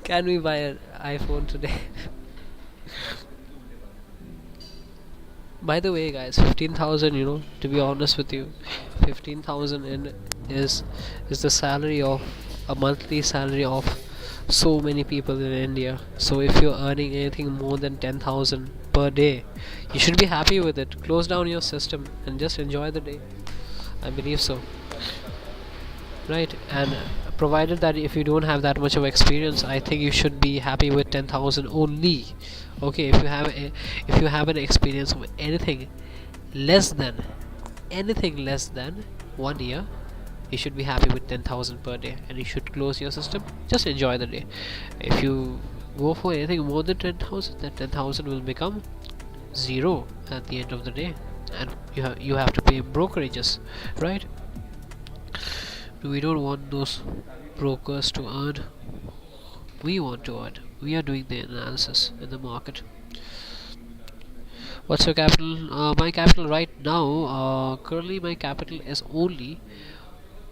Can we buy an iPhone today? By the way, guys, 15,000, to be honest with you, 15,000 is the salary of a monthly salary of so many people in India. So if you're earning anything more than 10,000 per day, you should be happy with it. Close down your system and just enjoy the day. I believe so. Right? And provided that if you don't have that much of experience, I think you should be happy with 10,000 only. Okay, if you have an experience of less than anything less than 1 year, you should be happy with 10,000 per day, and you should close your system. Just enjoy the day. If you go for anything more than 10,000, that 10,000 will become zero at the end of the day, and you have to pay brokerages, right? We don't want those brokers to earn. We want to earn. We are doing the analysis in the market. What's your capital? My capital right now, currently my capital is only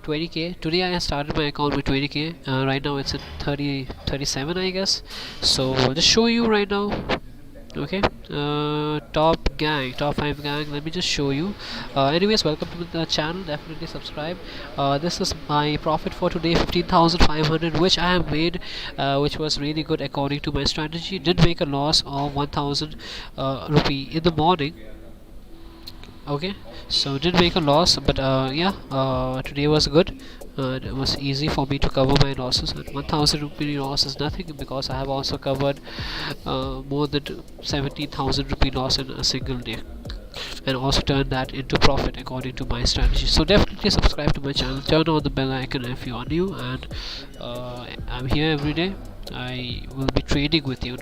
20k. Today I started my account with 20k. Right now it's at 37, I guess. So I'll just show you right now. Okay, top 5 gang, let me just show you. Anyways, welcome to the channel. Definitely subscribe. This is my profit for today, 15,500, which I have made, which was really good according to my strategy. Did make a loss of 1,000 rupee in the morning. Okay, so did make a loss, but yeah, today was good. It was easy for me to cover my losses, and 1,000 rupee loss is nothing, because I have also covered more than 70,000 rupee loss in a single day, and also turned that into profit according to my strategy. So definitely subscribe to my channel, turn on the bell icon if you are new, and I'm here every day. I will be trading with you,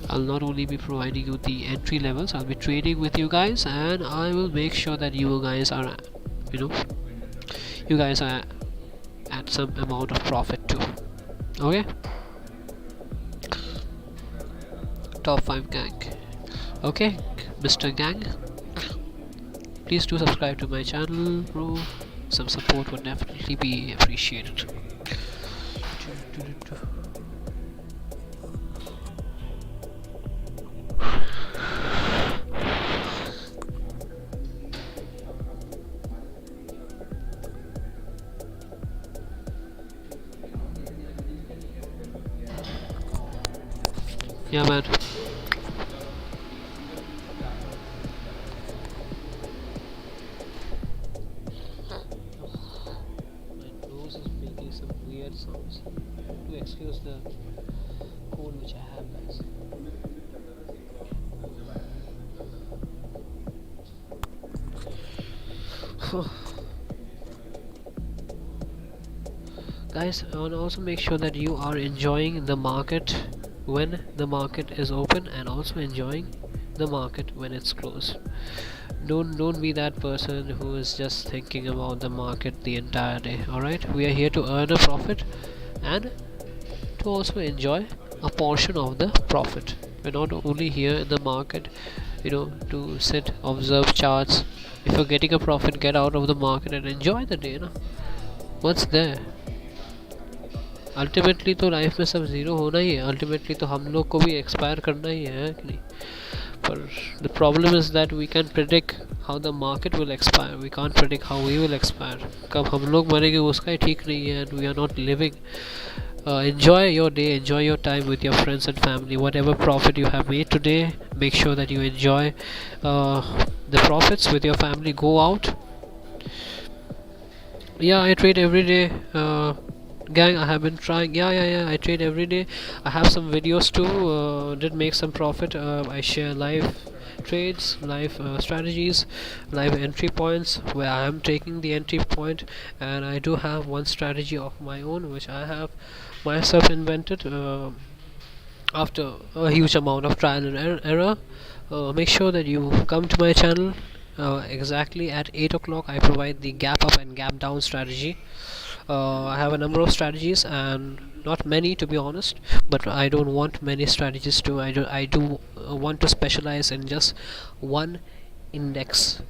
I'll not only be providing you the entry levels, I'll be trading with you guys, and I will make sure that you guys are at some amount of profit too. Okay, top 5 gang. Okay, Mr. Gang, please do subscribe to my channel, bro. Some support would definitely be appreciated. Yeah, man. My nose is making some weird sounds. Do excuse the cold which I have, guys. Guys, and also make sure that you are enjoying the market when the market is open, and also enjoying the market when it's closed. Don't be that person who is just thinking about the market the entire day. All right, we are here to earn a profit and to also enjoy a portion of the profit. We're not only here in the market, to sit, observe charts. If you're getting a profit, get out of the market and enjoy the day. What's there? Ultimately तो life में सब zero होना ही है. Ultimately तो हम लोग को भी एक्सपायर करना ही है कि नहीं. पर the problem is that we can predict how the market will expire. We can't predict how we will expire. कब हम लोग मरेंगे उसका ही ठीक नहीं है. And we are not living. Enjoy your day, enjoy your time with your friends and family. Whatever profit you have made today, make sure that you enjoy the profits with your family. Go out. Yeah, I trade every day. Gang, I have been trying. Yeah, I trade every day. I have some videos too. Did make some profit. I share live trades, live strategies, live entry points where I am taking the entry point, and I do have one strategy of my own which I have myself invented after a huge amount of trial and error. Make sure that you come to my channel. Exactly at 8 o'clock I provide the gap up and gap down strategy. I have a number of strategies, and not many to be honest, but I don't want many strategies too. I do want to specialize in just one index,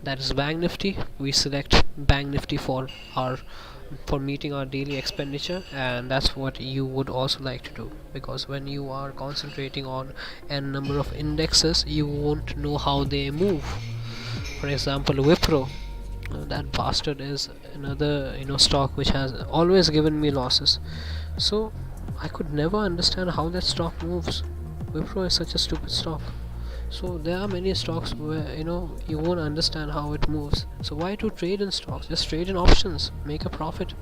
that is Banknifty. We select Banknifty for meeting our daily expenditure, and that's what you would also like to do, because when you are concentrating on a number of indexes, you won't know how they move. For example, Wipro, that bastard is another stock which has always given me losses. So I could never understand how that stock moves. Wipro is such a stupid stock. So there are many stocks where you won't understand how it moves. So why to trade in stocks? Just trade in options. Make a profit.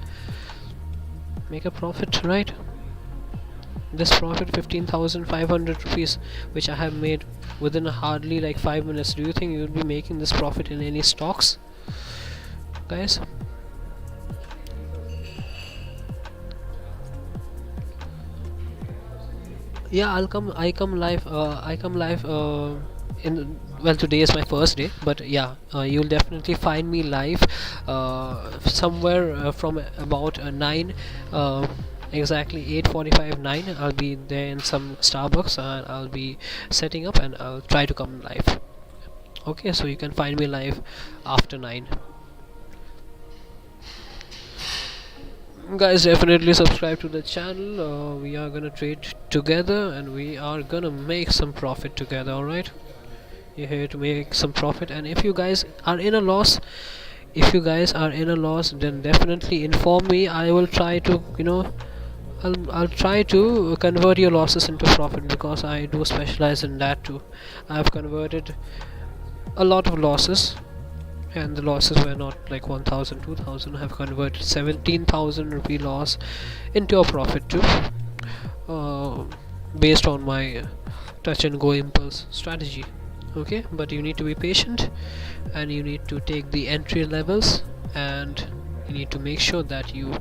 Right? This profit 15,500 rupees which I have made within hardly like 5 minutes. Do you think you would be making this profit in any stocks, guys? Yeah, I come live. In well, today is my first day, but yeah, you'll definitely find me live somewhere from about 9, exactly 8:45, 9. I'll be there in some Starbucks, and I'll be setting up, and I'll try to come live. Okay, so you can find me live after 9. Guys, definitely subscribe to the channel. We are gonna trade together, and we are gonna make some profit together. All right, you're here to make some profit. And if you guys are in a loss, then definitely inform me. I will try to I'll try to convert your losses into profit, because I do specialize in that too. I have converted a lot of losses, and the losses were not like 1,000, 2,000. I have converted 17,000 rupee loss into a profit too, based on my touch and go impulse strategy. Okay, but you need to be patient, and you need to take the entry levels, and you need to make sure that you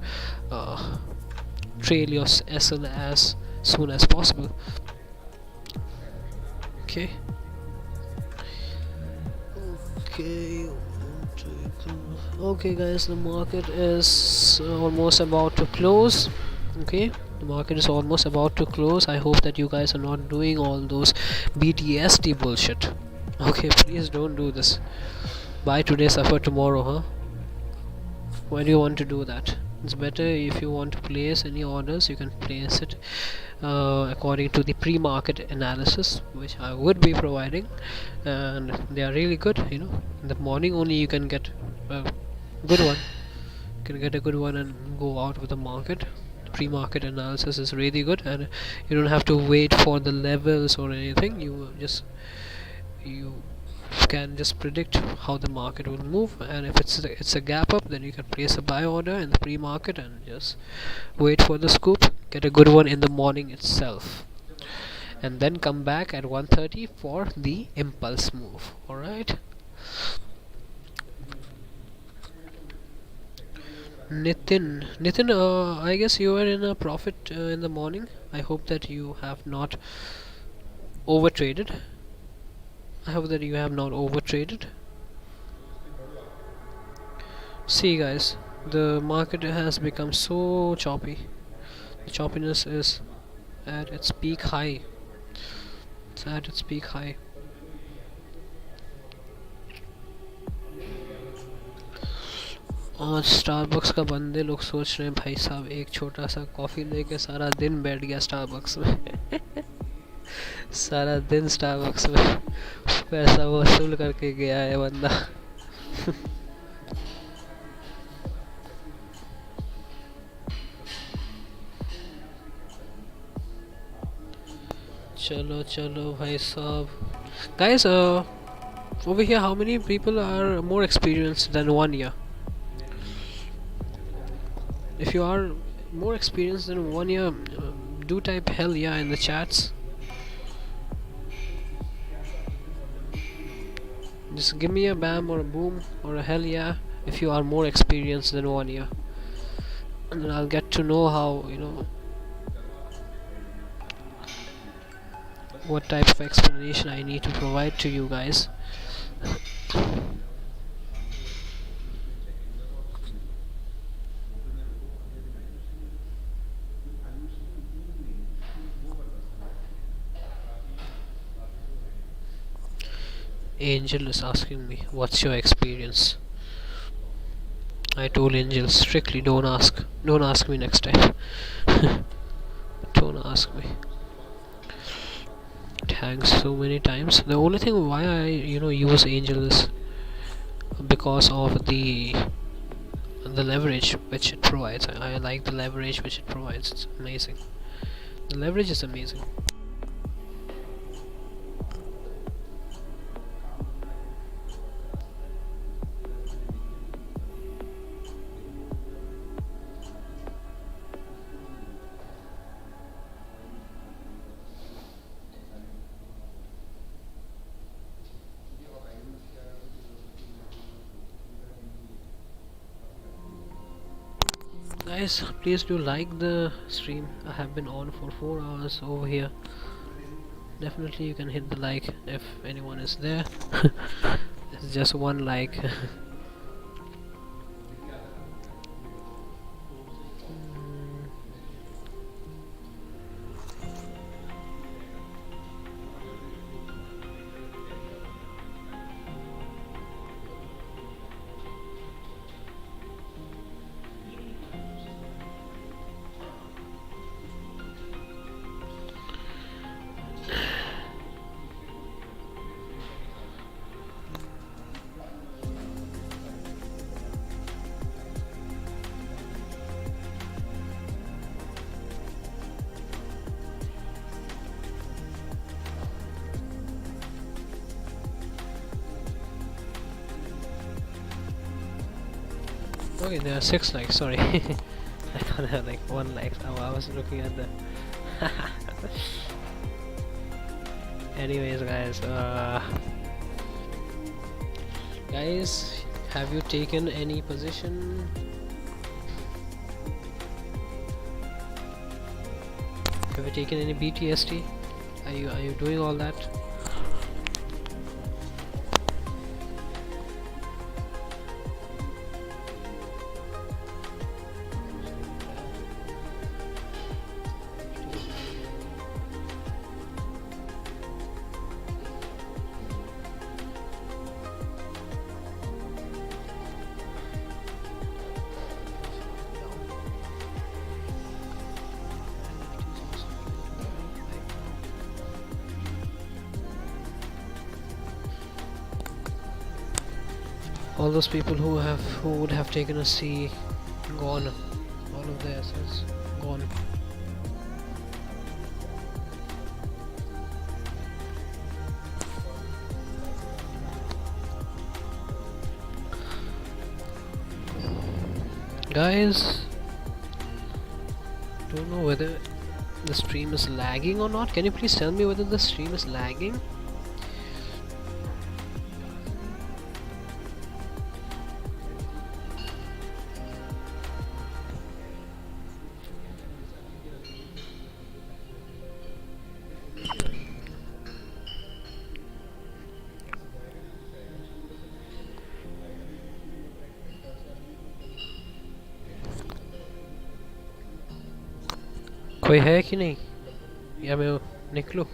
trail your SL as soon as possible. Okay. Okay guys, the market is almost about to close. Okay, the market is almost about to close. I hope that you guys are not doing all those BTSD bullshit. Okay, please don't do this. Buy today, suffer tomorrow, huh? Why do you want to do that? It's better if you want to place any orders, you can place it according to the pre-market analysis, which I would be providing, and they are really good. In the morning only you can get a good one. You can get a good one and go out with the market. pre-market analysis is really good, and you don't have to wait for the levels or anything. You can just predict how the market will move, and if it's a gap up, then you can place a buy order in the pre-market and just wait for the scoop, get a good one in the morning itself, and then come back at 1:30 for the impulse move. Alright, Nitin, I guess you were in a profit in the morning. I hope that you have not overtraded. I hope that you have not overtraded. See guys, the market has become so choppy. The choppiness is at its peak high. It's at its peak high. और Starbucks का बंदे लोग सोच रहे हैं भाई साहब एक छोटा सा कॉफ़ी लेके सारा दिन बैठ गया स्टारबक्स में सारा दिन स्टारबक्स में पैसा वसूल करके गया है बंदा चलो चलो भाई साहब. Guys, over here how many people are more experienced than 1 year? If you are more experienced than 1 year, do type hell yeah in the chats. Just give me a bam or a boom or a hell yeah if you are more experienced than 1 year, and then I'll get to know how, what type of explanation I need to provide to you guys. Angel is asking me, what's your experience? I told Angel strictly don't ask me next time. Don't ask me. It hangs so many times. The only thing why I use Angel is because of the leverage which it provides. I like the leverage which it provides. It's amazing. The leverage is amazing. Guys, please do like the stream. I have been on for 4 hours over here. Definitely you can hit the like if anyone is there. It's just one like. Okay, there are 6 likes, sorry. I thought I had like 1 like. Oh, I was looking at the anyways guys, have you taken any position? Have you taken any BTST? Are you doing all that? All those people who would have taken a C, gone, all of their assets on. Guys, don't know whether the stream is lagging or not. Can you please tell me whether the stream is lagging? कोई है कि नहीं या मैं निकलूं?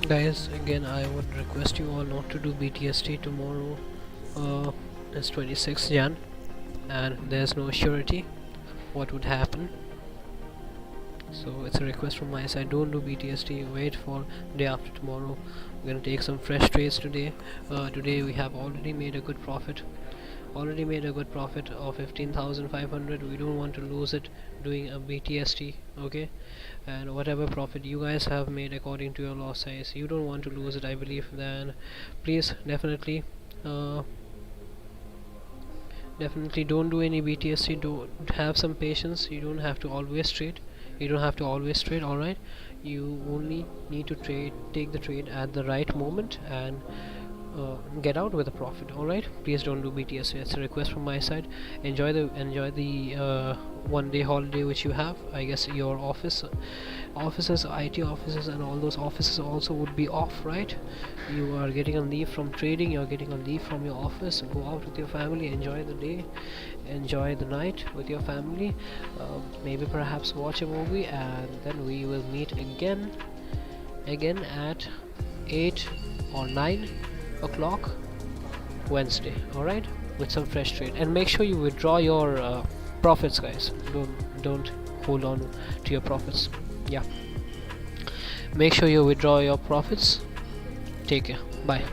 Guys, again I would request you all not to do BTST tomorrow. It's 26th Jan and there's no surety what would happen, so it's a request from my side. Don't do BTST, wait for day after tomorrow. We're gonna take some fresh trades today. Today we have already made a good profit of 15,500. We don't want to lose it doing a BTST, okay? And whatever profit you guys have made according to your loss size, you don't want to lose it, I believe. Then please definitely don't do any BTST. Don't have some patience. You don't have to always trade. All right, you only need to take the trade at the right moment and get out with a profit. All right, please don't do BTS. It's a request from my side. Enjoy the 1 day holiday which you have. I guess your offices, IT offices and all those offices also would be off, right? You are getting a leave from trading, you're getting a leave from your office. Go out with your family, enjoy the day, enjoy the night with your family. Maybe perhaps watch a movie, and then we will meet again at 8 or 9 o'clock Wednesday. Alright, with some fresh trade, and make sure you withdraw your profits, guys. Don't hold on to your profits. Yeah, make sure you withdraw your profits. Take care, bye.